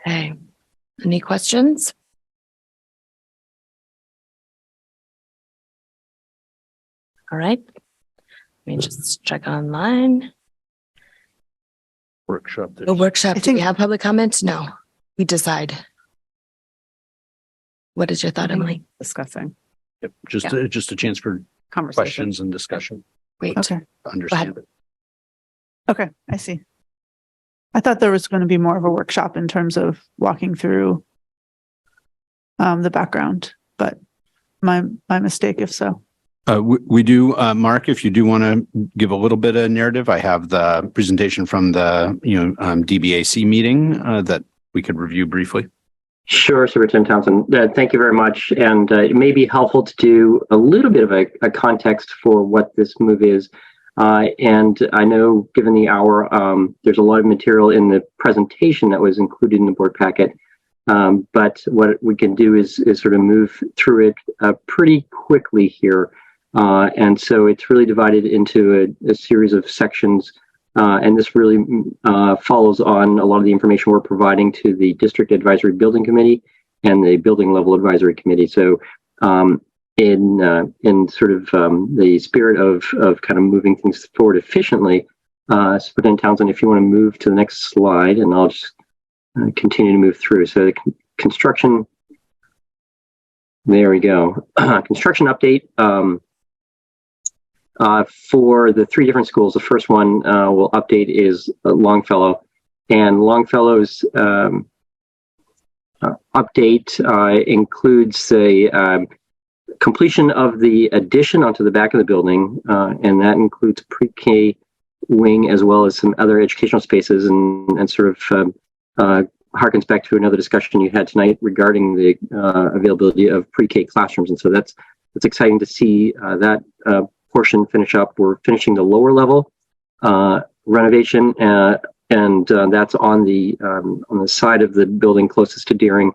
Okay. Any questions? All right. Let me just check online. Workshop. The workshop. Do we have public comments? No. We decide. What is your thought, Emily? Discussing. Yep. Just a chance for Conversation. questions and discussion. Great. Okay. To understand it. Okay, I see. I thought there was going to be more of a workshop in terms of walking through the background, but my mistake if so. We do, Mark, if you do want to give a little bit of narrative, I have the presentation from the DBAC meeting that we could review briefly. Sure, Superintendent Townsend. Thank you very much. And it may be helpful to do a little bit of a context for what this move is. And I know, given the hour, there's a lot of material in the presentation that was included in the board packet. But what we can do is sort of move through it pretty quickly here. And so it's really divided into a series of sections. And this really follows on a lot of the information we're providing to the District Advisory Building Committee and the Building Level Advisory Committee. So in sort of the spirit of kind of moving things forward efficiently, Superintendent Townsend, if you want to move to the next slide, and I'll just continue to move through. So the construction, there we go. Construction update. For the three different schools, the first one we'll update is Longfellow. And Longfellow's update includes a completion of the addition onto the back of the building, and that includes pre-K wing as well as some other educational spaces, and sort of harkens back to another discussion you had tonight regarding the availability of pre-K classrooms. And so that's exciting to see that portion finish up. We're finishing the lower level renovation, and that's on the side of the building closest to Deering.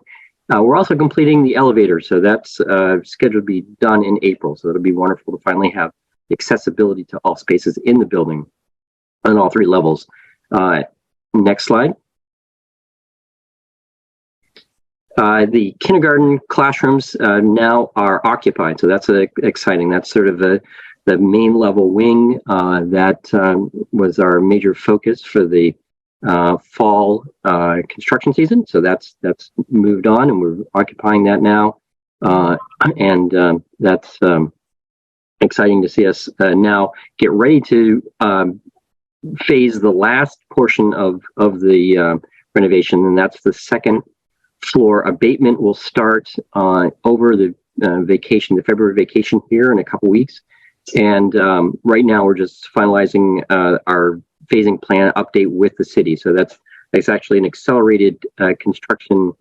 We're also completing the elevator, so that's scheduled to be done in April. So it'll be wonderful to finally have accessibility to all spaces in the building on all three levels. Next slide. The kindergarten classrooms now are occupied, so that's exciting. That's sort of the main level wing that was our major focus for the fall construction season. So that's moved on, and we're occupying that now, and that's exciting to see us now get ready to phase the last portion of the renovation, and that's the second floor. Abatement will start over the vacation, the February vacation here in a couple weeks. And right now we're just finalizing our phasing plan update with the city. So that's actually an accelerated construction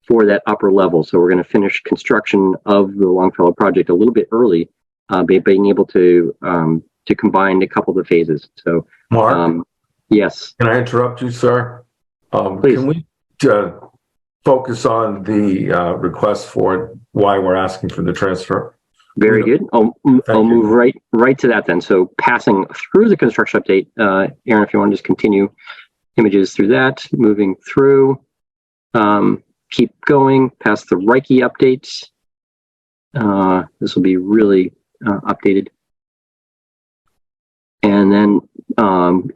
for that upper level. So we're going to finish construction of the Longfellow project a little bit early, being able to combine a couple of the phases. So, Mark, yes. Can I interrupt you, sir? Please. Can we focus on the request for why we're asking for the transfer? Very good. I'll move right to that then. So passing through the construction update, Aaron, if you want to just continue images through that, moving through, keep going past the Reiki updates. This will be really updated. And then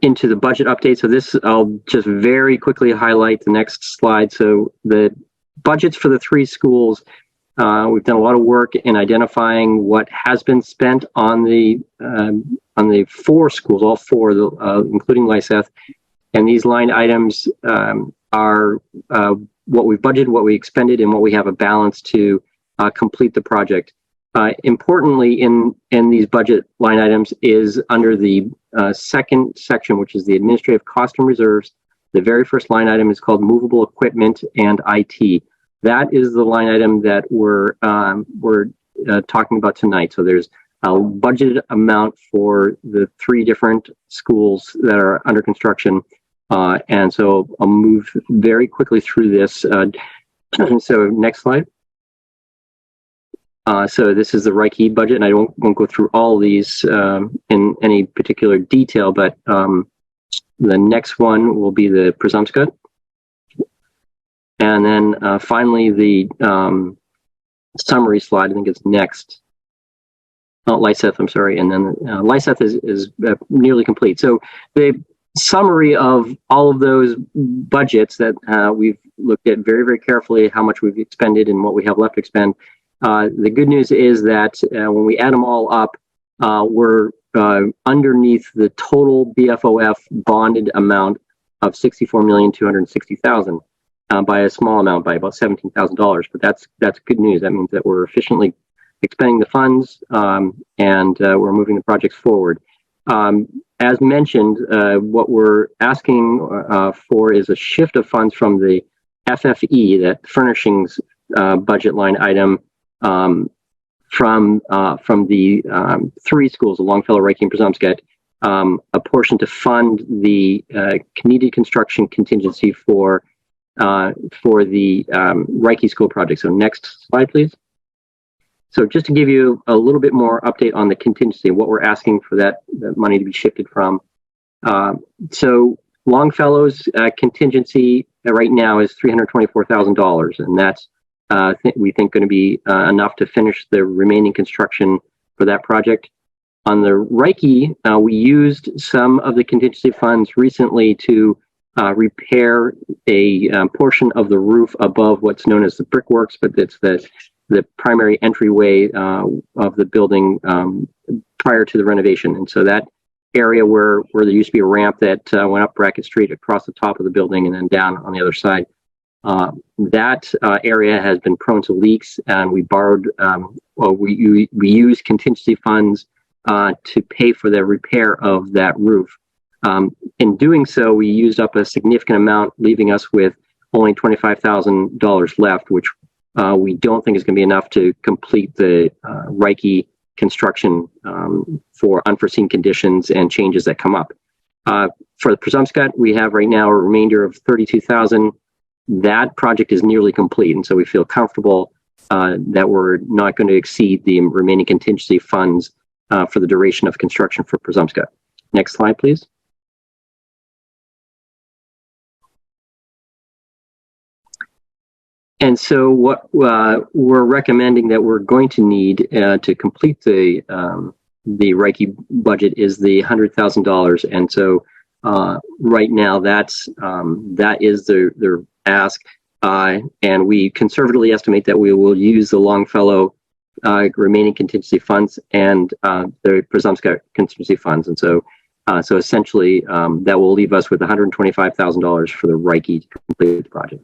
into the budget update. So this, I'll just very quickly highlight the next slide. So the budgets for the 3 schools, we've done a lot of work in identifying what has been spent on the 4 schools, all 4, including Lyseth. And these line items are what we've budgeted, what we expended, and what we have a balance to complete the project. Importantly, in these budget line items is under the second section, which is the administrative cost and reserves. The very first line item is called movable equipment and IT. That is the line item that we're talking about tonight. So there's a budgeted amount for the 3 different schools that are under construction. And so I'll move very quickly through this. So next slide. So this is the Reiki budget, and I won't go through all of these in any particular detail, but the next one will be the Przemysł. And then finally, the summary slide, I think it's next. Oh, Lyseth, I'm sorry. And then Lyseth is nearly complete. So the summary of all of those budgets that we've looked at very, very carefully, how much we've expended and what we have left to expend. The good news is that when we add them all up, we're underneath the total BFOF bonded amount of $64,260,000 by a small amount, by about $17,000. But that's good news. That means that we're efficiently expending the funds and we're moving the projects forward. As mentioned, what we're asking for is a shift of funds from the FFE, that furnishings budget line item, from the 3 schools, the Longfellow, Reiki, and Przemysł, a portion to fund the community construction contingency for the Reiki school project. So next slide, please. So just to give you a little bit more update on the contingency, what we're asking for that money to be shifted from. So Longfellow's contingency right now is $324,000, and that's we think going to be enough to finish the remaining construction for that project. On the Reiki, we used some of the contingency funds recently to repair a portion of the roof above what's known as the brickworks, but it's the primary entryway of the building prior to the renovation. And so that area where there used to be a ramp that went up Brackett Street across the top of the building and then down on the other side, that area has been prone to leaks, and we borrowed, we used contingency funds to pay for the repair of that roof. In doing so, we used up a significant amount, leaving us with only $25,000 left, which we don't think is going to be enough to complete the Reiki construction for unforeseen conditions and changes that come up. For the Przemysł, we have right now a remainder of $32,000. That project is nearly complete, and so we feel comfortable that we're not going to exceed the remaining contingency funds for the duration of construction for Przemysł. Next slide, please. And so what we're recommending that we're going to need to complete the Reiki budget is the $100,000. And so right now that is the ask. And we conservatively estimate that we will use the Longfellow remaining contingency funds and the Przemysł contingency funds. And so so essentially that will leave us with $125,000 for the Reiki to complete the project.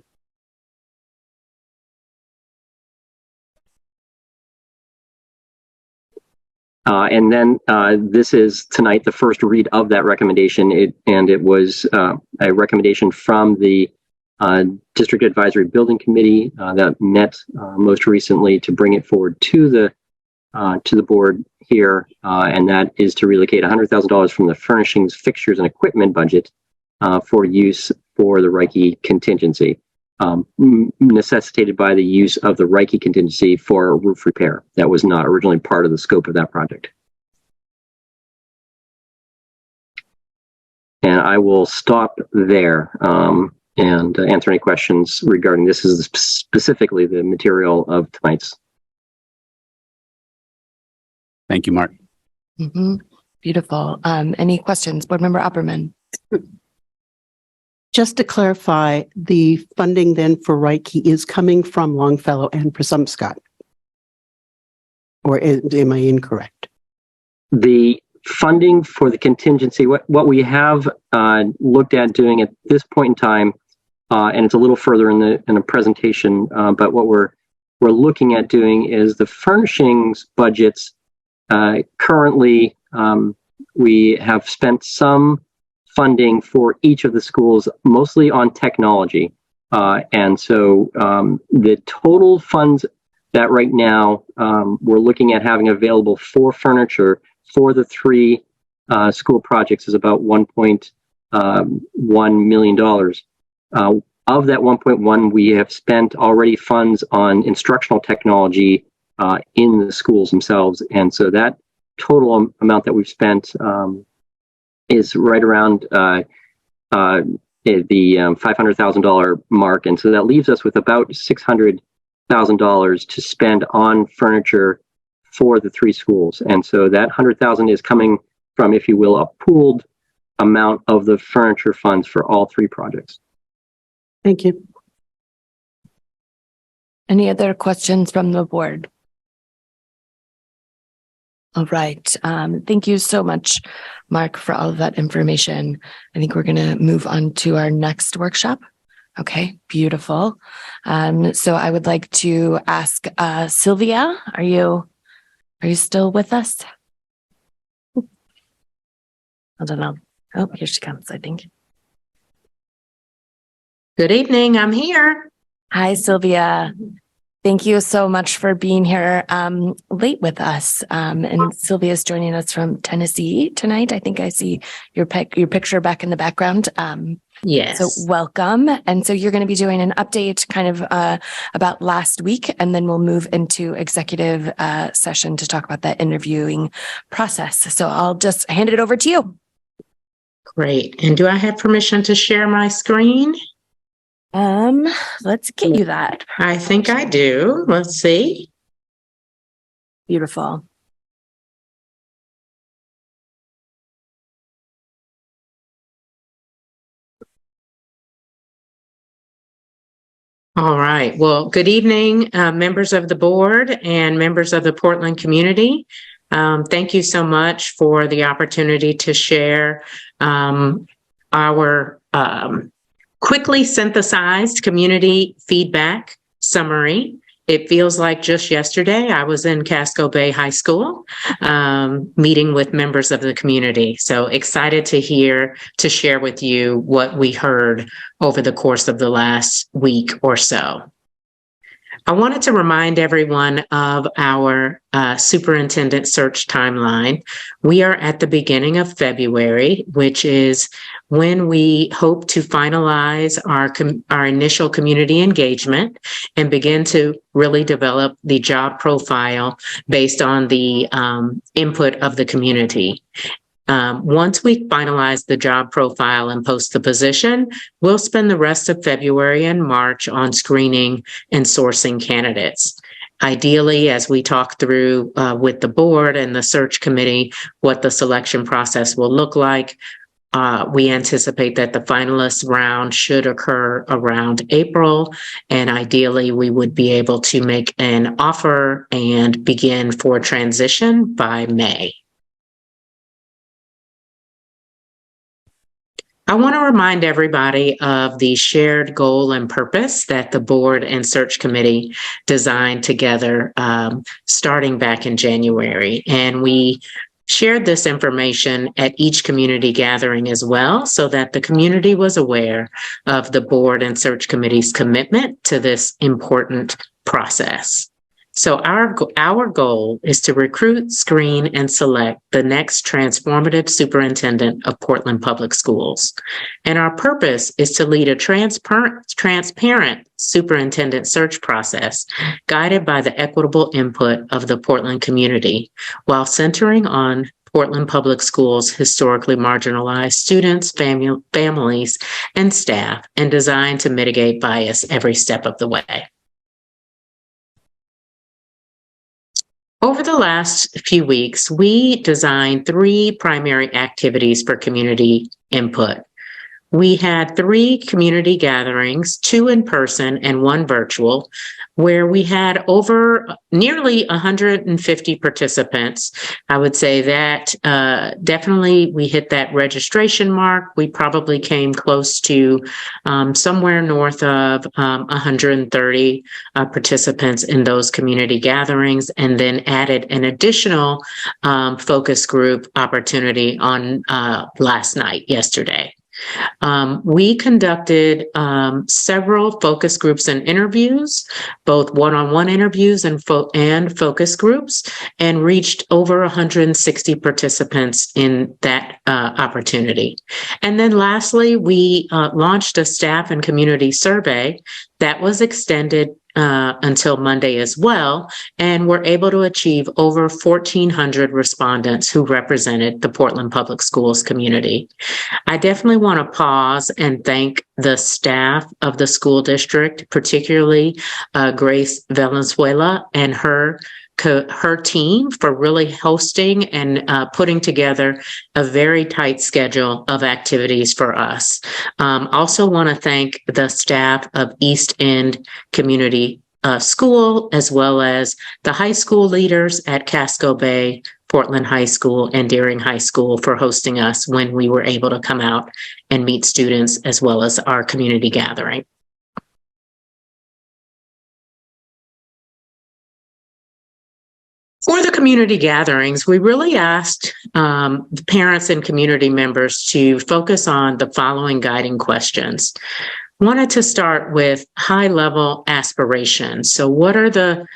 And then this is tonight the first read of that recommendation, and it was a recommendation from the District Advisory Building Committee that met most recently to bring it forward to the board here, and that is to relocate $100,000 from the furnishings, fixtures, and equipment budget for use for the Reiki contingency, necessitated by the use of the Reiki contingency for a roof repair that was not originally part of the scope of that project. And I will stop there and answer any questions regarding this. Is specifically the material of tonight's Thank you, Mark. Beautiful. Any questions? Board Member Opperman. Just to clarify, the funding then for Reiki is coming from Longfellow and Presumscott? Or am I incorrect? The funding for the contingency, what we have looked at doing at this point in time, and it's a little further in the presentation, but what we're looking at doing is the furnishings budgets. Currently, we have spent some funding for each of the schools, mostly on technology. And so the total funds that right now we're looking at having available for furniture for the three school projects is about $1.1 million. Of that 1.1, we have spent already funds on instructional technology in the schools themselves. And so that total amount that we've spent is right around the $500,000 mark. And so that leaves us with about $600,000 to spend on furniture for the three schools. And so that $100,000 is coming from, if you will, a pooled amount of the furniture funds for all three projects. Thank you. Any other questions from the board? All right. Thank you so much, Mark, for all of that information. I think we're going to move on to our next workshop. Okay, beautiful. So I would like to ask Sylvia, are you still with us? I don't know. Oh, here she comes, I think. Good evening. I'm here. Hi, Sylvia. Thank you so much for being here late with us. And Sylvia's joining us from Tennessee tonight. I think I see your picture back in the background. Yes. So welcome. And so you're going to be doing an update kind of about last week, and then we'll move into executive session to talk about that interviewing process. So I'll just hand it over to you. Great. And do I have permission to share my screen? Let's get you that. I think I do. Let's see. Beautiful. All right. Well, good evening, members of the board and members of the Portland community. Thank you so much for the opportunity to share our quickly synthesized community feedback summary. It feels like just yesterday I was in Casco Bay High School meeting with members of the community. So excited to share with you what we heard over the course of the last week or so. I wanted to remind everyone of our superintendent search timeline. We are at the beginning of February, which is when we hope to finalize our initial community engagement and begin to really develop the job profile based on the input of the community. Once we finalize the job profile and post the position, we'll spend the rest of February and March on screening and sourcing candidates. Ideally, as we talk through with the board and the search committee, what the selection process will look like, we anticipate that the finalist round should occur around April, and ideally we would be able to make an offer and begin for transition by May. I want to remind everybody of the shared goal and purpose that the board and search committee designed together starting back in January. And we shared this information at each community gathering as well, so that the community was aware of the board and search committee's commitment to this important process. So our goal is to recruit, screen, and select the next transformative superintendent of Portland Public Schools. And our purpose is to lead a transparent superintendent search process guided by the equitable input of the Portland community, while centering on Portland Public Schools' historically marginalized students, families, and staff, and designed to mitigate bias every step of the way. Over the last few weeks, we designed 3 primary activities for community input. We had 3 community gatherings, 2 in person and 1 virtual, where we had over nearly 150 participants. I would say that definitely we hit that registration mark. We probably came close to somewhere north of 130 participants in those community gatherings, and then added an additional focus group opportunity on last night, yesterday. We conducted several focus groups and interviews, both one-on-one interviews and focus groups, and reached over 160 participants in that opportunity. And then lastly, we launched a staff and community survey that was extended until Monday as well, and we're able to achieve over 1,400 respondents who represented the Portland Public Schools community. I definitely want to pause and thank the staff of the school district, particularly Grace Valenzuela and her team, for really hosting and putting together a very tight schedule of activities for us. Also want to thank the staff of East End Community School, as well as the high school leaders at Casco Bay, Portland High School, and Deering High School for hosting us when we were able to come out and meet students, as well as our community gathering. For the community gatherings, we really asked the parents and community members to focus on the following guiding questions. Wanted to start with high-level aspirations. So what are the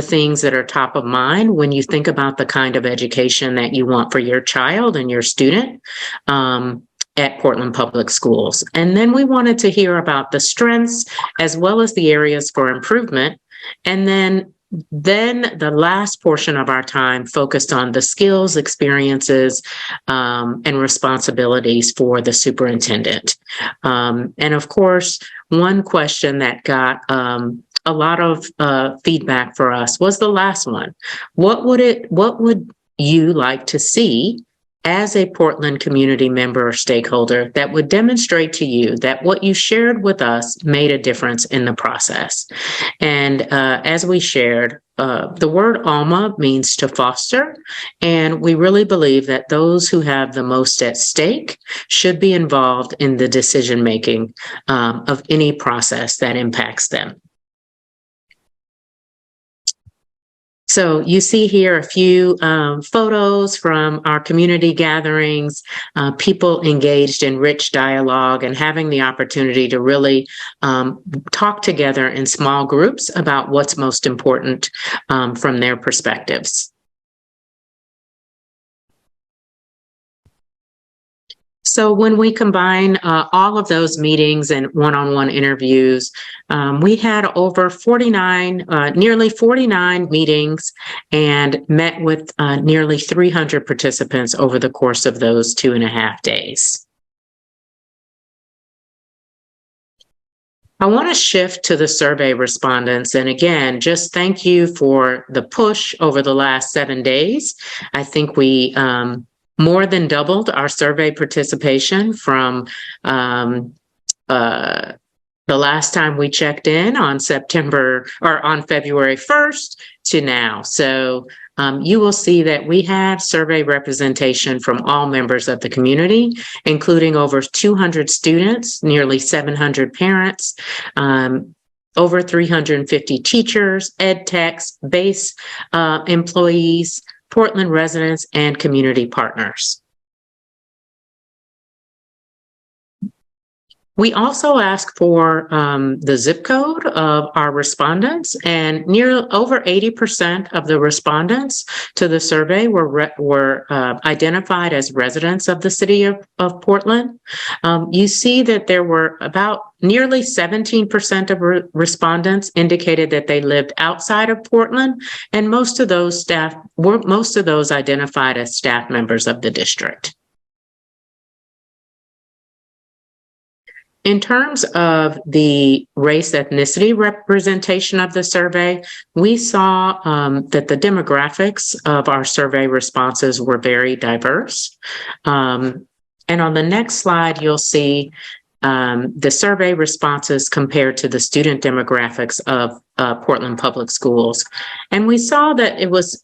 things that are top of mind when you think about the kind of education that you want for your child and your student at Portland Public Schools? And then we wanted to hear about the strengths as well as the areas for improvement. And then the last portion of our time focused on the skills, experiences, and responsibilities for the superintendent. And of course, one question that got a lot of feedback for us was the last one. What would you like to see as a Portland community member or stakeholder that would demonstrate to you that what you shared with us made a difference in the process? And as we shared, the word ALMA means to foster, and we really believe that those who have the most at stake should be involved in the decision-making of any process that impacts them. So you see here a few photos from our community gatherings, people engaged in rich dialogue and having the opportunity to really talk together in small groups about what's most important from their perspectives. So when we combine all of those meetings and one-on-one interviews, we had over nearly 49 meetings and met with nearly 300 participants over the course of those 2.5 days. I want to shift to the survey respondents. And again, just thank you for the push over the last 7 days. I think we more than doubled our survey participation from the last time we checked in on February 1st to now. So you will see that we have survey representation from all members of the community, including over 200 students, nearly 700 parents, over 350 teachers, ed techs, base employees, Portland residents, and community partners. We also asked for the zip code of our respondents, and over 80% of the respondents to the survey were identified as residents of the city of Portland. You see that there were about nearly 17% of respondents indicated that they lived outside of Portland, and most of those identified as staff members of the district. In terms of the race ethnicity representation of the survey, we saw that the demographics of our survey responses were very diverse. And on the next slide, you'll see the survey responses compared to the student demographics of Portland Public Schools. And we saw that it was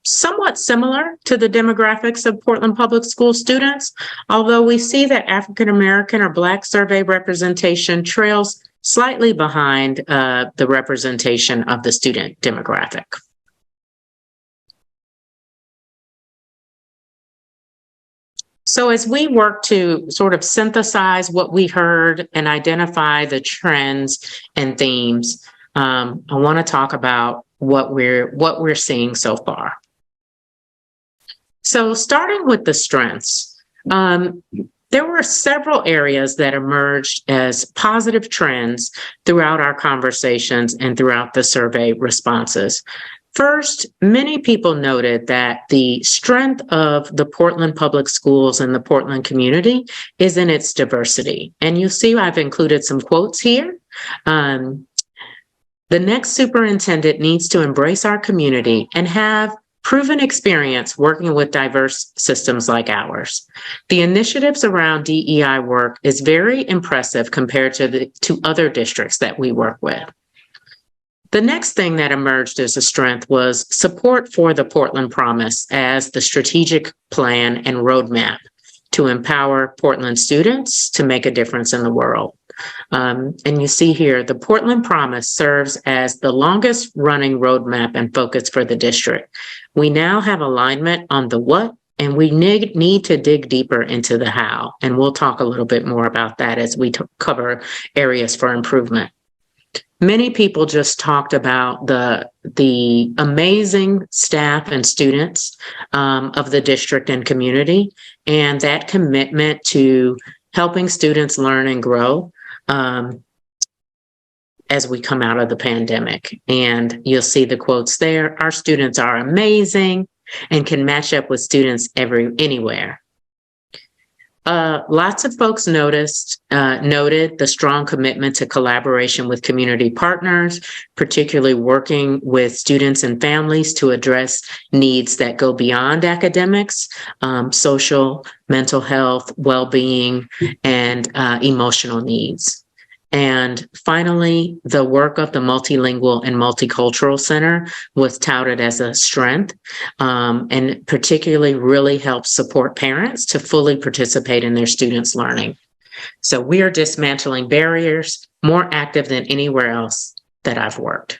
somewhat similar to the demographics of Portland Public School students, although we see that African American or Black survey representation trails slightly behind the representation of the student demographic. So as we work to sort of synthesize what we heard and identify the trends and themes, I want to talk about what we're seeing so far. So starting with the strengths, there were several areas that emerged as positive trends throughout our conversations and throughout the survey responses. First, many people noted that the strength of the Portland Public Schools and the Portland community is in its diversity. And you see I've included some quotes here. The next superintendent needs to embrace our community and have proven experience working with diverse systems like ours. The initiatives around DEI work is very impressive compared to other districts that we work with. The next thing that emerged as a strength was support for the Portland Promise as the strategic plan and roadmap to empower Portland students to make a difference in the world. And you see here, the Portland Promise serves as the longest running roadmap and focus for the district. We now have alignment on the what, and we need to dig deeper into the how. And we'll talk a little bit more about that as we cover areas for improvement. Many people just talked about the amazing staff and students of the district and community, and that commitment to helping students learn and grow as we come out of the pandemic. And you'll see the quotes there. Our students are amazing and can match up with students anywhere. Lots of folks noted the strong commitment to collaboration with community partners, particularly working with students and families to address needs that go beyond academics, social, mental health, well-being, and emotional needs. And finally, the work of the Multilingual and Multicultural Center was touted as a strength, and particularly really helps support parents to fully participate in their students' learning. So we are dismantling barriers more active than anywhere else that I've worked.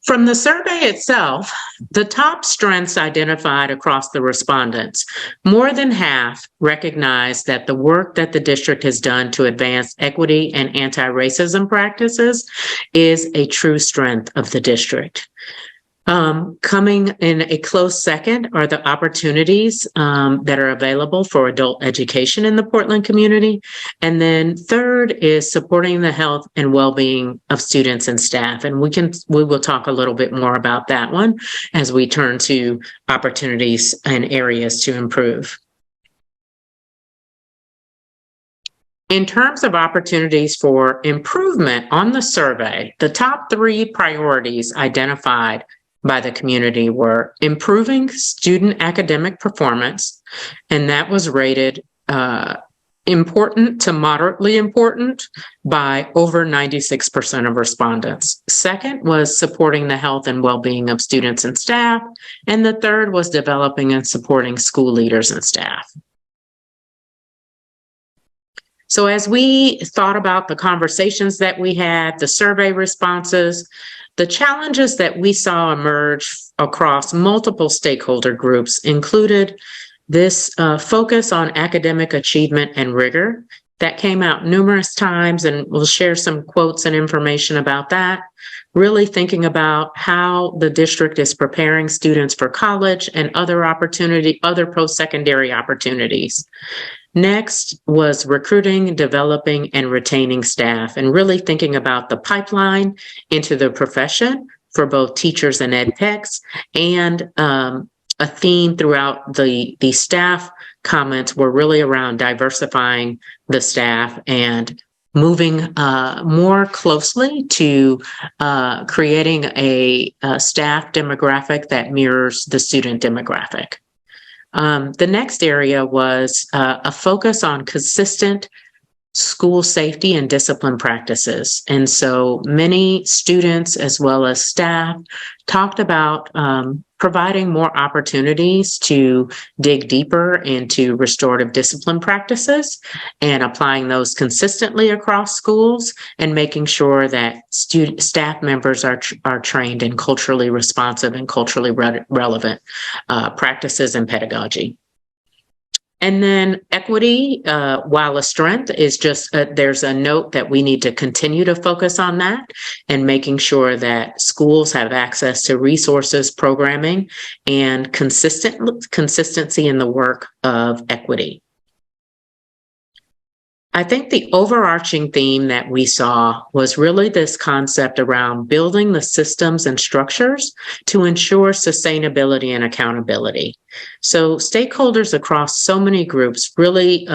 From the survey itself, the top strengths identified across the respondents, more than half recognized that the work that the district has done to advance equity and anti-racism practices is a true strength of the district. Coming in a close second are the opportunities that are available for adult education in the Portland community. And then third is supporting the health and well-being of students and staff. And we will talk a little bit more about that one as we turn to opportunities and areas to improve. In terms of opportunities for improvement on the survey, the top 3 priorities identified by the community were improving student academic performance, and that was rated important to moderately important by over 96% of respondents. Second was supporting the health and well-being of students and staff, and the third was developing and supporting school leaders and staff. So as we thought about the conversations that we had, the survey responses, the challenges that we saw emerge across multiple stakeholder groups included this focus on academic achievement and rigor that came out numerous times, and we'll share some quotes and information about that. Really thinking about how the district is preparing students for college and other post-secondary opportunities. Next was recruiting, developing, and retaining staff, and really thinking about the pipeline into the profession for both teachers and ed techs, and a theme throughout the staff comments were really around diversifying the staff and moving more closely to creating a staff demographic that mirrors the student demographic. The next area was a focus on consistent school safety and discipline practices. And so many students as well as staff talked about providing more opportunities to dig deeper into restorative discipline practices and applying those consistently across schools and making sure that staff members are trained in culturally responsive and culturally relevant practices and pedagogy. And then equity, while a strength, is just there's a note that we need to continue to focus on that and making sure that schools have access to resources, programming, and consistency in the work of equity. I think the overarching theme that we saw was really this concept around building the systems and structures to ensure sustainability and accountability. So stakeholders across so many groups really,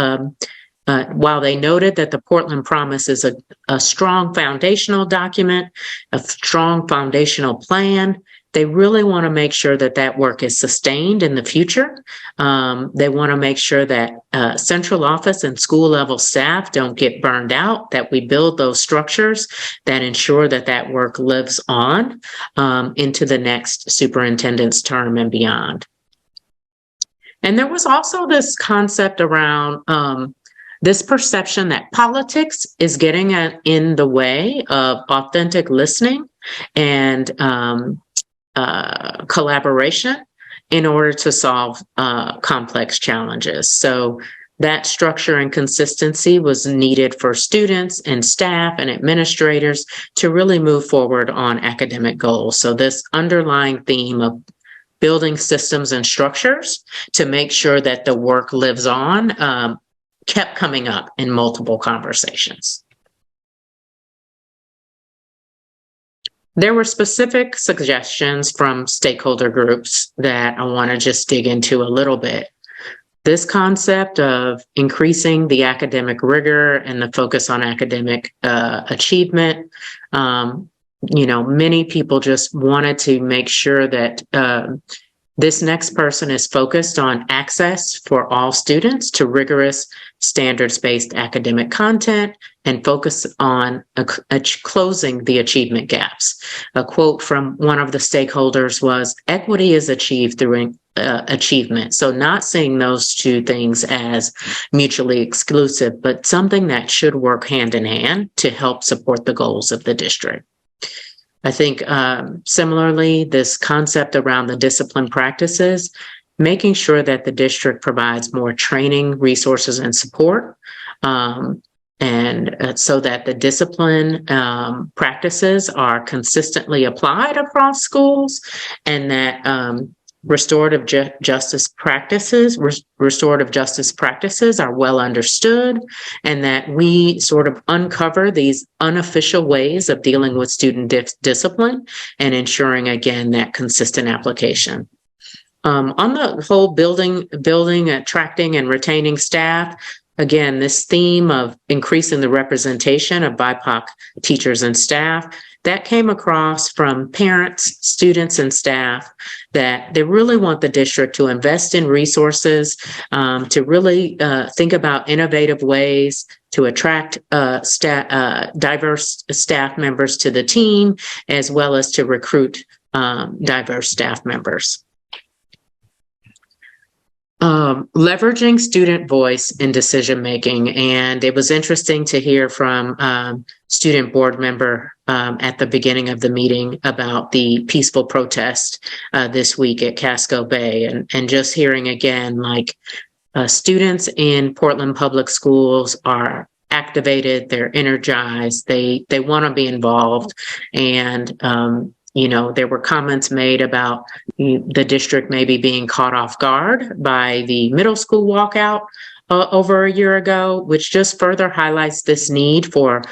while they noted that the Portland Promise is a strong foundational document, a strong foundational plan, they really want to make sure that that work is sustained in the future. They want to make sure that central office and school level staff don't get burned out, that we build those structures that ensure that that work lives on into the next superintendent's term and beyond. And there was also this concept around this perception that politics is getting in the way of authentic listening and collaboration in order to solve complex challenges. So that structure and consistency was needed for students and staff and administrators to really move forward on academic goals. So this underlying theme of building systems and structures to make sure that the work lives on kept coming up in multiple conversations. There were specific suggestions from stakeholder groups that I want to just dig into a little bit. This concept of increasing the academic rigor and the focus on academic achievement, many people just wanted to make sure that this next person is focused on access for all students to rigorous standards-based academic content and focus on closing the achievement gaps. A quote from one of the stakeholders was, "Equity is achieved through achievement." So not seeing those two things as mutually exclusive, but something that should work hand in hand to help support the goals of the district. I think similarly, this concept around the discipline practices, making sure that the district provides more training, resources, and support, so that the discipline practices are consistently applied across schools, and that restorative justice practices are well understood, and that we sort of uncover these unofficial ways of dealing with student discipline and ensuring, again, that consistent application. On the whole building, attracting and retaining staff, again, this theme of increasing the representation of BIPOC teachers and staff, that came across from parents, students, and staff that they really want the district to invest in resources, to really think about innovative ways to attract diverse staff members to the team, as well as to recruit diverse staff members. Leveraging student voice in decision making, and it was interesting to hear from student board member at the beginning of the meeting about the peaceful protest this week at Casco Bay, and just hearing again, like students in Portland Public Schools are activated, they're energized, they want to be involved, and there were comments made about the district maybe being caught off guard by the middle school walkout. over a year ago, which just further highlights this need for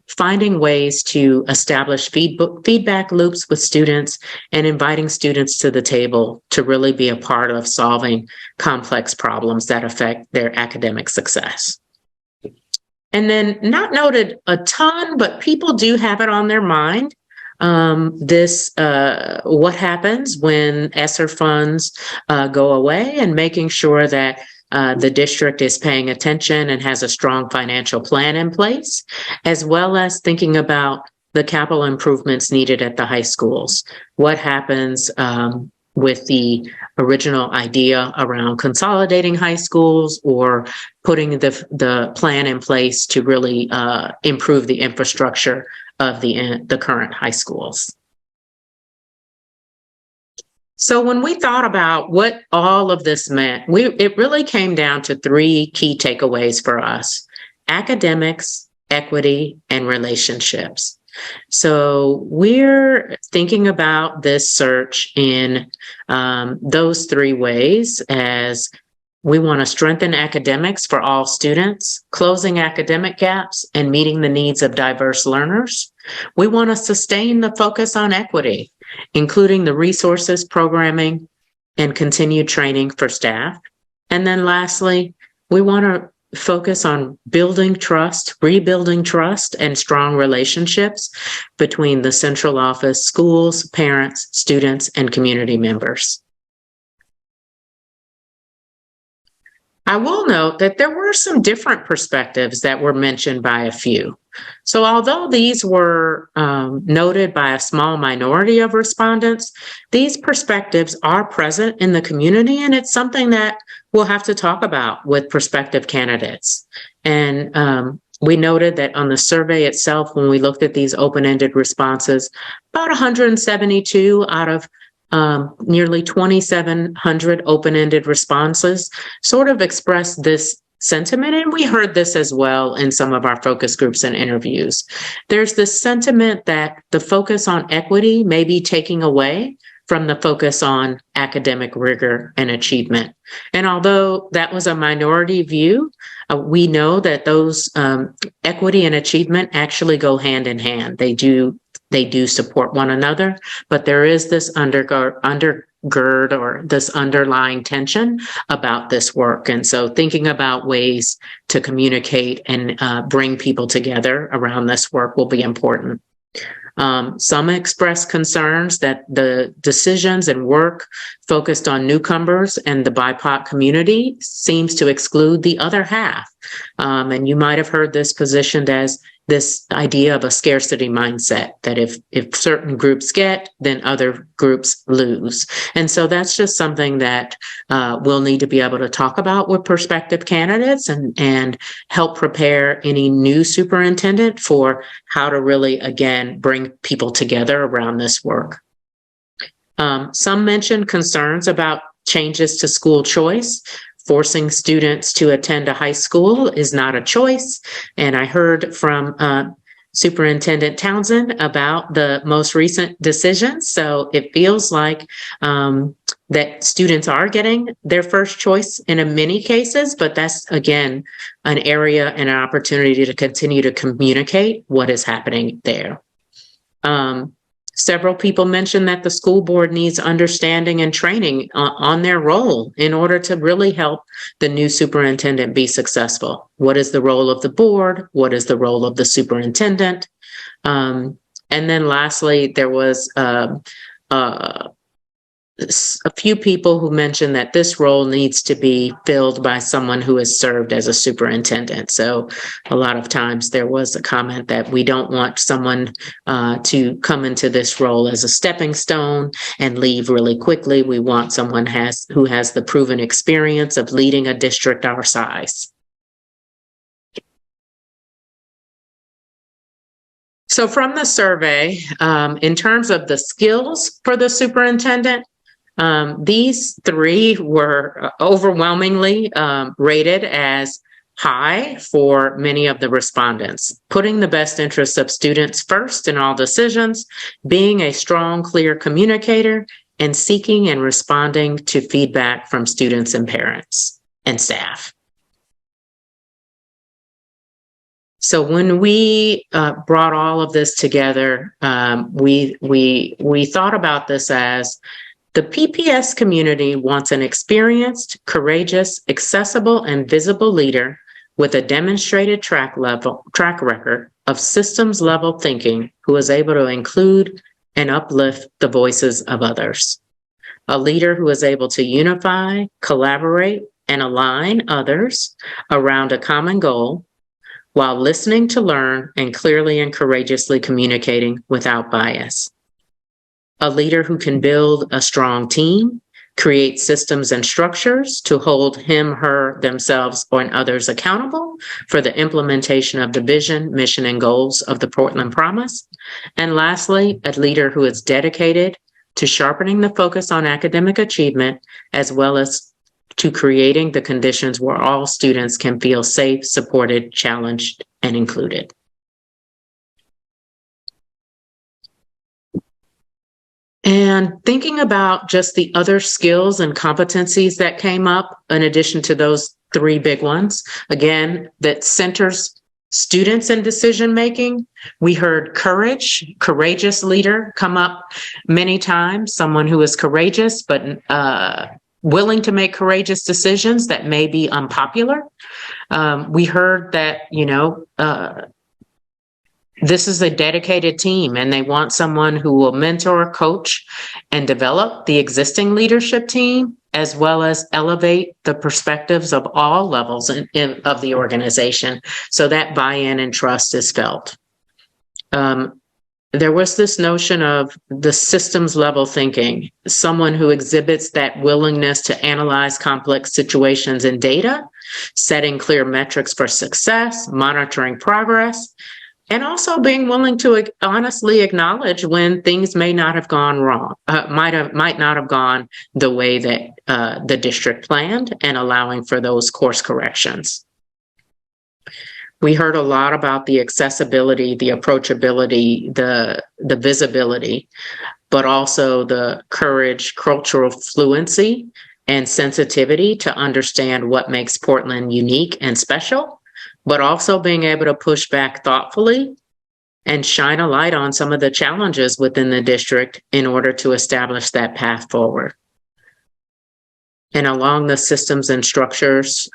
finding ways to establish feedback loops with students and inviting students to the table to really be a part of solving complex problems that affect their academic success. And then not noted a ton, but people do have it on their mind. What happens when ESSER funds go away, and making sure that the district is paying attention and has a strong financial plan in place, as well as thinking about the capital improvements needed at the high schools. What happens with the original idea around consolidating high schools, or putting the plan in place to really improve the infrastructure of the current high schools. So when we thought about what all of this meant, it really came down to three key takeaways for us: academics, equity, and relationships. So we're thinking about this search in those three ways, as we want to strengthen academics for all students, closing academic gaps, and meeting the needs of diverse learners. We want to sustain the focus on equity, including the resources, programming, and continued training for staff. And then lastly, we want to focus on building trust, rebuilding trust, and strong relationships between the central office, schools, parents, students, and community members. I will note that there were some different perspectives that were mentioned by a few. So although these were noted by a small minority of respondents, these perspectives are present in the community, and it's something that we'll have to talk about with prospective candidates. And we noted that on the survey itself, when we looked at these open-ended responses, about 172 out of nearly 2,700 open-ended responses sort of expressed this sentiment, and we heard this as well in some of our focus groups and interviews. There's this sentiment that the focus on equity may be taking away from the focus on academic rigor and achievement. And although that was a minority view, we know that those equity and achievement actually go hand in hand. They do support one another, but there is this undergird or this underlying tension about this work. And so thinking about ways to communicate and bring people together around this work will be important. Some express concerns that the decisions and work focused on newcomers and the BIPOC community seems to exclude the other half. And you might have heard this positioned as this idea of a scarcity mindset, that if certain groups get, then other groups lose. And so that's just something that we'll need to be able to talk about with prospective candidates and help prepare any new superintendent for how to really, again, bring people together around this work. Some mentioned concerns about changes to school choice. Forcing students to attend a high school is not a choice. And I heard from Superintendent Townsend about the most recent decisions. So it feels like that students are getting their first choice in many cases, but that's, again, an area and an opportunity to continue to communicate what is happening there. Several people mentioned that the school board needs understanding and training on their role in order to really help the new superintendent be successful. What is the role of the board? What is the role of the superintendent? And then lastly, there was a few people who mentioned that this role needs to be filled by someone who has served as a superintendent. So a lot of times there was a comment that we don't want someone to come into this role as a stepping stone and leave really quickly. We want someone who has the proven experience of leading a district our size. So from the survey, in terms of the skills for the superintendent, these three were overwhelmingly rated as high for many of the respondents: putting the best interests of students first in all decisions, being a strong, clear communicator, and seeking and responding to feedback from students and parents and staff. So when we brought all of this together, we thought about this as the PPS community wants an experienced, courageous, accessible, and visible leader with a demonstrated track record of systems level thinking who is able to include and uplift the voices of others. A leader who is able to unify, collaborate, and align others around a common goal while listening to learn and clearly and courageously communicating without bias. A leader who can build a strong team, create systems and structures to hold him, her, themselves, or others accountable for the implementation of the vision, mission, and goals of the Portland Promise. And lastly, a leader who is dedicated to sharpening the focus on academic achievement, as well as to creating the conditions where all students can feel safe, supported, challenged, and included. And thinking about just the other skills and competencies that came up in addition to those three big ones, again, that centers students in decision making. We heard courageous leader come up many times, someone who is courageous, but willing to make courageous decisions that may be unpopular. We heard that, this is a dedicated team and they want someone who will mentor, coach, and develop the existing leadership team, as well as elevate the perspectives of all levels of the organization so that buy-in and trust is felt. There was this notion of the systems level thinking, someone who exhibits that willingness to analyze complex situations and data, setting clear metrics for success, monitoring progress, and also being willing to honestly acknowledge when things may not have gone wrong, might not have gone the way that the district planned, and allowing for those course corrections. We heard a lot about the accessibility, the approachability, the visibility, but also the courage, cultural fluency, and sensitivity to understand what makes Portland unique and special, but also being able to push back thoughtfully and shine a light on some of the challenges within the district in order to establish that path forward. And along the systems and structures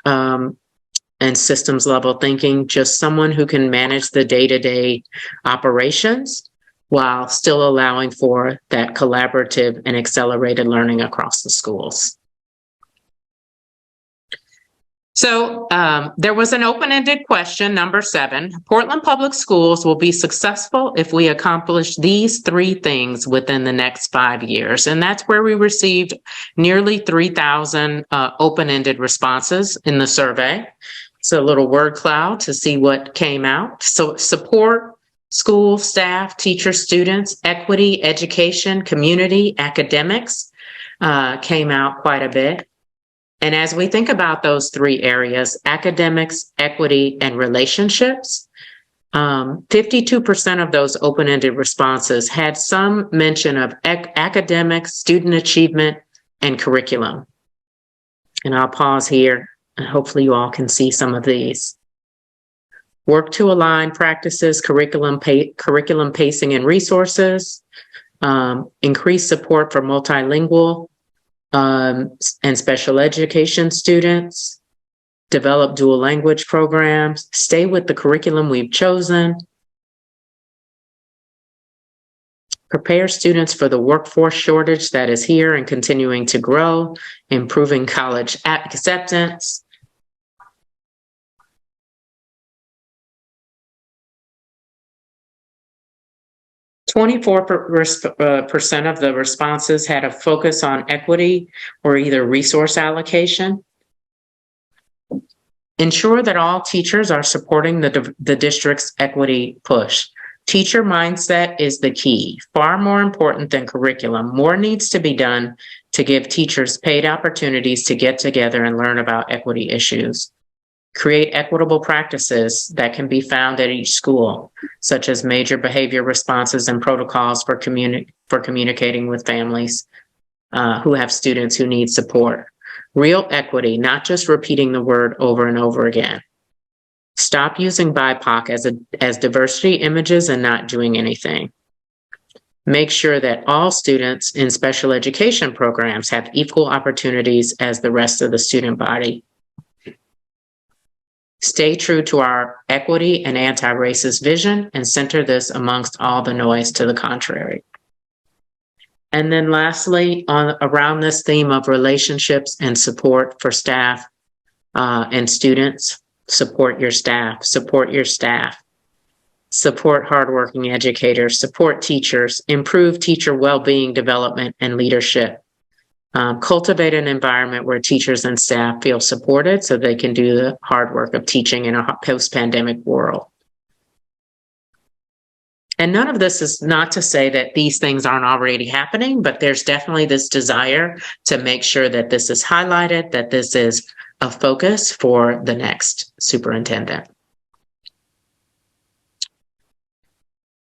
and systems level thinking, just someone who can manage the day-to-day operations while still allowing for that collaborative and accelerated learning across the schools. So there was an open-ended question, number 7. Portland Public Schools will be successful if we accomplish these 3 things within the next 5 years. And that's where we received nearly 3,000 open-ended responses in the survey. So a little word cloud to see what came out. So support, school, staff, teachers, students, equity, education, community, academics came out quite a bit. And as we think about those 3 areas, academics, equity, and relationships, 52% of those open-ended responses had some mention of academics, student achievement, and curriculum. And I'll pause here, and hopefully you all can see some of these. Work to align practices, curriculum pacing and resources, increase support for multilingual and special education students, develop dual language programs, stay with the curriculum we've chosen, prepare students for the workforce shortage that is here and continuing to grow, improving college acceptance, 24% of the responses had a focus on equity or either resource allocation. Ensure that all teachers are supporting the district's equity push. Teacher mindset is the key, far more important than curriculum. More needs to be done to give teachers paid opportunities to get together and learn about equity issues. Create equitable practices that can be found at each school, such as major behavior responses and protocols for communicating with families who have students who need support. Real equity, not just repeating the word over and over again. Stop using BIPOC as diversity images and not doing anything. Make sure that all students in special education programs have equal opportunities as the rest of the student body. Stay true to our equity and anti-racist vision and center this amongst all the noise to the contrary. And then lastly, around this theme of relationships and support for staff and students, support your staff, support your staff. Support hardworking educators, support teachers, improve teacher well-being, development, and leadership. Cultivate an environment where teachers and staff feel supported so they can do the hard work of teaching in a post-pandemic world. And none of this is not to say that these things aren't already happening, but there's definitely this desire to make sure that this is highlighted, that this is a focus for the next superintendent.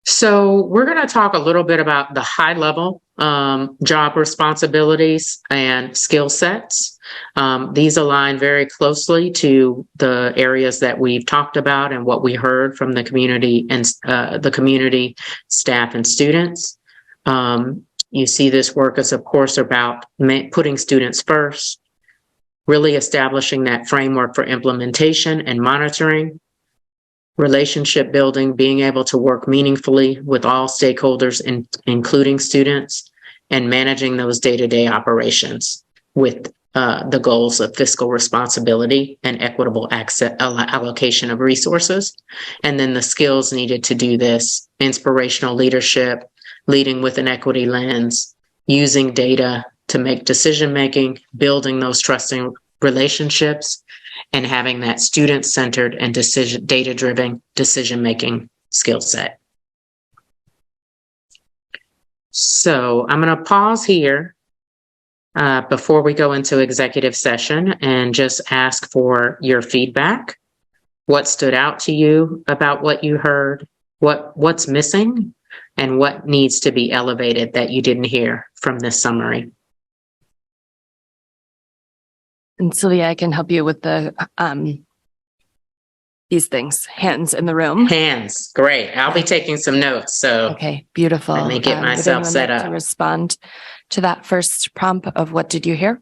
So we're going to talk a little bit about the high level job responsibilities and skill sets. These align very closely to the areas that we've talked about and what we heard from the community and the community staff and students. You see this work is, of course, about putting students first, really establishing that framework for implementation and monitoring, relationship building, being able to work meaningfully with all stakeholders, including students, and managing those day-to-day operations with the goals of fiscal responsibility and equitable allocation of resources. And then the skills needed to do this: inspirational leadership, leading with an equity lens, using data to make decision-making, building those trusting relationships, and having that student-centered and data-driven decision-making skill set. So I'm going to pause here before we go into executive session and just ask for your feedback. What stood out to you about what you heard? What's missing? And what needs to be elevated that you didn't hear from this summary? And Sylvia, I can help you with the these things. Hands in the room. Hands, great. I'll be taking some notes. So okay, beautiful. Let me get myself set up to respond to that first prompt of what did you hear?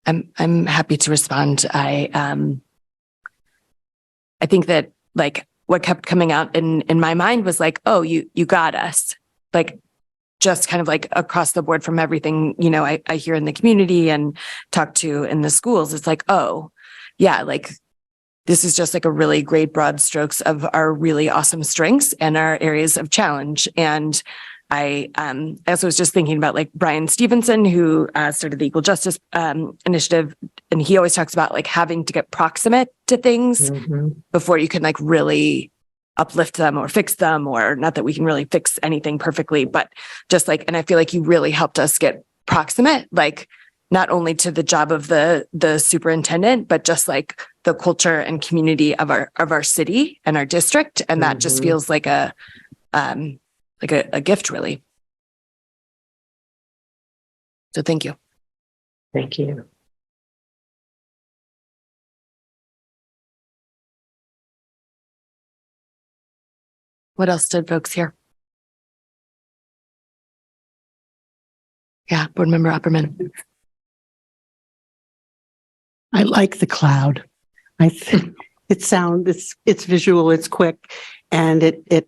I'm happy to respond. I think that like what kept coming out in my mind was like, oh, you got us. Like just kind of like across the board from everything, you know, I hear in the community and talk to in the schools. It's like, oh, yeah, like this is just like a really great broad strokes of our really awesome strengths and our areas of challenge. And I also was just thinking about like Brian Stevenson, who started the Equal Justice Initiative. And he always talks about like having to get proximate to things before you can like really uplift them or fix them, or not that we can really fix anything perfectly, but just like, and I feel like you really helped us get proximate, like not only to the job of the superintendent, but just like the culture and community of our city and our district. And that just feels like a gift, really. So thank you. Thank you. What else did folks hear? Yeah, Board Member Opperman. I like the cloud. I think it's visual, it's quick, and it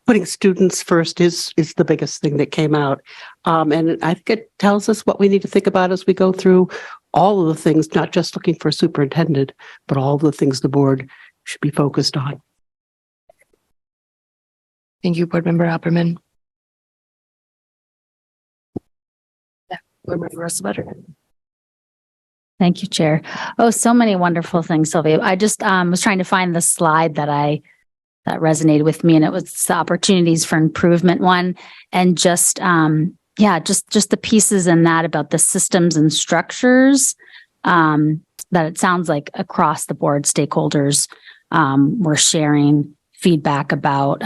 putting students first is the biggest thing that came out. And I think it tells us what we need to think about as we go through all of the things, not just looking for a superintendent, but all the things the board should be focused on. Thank you, Board Member Opperman. Yeah, Board Member Russell-Butter. Thank you, Chair. Oh, so many wonderful things, Sylvia. I just was trying to find the slide that resonated with me, and it was the opportunities for improvement one, and just just the pieces in that about the systems and structures that it sounds like across the board stakeholders were sharing feedback about.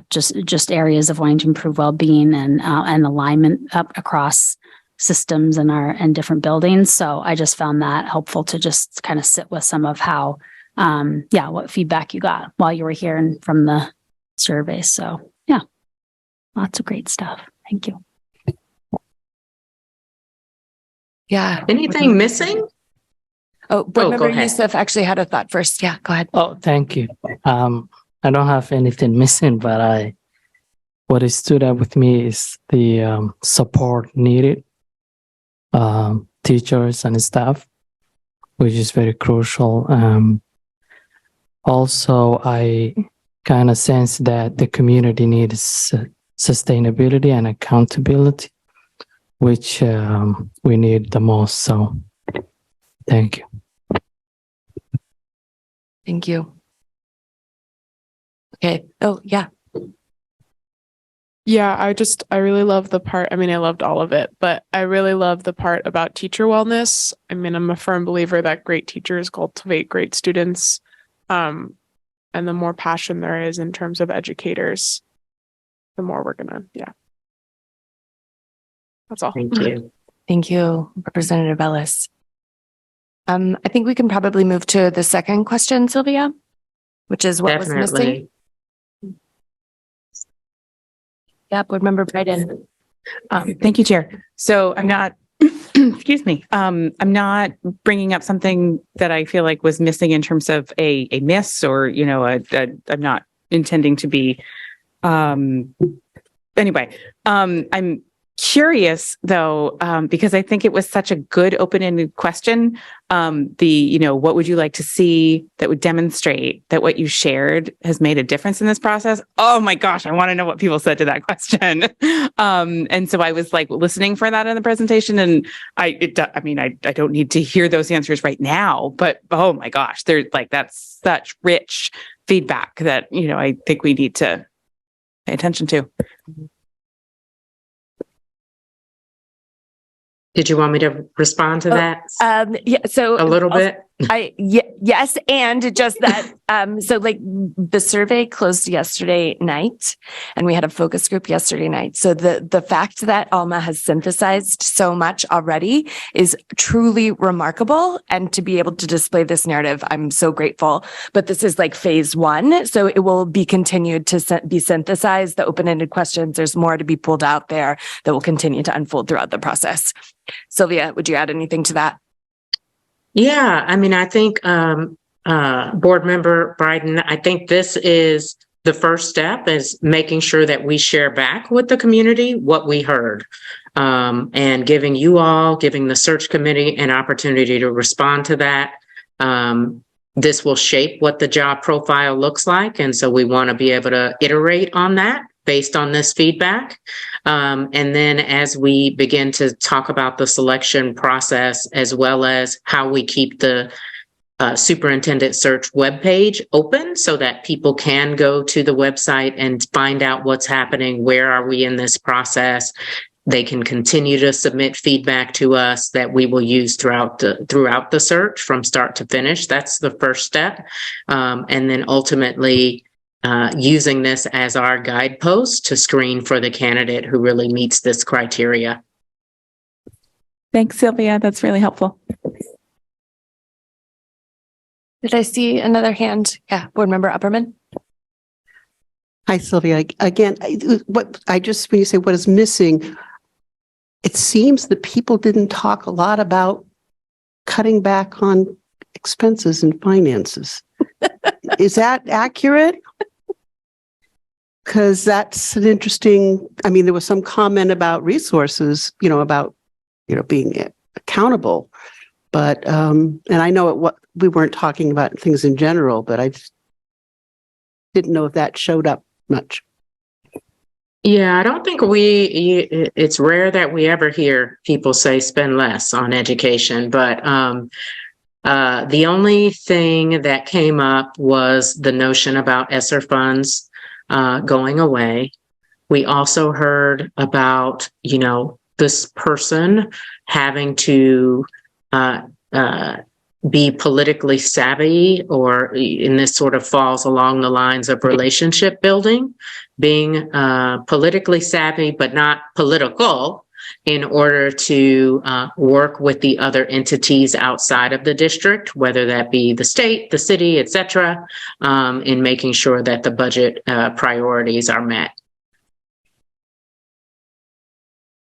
Just areas of wanting to improve well-being and alignment up across systems and different buildings. So I just found that helpful to just kind of sit with some of how, what feedback you got while you were here and from the survey. So yeah, lots of great stuff. Thank you. Yeah. Anything missing? Board Member go ahead. Youssef actually had a thought first. Yeah, go ahead. Oh, thank you. I don't have anything missing, but what it stood out with me is the support needed, teachers and staff, which is very crucial. Also, I kind of sense that the community needs sustainability and accountability, which we need the most. So, thank you. Thank you. Okay. Oh, yeah. Yeah, I really love the part. I mean, I loved all of it, but I really love the part about teacher wellness. I mean, I'm a firm believer that great teachers cultivate great students. And the more passion there is in terms of educators, the more we're gonna, That's all. Thank you. Thank you, Representative Ellis. I think we can probably move to the second question, Sylvia, which is what was missing. Yeah, Board Member Bryden. Thank you, Chair. So I'm not, excuse me, I'm not bringing up something that I feel like was missing in terms of a miss or, I'm not intending to be, anyway, I'm curious though, because I think it was such a good open-ended question. What would you like to see that would demonstrate that what you shared has made a difference in this process? Oh my gosh, I want to know what people said to that question. And so I was like listening for that in the presentation, and I don't need to hear those answers right now, but oh my gosh, there's like, that's such rich feedback that, I think we need to pay attention to. Did you want me to respond to that? Yeah. So a little bit. Yes, and just that. So like the survey closed yesterday night, and we had a focus group yesterday night. So the fact that Alma has synthesized so much already is truly remarkable, and to be able to display this narrative, I'm so grateful. But this is like phase one, so it will be continued to be synthesized. The open-ended questions, there's more to be pulled out there that will continue to unfold throughout the process. Sylvia, would you add anything to that? Yeah, I mean, I think Board Member Bryden, I think this is the first step, is making sure that we share back with the community what we heard, and giving the search committee an opportunity to respond to that. This will shape what the job profile looks like. And so we want to be able to iterate on that based on this feedback. And then as we begin to talk about the selection process, as well as how we keep the superintendent search webpage open so that people can go to the website and find out what's happening, where are we in this process. They can continue to submit feedback to us that we will use throughout the search from start to finish. That's the first step. And then ultimately, using this as our guidepost to screen for the candidate who really meets this criteria. Thanks, Sylvia. That's really helpful. Did I see another hand? Yeah, Board Member Upperman. Hi, Sylvia. Again, when you say what is missing, it seems that people didn't talk a lot about cutting back on expenses and finances. Is that accurate? Because that's an interesting, there was some comment about resources, about, being accountable. But, and I know we weren't talking about things in general, but I just didn't know if that showed up much. Yeah, I don't think it's rare that we ever hear people say spend less on education, but the only thing that came up was the notion about ESSER funds going away. We also heard about, this person having to be politically savvy, and this sort of falls along the lines of relationship building, being politically savvy, but not political, in order to work with the other entities outside of the district, whether that be the state, the city, et cetera, in making sure that the budget priorities are met.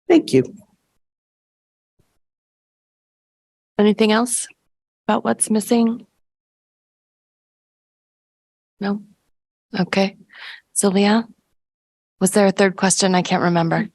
Thank you. Anything else about what's missing? No? Okay. Sylvia, was there a third question? I can't remember.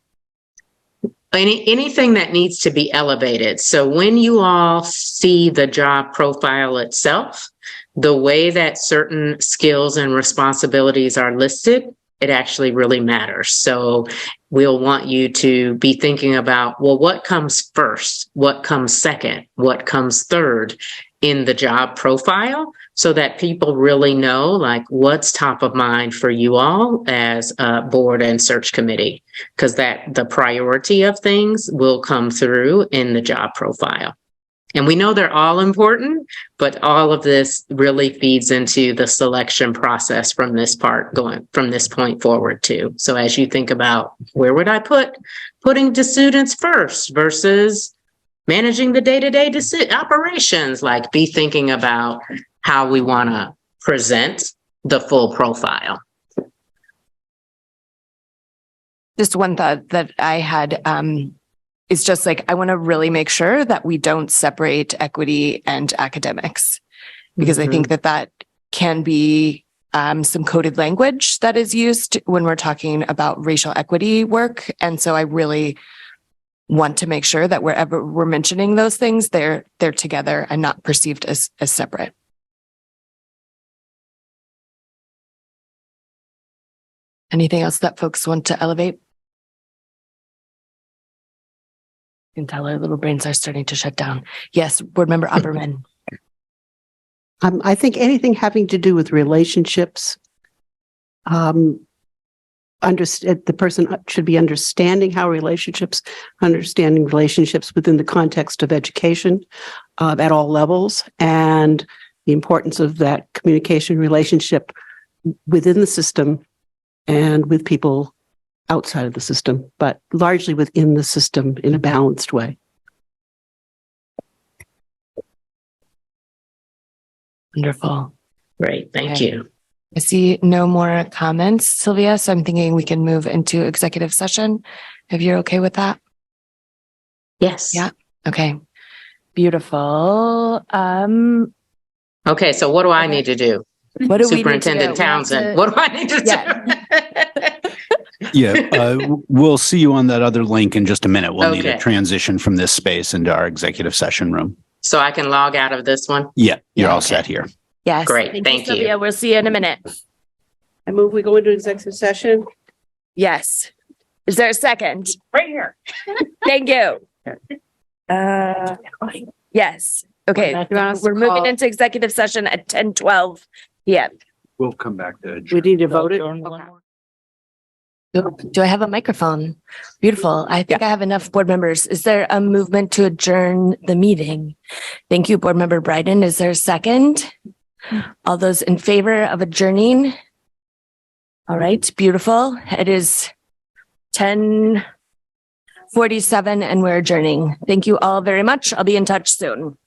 Anything that needs to be elevated. So when you all see the job profile itself, the way that certain skills and responsibilities are listed, it actually really matters. So we'll want you to be thinking about, well, what comes first? What comes second? What comes third in the job profile? So that people really know like what's top of mind for you all as a board and search committee, because that the priority of things will come through in the job profile. And we know they're all important, but all of this really feeds into the selection process from this part going from this point forward too. So as you think about where would I putting the students first versus managing the day-to-day operations, like be thinking about how we want to present the full profile. Just one thought that I had is just like, I want to really make sure that we don't separate equity and academics, because I think that that can be some coded language that is used when we're talking about racial equity work. And so I really want to make sure that wherever we're mentioning those things, they're together and not perceived as separate. Anything else that folks want to elevate? You can tell our little brains are starting to shut down. Yes, Board Member Opperman. I think anything having to do with relationships, the person should be understanding relationships within the context of education at all levels, and the importance of that communication relationship within the system and with people outside of the system, but largely within the system in a balanced way. Wonderful. Great. Thank you. I see no more comments, Sylvia, so I'm thinking we can move into executive session if you're okay with that. Yes. Yeah. Okay. Beautiful. Okay, so what do I need to do? What do Superintendent we need to do? Townsend, what do I need to do? Yeah, we'll see you on that other link in just a minute. We'll need Okay. a transition from this space into our executive session room. So I can log out of this one? Yeah, you're all set here. Yes. Great, thank you. Sylvia. We'll see you in a minute. I move we go into executive session. Yes. Is there a second? Right here. Thank you. Yes. Okay. We're moving into executive session at 10:12 p.m. We'll come back to. We need to vote it. Do I have a microphone? Beautiful. I think I have enough board members. Is there a movement to adjourn the meeting? Thank you, Board Member Bryden. Is there a second? All those in favor of adjourning? All right, beautiful. It is 10:47 and we're adjourning. Thank you all very much. I'll be in touch soon.